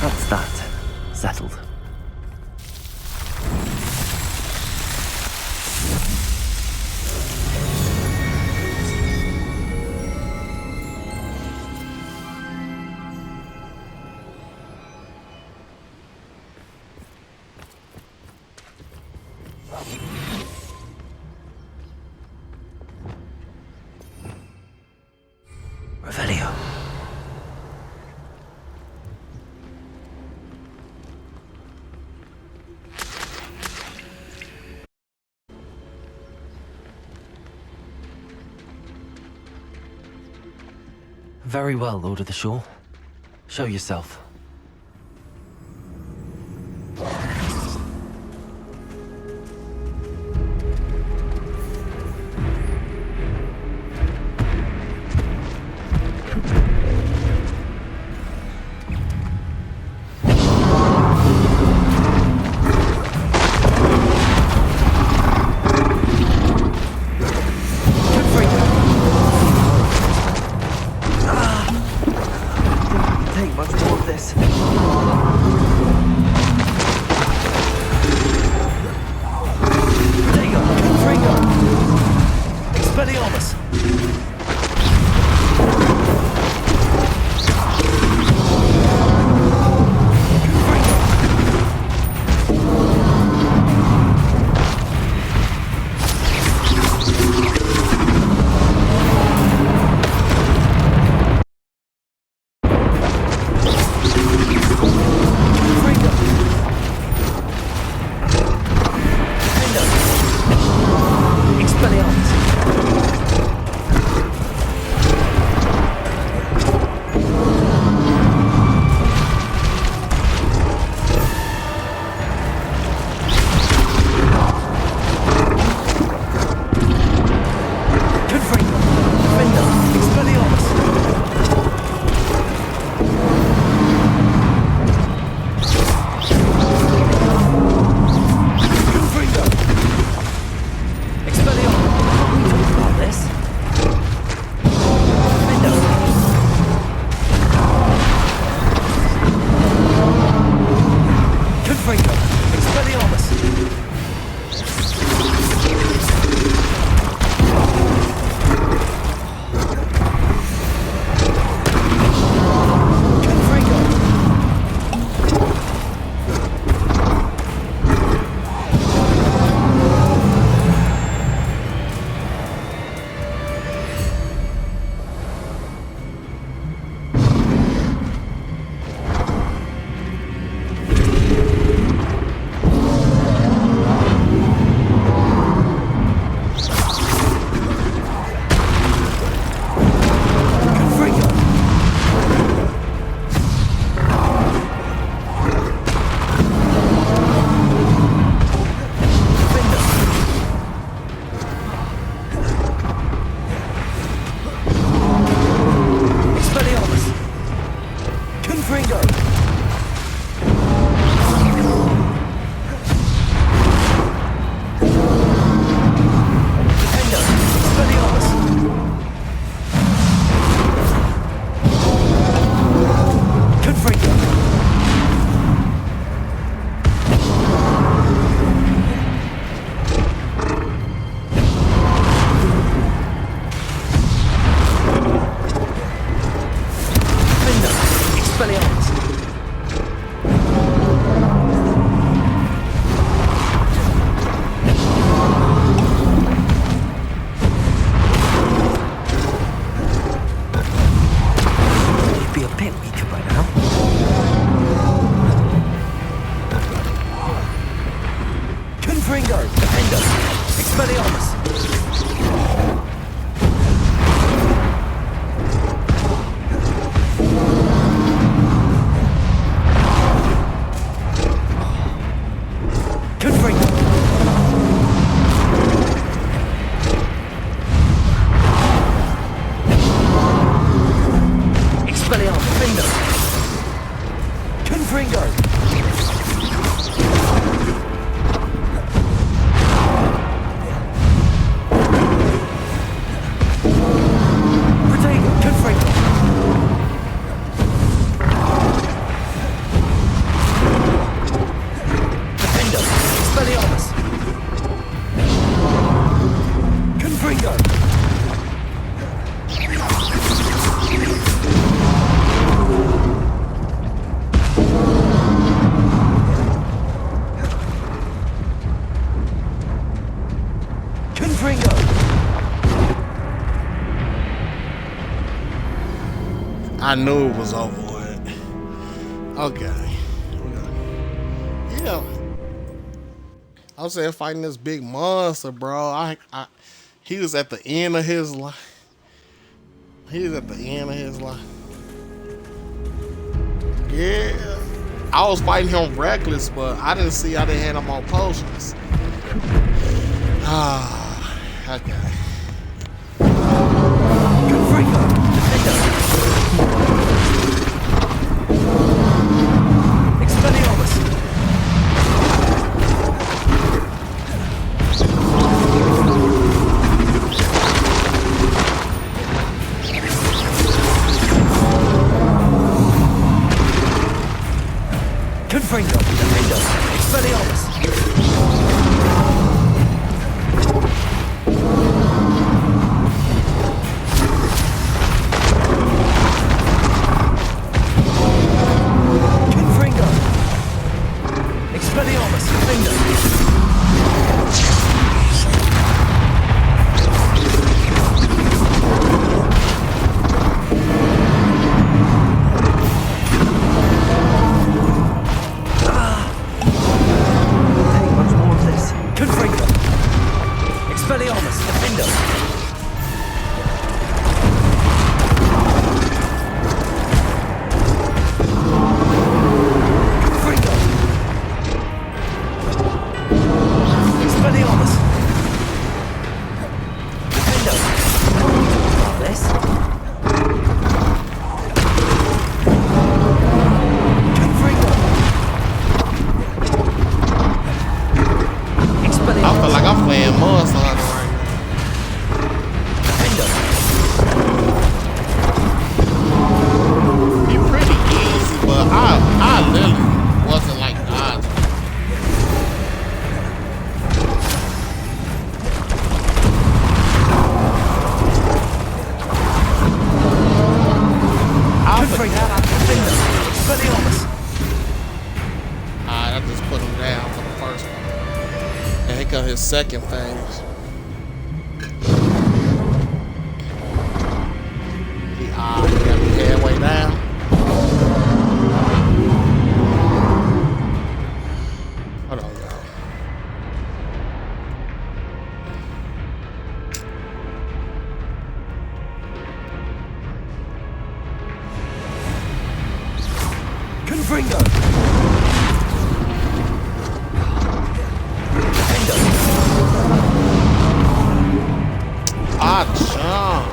That's that. Settled. Revelio. Very well, Lord of the Shore. Show yourself. Take much more of this. There you go. Confringo! Expelliarmus! Confringo! Defender! Expelliarmus! Confringo! Expelliarmus! He'd be a bit weaker by now. Confringo! Defender! Expelliarmus! Confringo! Expelliarmus! Defender! Confringo! Protego! Confringo! Defender! Expelliarmus! Confringo! Confringo! I knew it was over with. Okay. Yeah. I was saying fighting this big monster, bro. He was at the end of his life. He was at the end of his life. Yeah. I was fighting him reckless, but I didn't see how they had him on potions. Ah, okay. Expelliarmus! Confringo! Defender! Expelliarmus! Confringo! Expelliarmus! Defender! Take much more of this. Confringo! Expelliarmus! Defender! Confringo! Expelliarmus! Defender! About this. Confringo! I feel like I'm playing Monster Hunter right now. He pretty easy, but I literally wasn't like dodging. I forgot. Expelliarmus! Alright, I just put him down for the first one. And here comes his second phase. He got me halfway down. Hold on, y'all. Confringo! Ah, jump.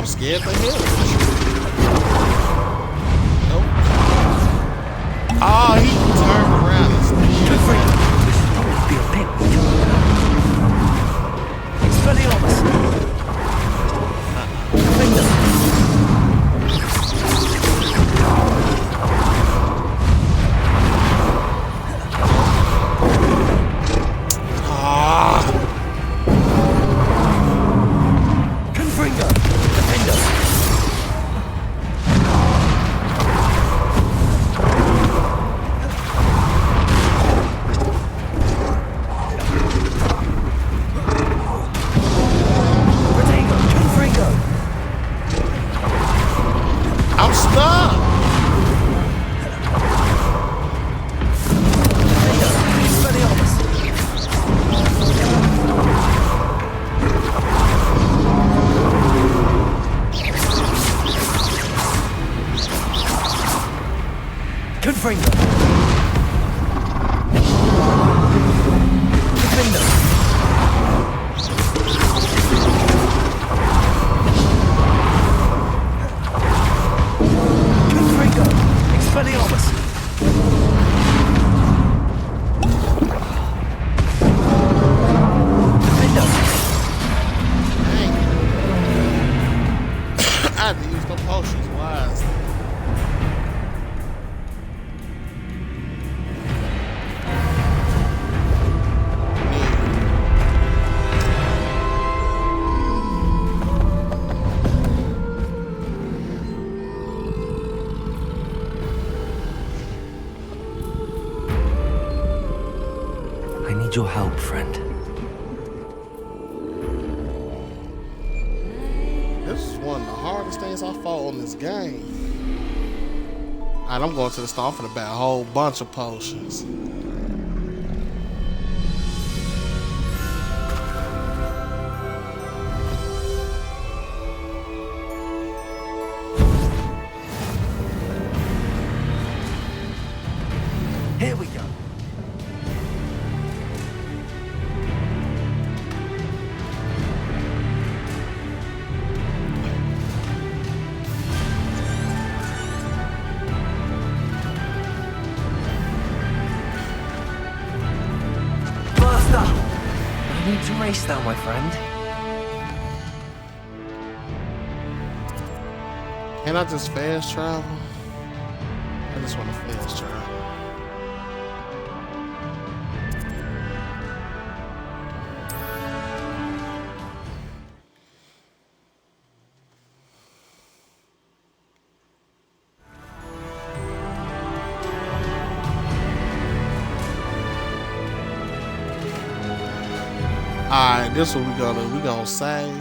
I'm scared to hell. Nope. Oh, he turned around and Expelliarmus! Defender! Confringo! Defender! I'm stuck. Confringo! Defender! Confringo! Expelliarmus! Defender! I had to use the potions wisely. I need your help, friend. This is one of the hardest things I fought on this game. Alright, I'm going to the store for the bat. A whole bunch of potions. Here we go. Master! I need to race now, my friend. Can I just fast travel? I just want to fast travel. Alright, this is what we gonna save.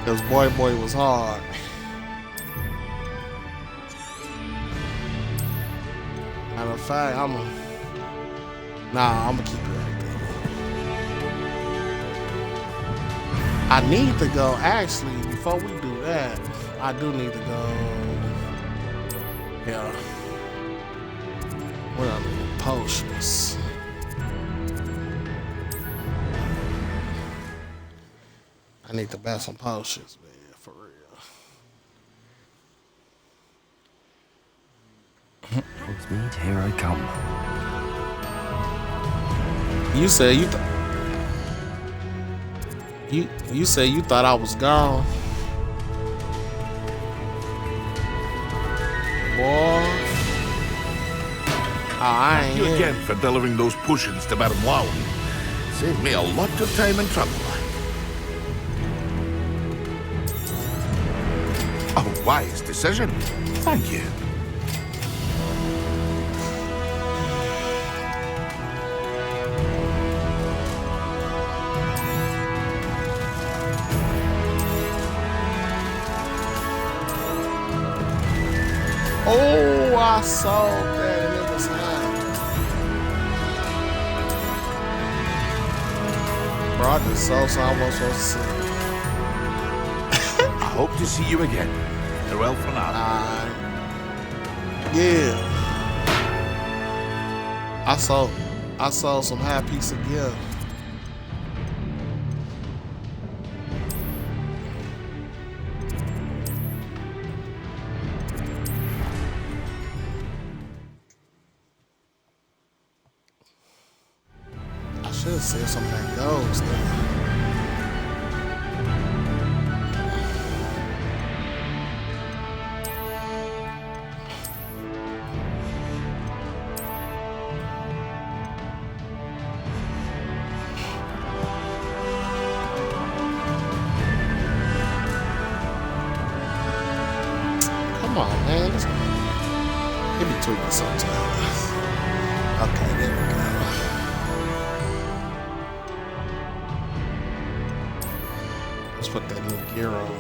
Cause boy was hard. Matter of fact, I'm gonna keep it right there. I need to go, actually, before we do that, I do need to go, yeah. What are the potions? I need to buy some potions, man, for real. Hogsmeade, here I come. You said you said you thought I was gone. Boy. Oh, I ain't Thank you here. again for delivering those potions to Madame Lown. Saved me a lot of time and trouble. A wise decision. Thank you. Oh, I saw that and it was hot. Bro, I just saw something I wasn't supposed to see. I hope to see you again. Farewell for now. Yeah. I saw some high piece of gear. should have said something that goes. Come on, man. It be tweaking sometimes. Okay, there we go. Let's put that new gear on.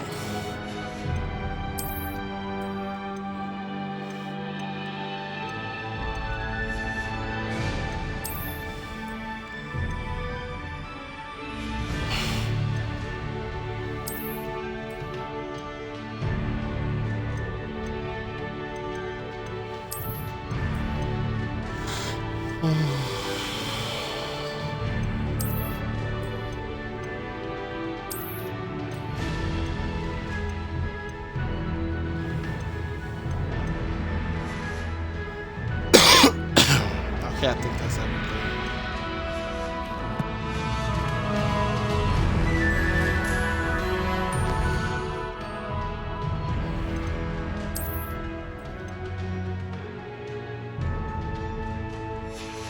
Okay, I think that's everything.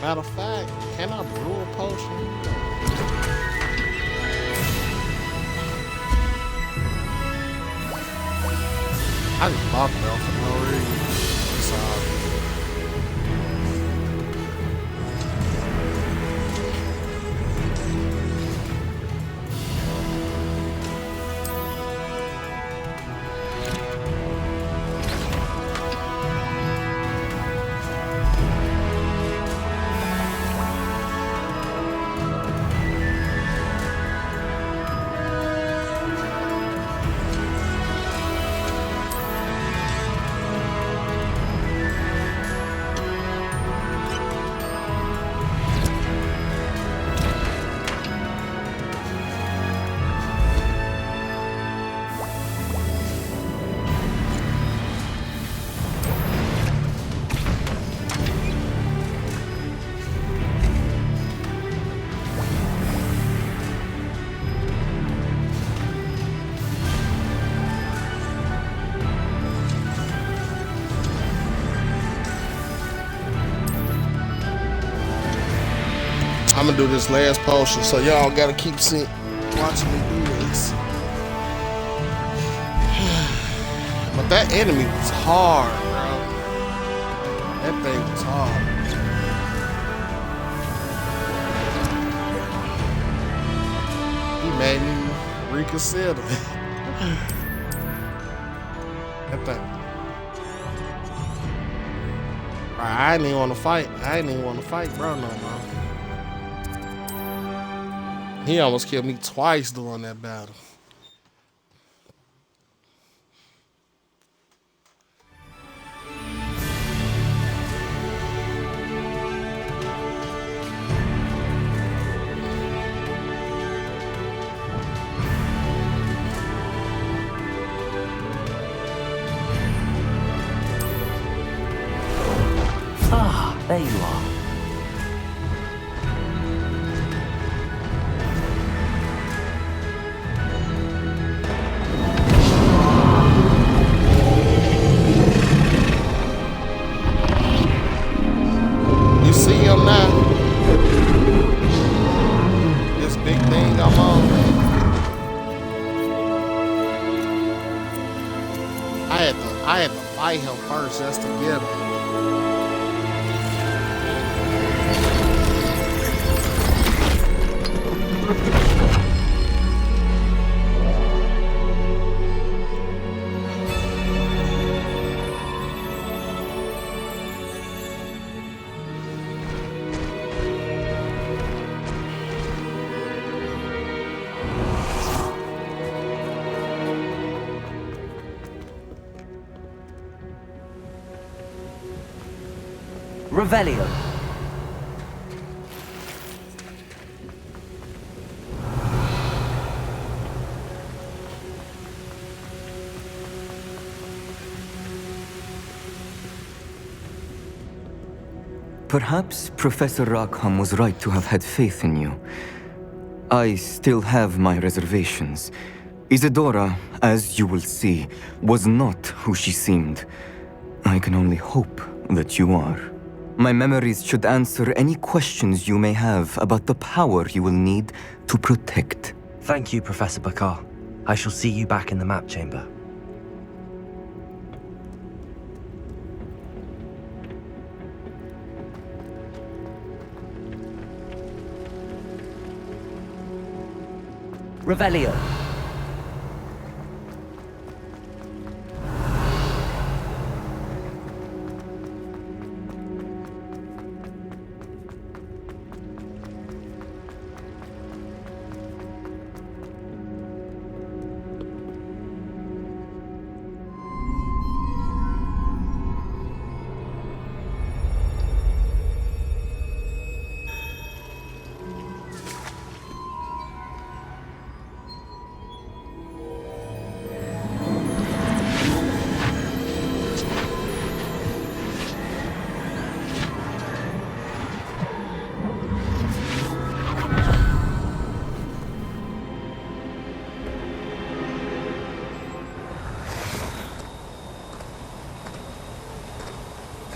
Matter of fact, can I brew a potion? I just bought that for no reason. Sorry. I'm gonna do this last potion, so y'all gotta keep watching me do this. But that enemy was hard, bro. That thing was hard. He made me reconsider. That thing. I didn't even want to fight. I didn't even want to fight, bro, no more. He almost killed me twice during that battle. Ah, there you are. I had to fight him first just to get him. Revelio. Perhaps Professor Rackham was right to have had faith in you. I still have my reservations. Isadora, as you will see, was not who she seemed. I can only hope that you are. My memories should answer any questions you may have about the power you will need to protect. Thank you, Professor Bakar. I shall see you back in the map chamber. Revelio.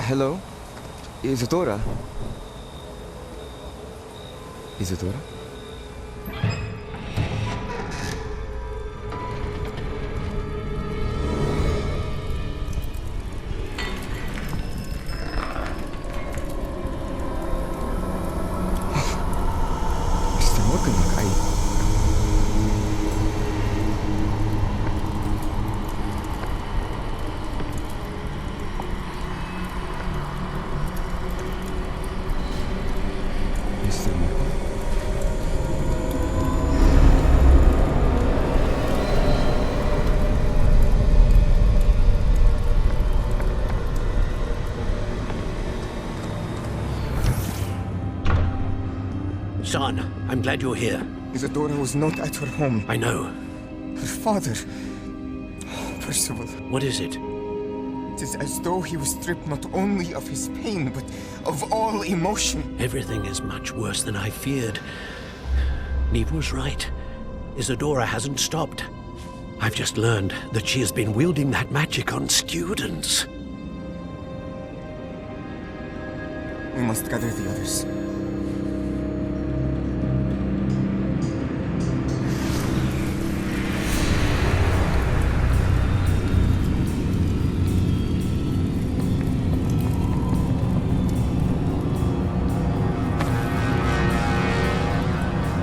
Hello? Isadora? Isadora? Está looking like Son, I'm glad you're here. Isadora was not at her home. I know. Her father. Oh, Percival. What is it? It is as though he was stripped not only of his pain, but of all emotion. Everything is much worse than I feared. Neve was right. Isadora hasn't stopped. I've just learned that she has been wielding that magic on students. We must gather the others.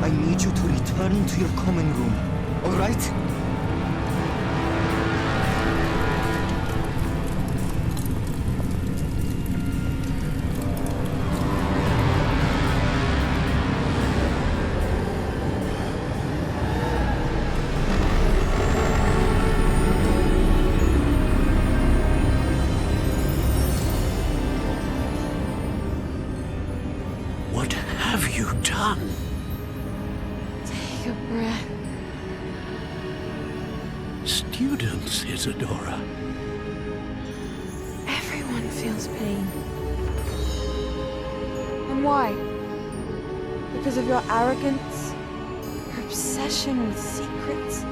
I need you to return to your common room, all right? What have you done? Take a breath. Students, Isadora. Everyone feels pain. And why? Because of your arrogance? Your obsession with secrets?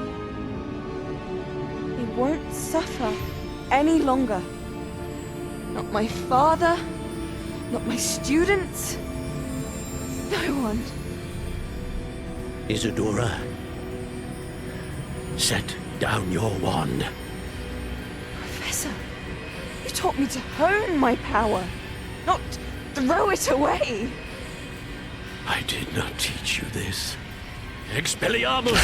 We won't suffer any longer. Not my father, not my students, no one. Isadora, set down your wand. Professor, you taught me to hone my power, not throw it away. I did not teach you this. Expelliarmus!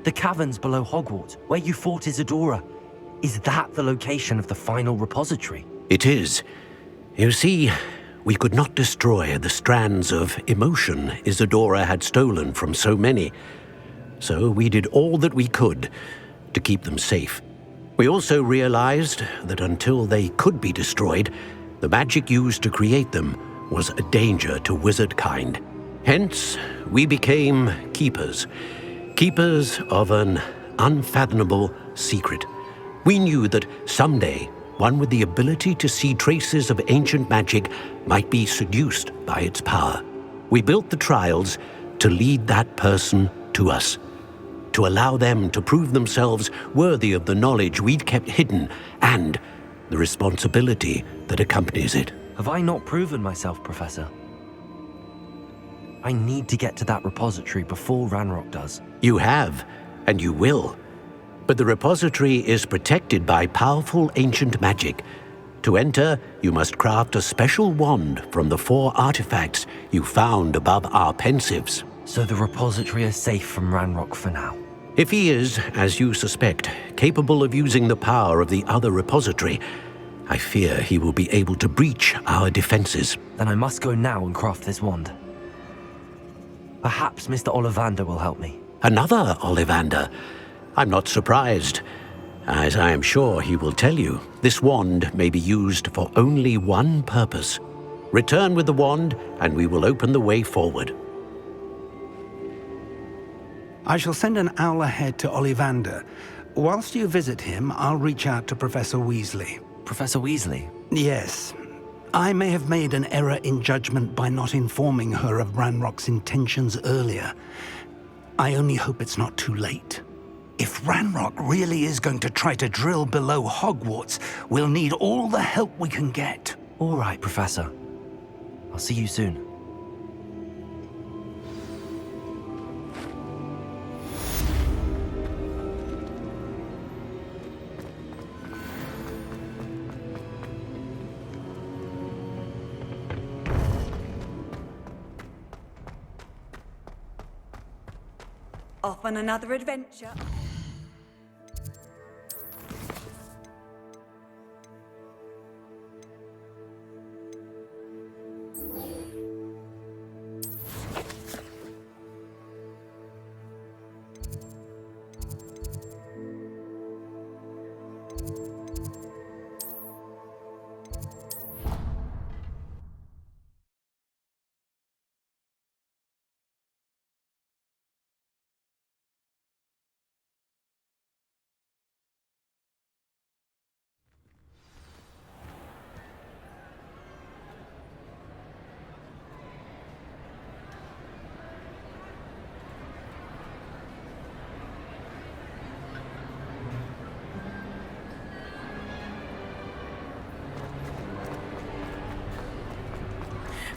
The caverns below Hogwarts, where you fought Isadora. Is that the location of the final repository? It is. You see, we could not destroy the strands of emotion Isadora had stolen from so many. So we did all that we could to keep them safe. We also realized that until they could be destroyed, the magic used to create them was a danger to wizard kind. Hence, we became keepers. Keepers of an unfathomable secret. We knew that someday, one with the ability to see traces of ancient magic might be seduced by its power. We built the trials to lead that person to us, to allow them to prove themselves worthy of the knowledge we'd kept hidden and the responsibility that accompanies it. Have I not proven myself, Professor? I need to get to that repository before Ranrock does. You have, and you will. But the repository is protected by powerful ancient magic. To enter, you must craft a special wand from the 4 artifacts you found above our pensives. So the repository is safe from Ranrock for now? If he is, as you suspect, capable of using the power of the other repository, I fear he will be able to breach our defenses. Then I must go now and craft this wand. Perhaps Mr. Ollivander will help me. Another Ollivander? I'm not surprised. As I am sure he will tell you, this wand may be used for only one purpose. Return with the wand, and we will open the way forward. I shall send an owl ahead to Ollivander. Whilst you visit him, I'll reach out to Professor Weasley. Professor Weasley? Yes. I may have made an error in judgment by not informing her of Ranrock's intentions earlier. I only hope it's not too late. If Ranrock really is going to try to drill below Hogwarts, we'll need all the help we can get. All right, Professor. I'll see you soon. Off on another adventure.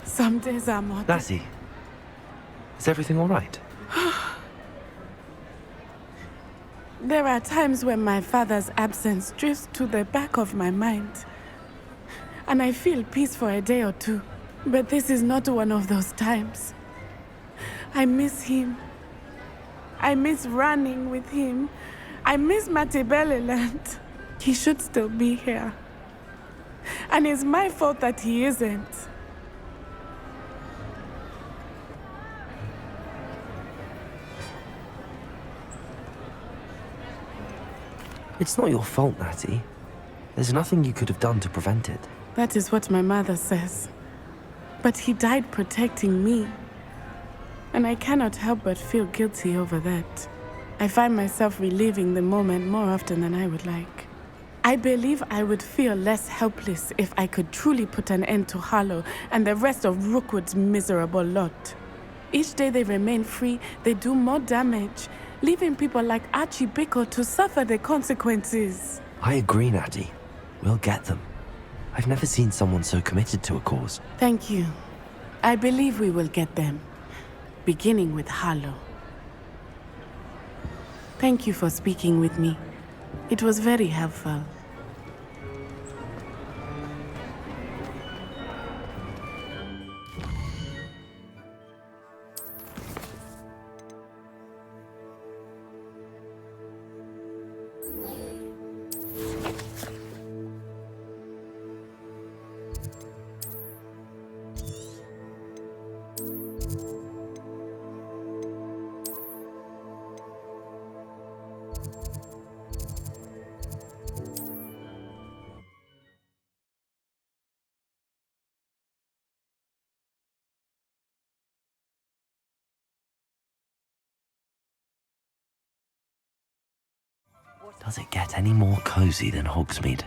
Some days are more... Lassie, is everything all right? There are times when my father's absence drifts to the back of my mind. And I feel peace for a day or two. But this is not one of those times. I miss him. I miss running with him. I miss Matabeleland. He should still be here. And it's my fault that he isn't. It's not your fault, Natty. There's nothing you could have done to prevent it. That is what my mother says. But he died protecting me. And I cannot help but feel guilty over that. I find myself reliving the moment more often than I would like. I believe I would feel less helpless if I could truly put an end to Harlow and the rest of Rookwood's miserable lot. Each day they remain free, they do more damage, leaving people like Archie Bickle to suffer the consequences. I agree, Natty. We'll get them. I've never seen someone so committed to a cause. Thank you. I believe we will get them, beginning with Harlow. Thank you for speaking with me. It was very helpful. Does it get any more cozy than Hogsmeade?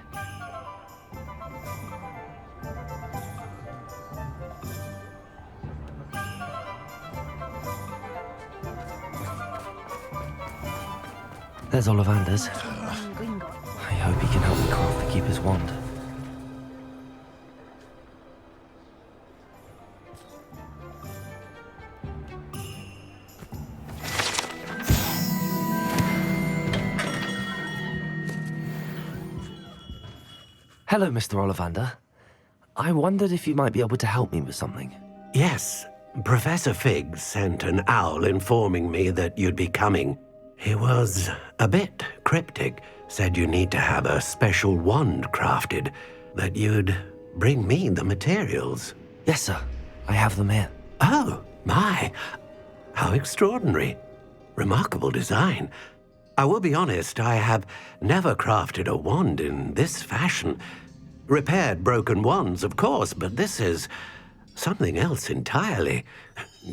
There's Ollivanders. I hope he can help me craft the Keeper's wand. Hello, Mr. Ollivander. I wondered if you might be able to help me with something. Yes, Professor Fig sent an owl informing me that you'd be coming. He was a bit cryptic, said you need to have a special wand crafted, that you'd bring me the materials. Yes, sir. I have them here. Oh, my. How extraordinary. Remarkable design. I will be honest, I have never crafted a wand in this fashion. Repaired broken wands, of course, but this is something else entirely.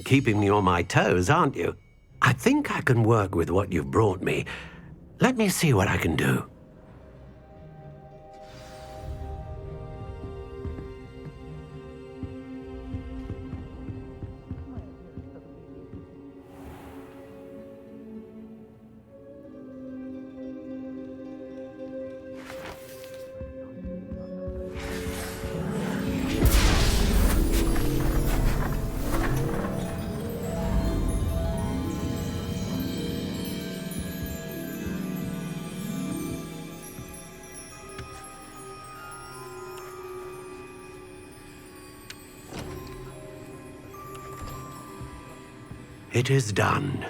Keeping me on my toes, aren't you? I think I can work with what you've brought me. Let me see what I can do. It is done.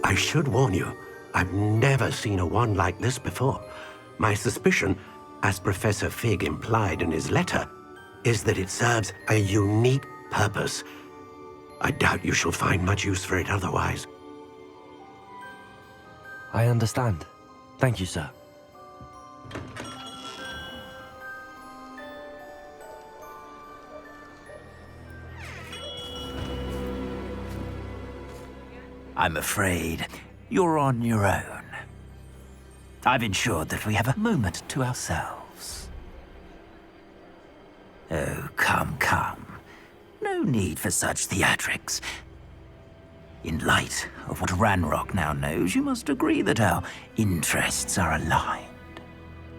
I should warn you, I've never seen a wand like this before. My suspicion, as Professor Fig implied in his letter, is that it serves a unique purpose. I doubt you shall find much use for it otherwise. I understand. Thank you, sir. I'm afraid you're on your own. I've ensured that we have a moment to ourselves. Oh, come, come. No need for such theatrics. In light of what Ranrock now knows, you must agree that our interests are aligned.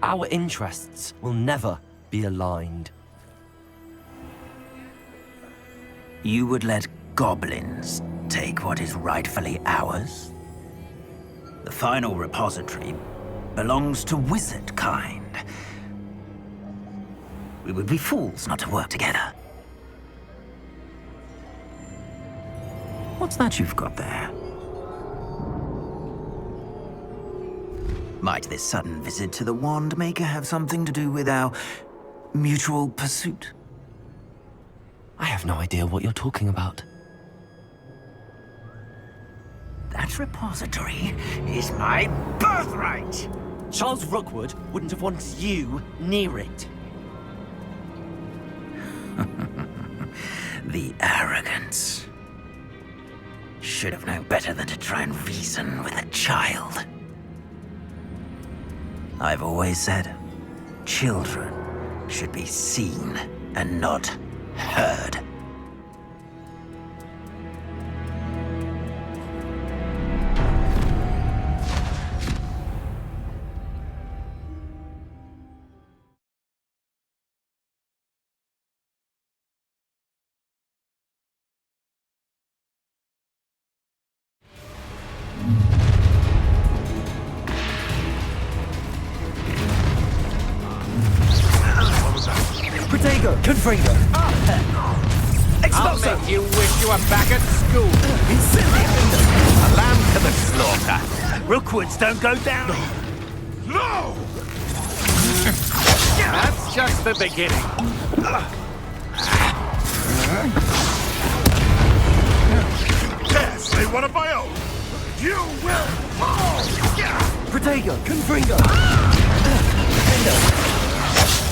Our interests will never be aligned. You would let goblins take what is rightfully ours? The final repository belongs to wizard kind. We would be fools not to work together. What's that you've got there? Might this sudden visit to the Wand Maker have something to do with our mutual pursuit? I have no idea what you're talking about. That repository is my birthright! Charles Rookwood wouldn't have wanted you near it. The arrogance. Should have known better than to try and reason with a child. I've always said, children should be seen and not heard. Protego! Confringo! I'll make you wish you were back at school. A lamb to the slaughter. Rookwoods don't go down. No! That's just the beginning. Dare say one of my own. You will fall. Protego! Confringo!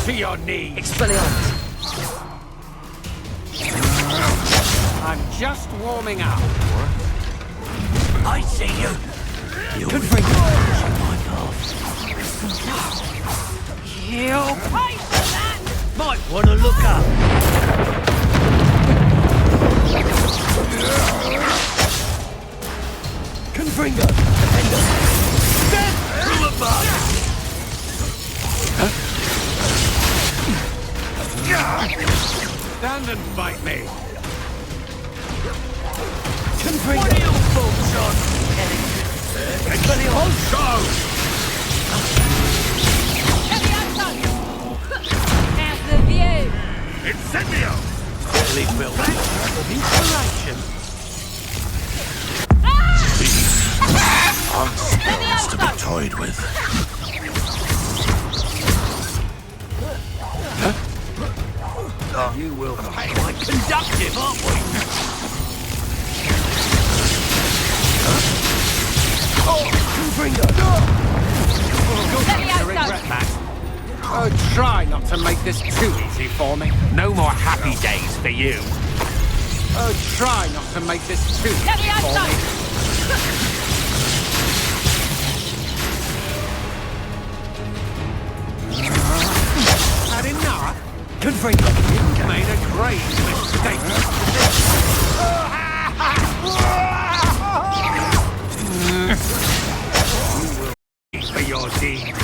To your knees. Expelliarmus! I'm just warming up. I see you. Confringo! You'll pay for that! Might want to look up. Confringo! Through a bug. Stand and fight me. Confringo! What are you folks on? How's the view? Incendio! Really built that of inspiration. Unskills to be toyed with. You will pay like conductive, aren't we? Confringo! You're going to regret that. Oh, try not to make this too easy for me. No more happy days for you. Oh, try not to make this too easy for me. Had enough? Confringo! You made a grave mistake. For your deed.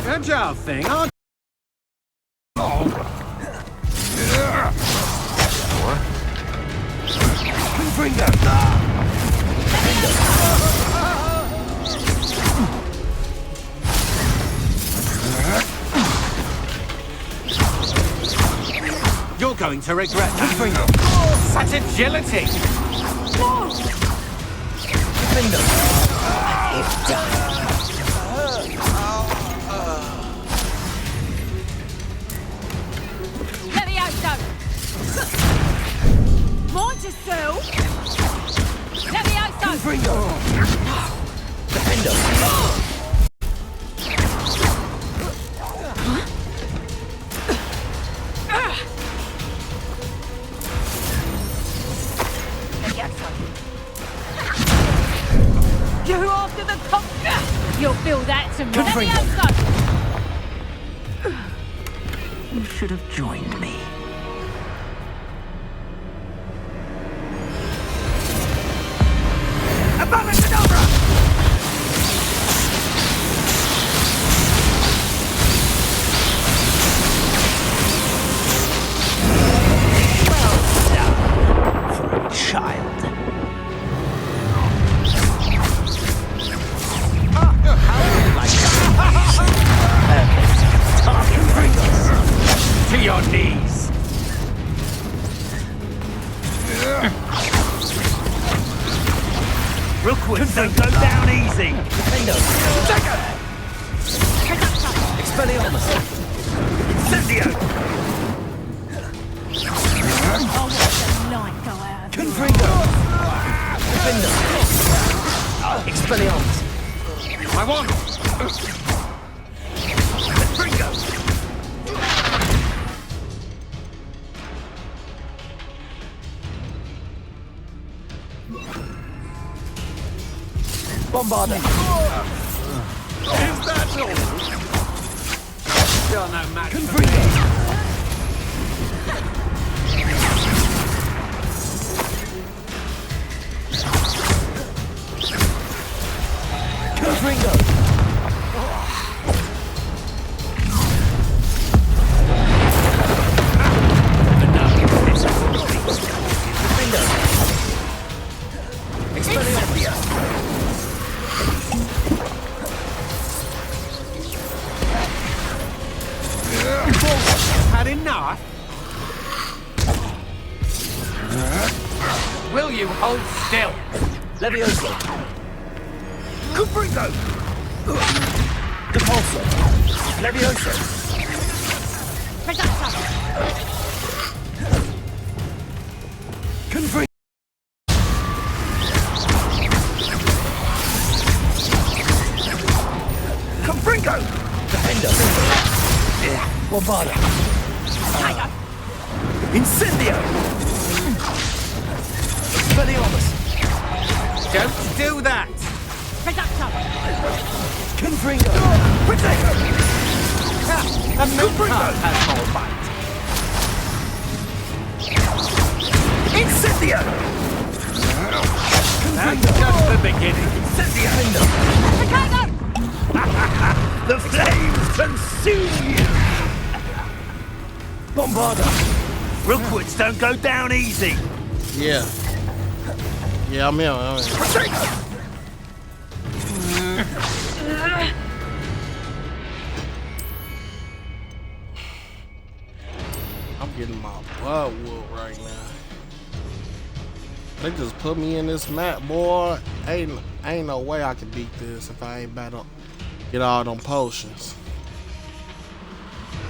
Agile thing, aren't you? Confringo! You're going to regret that. Such agility! Levioso! Mortisel! Levioso! Confringo! Defendo! You after the cop! You'll feel that tomorrow. Levioso! You should have joined me. Abracadabra! Well done for a child. To your knees. Rookwoods don't go down easy. Defender. Expelliarmus. Incendio. Oh, what a night go out. Confringo. Defender. Expelliarmus. I won! Confringo. Bombarder. Is that all? You're no match for me. Confringo. Confringo. Had enough? Will you hold still? Levioso. Confringo. Depulso. Levioso. Confringo. Confringo. Defender. Bombarder. Incendio. Expelliarmus. Don't do that! Confringo. A milk cart has more bite. Incendio. That's just the beginning. Incendio. The flames consume you. Bombarder. Rookwoods don't go down easy. Yeah. Yeah, I'm in. I'm getting my butt whooped right now. They just put me in this map, boy. Ain't no way I can beat this if I ain't about to get all them potions.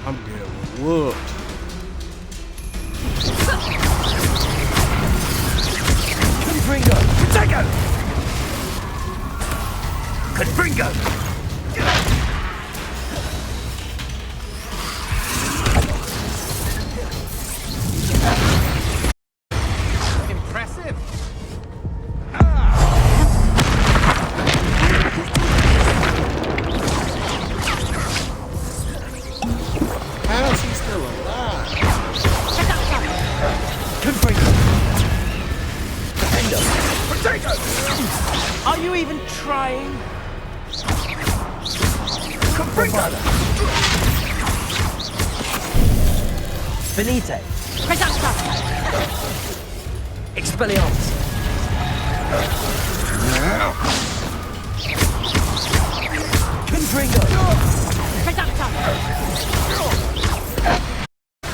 I'm getting whooped. Confringo. Protego. Confringo. Impressive. How is he still alive? Confringo. Defender. Protego. Are you even trying? Confringo. Finite. Expelliarmus. Confringo.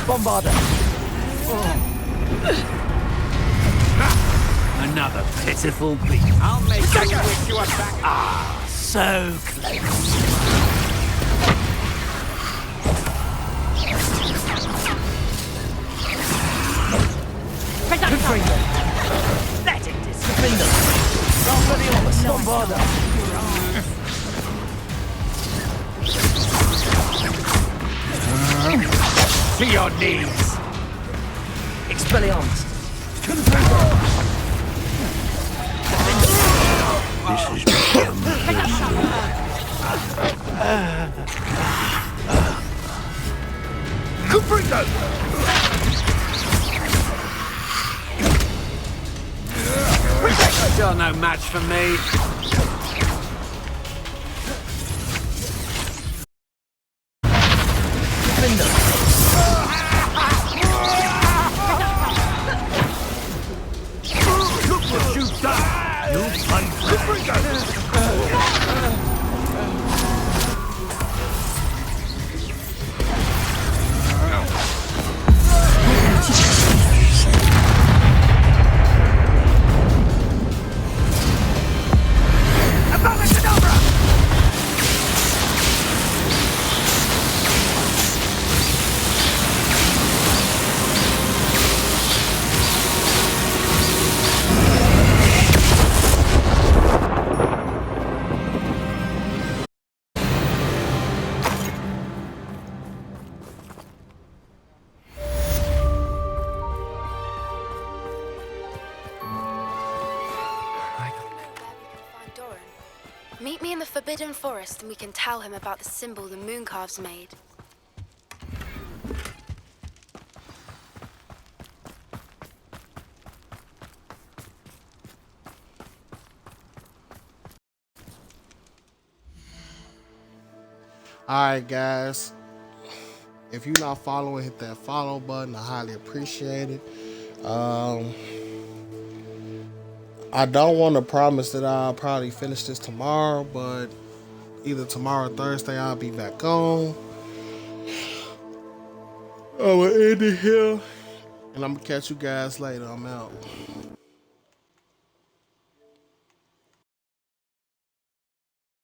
Bombarder. Another pitiful beat. I'll make you wish you were back. Ah, so close. Confringo. Let it disappear. Defender. Expelliarmus. Bombarder. To your knees. Expelliarmus. Confringo. This has become personal. Confringo. You're no match for me. Defender. Look what you've done. You'll pay for it. Meet me in the Forbidden Forest and we can tell him about the symbol the Mooncalves made. Alright guys, if you're not following, hit that follow button. I highly appreciate it. I don't want to promise that I'll probably finish this tomorrow, but either tomorrow or Thursday I'll be back on. I'm gonna end it here, and I'm gonna catch you guys later. I'm out.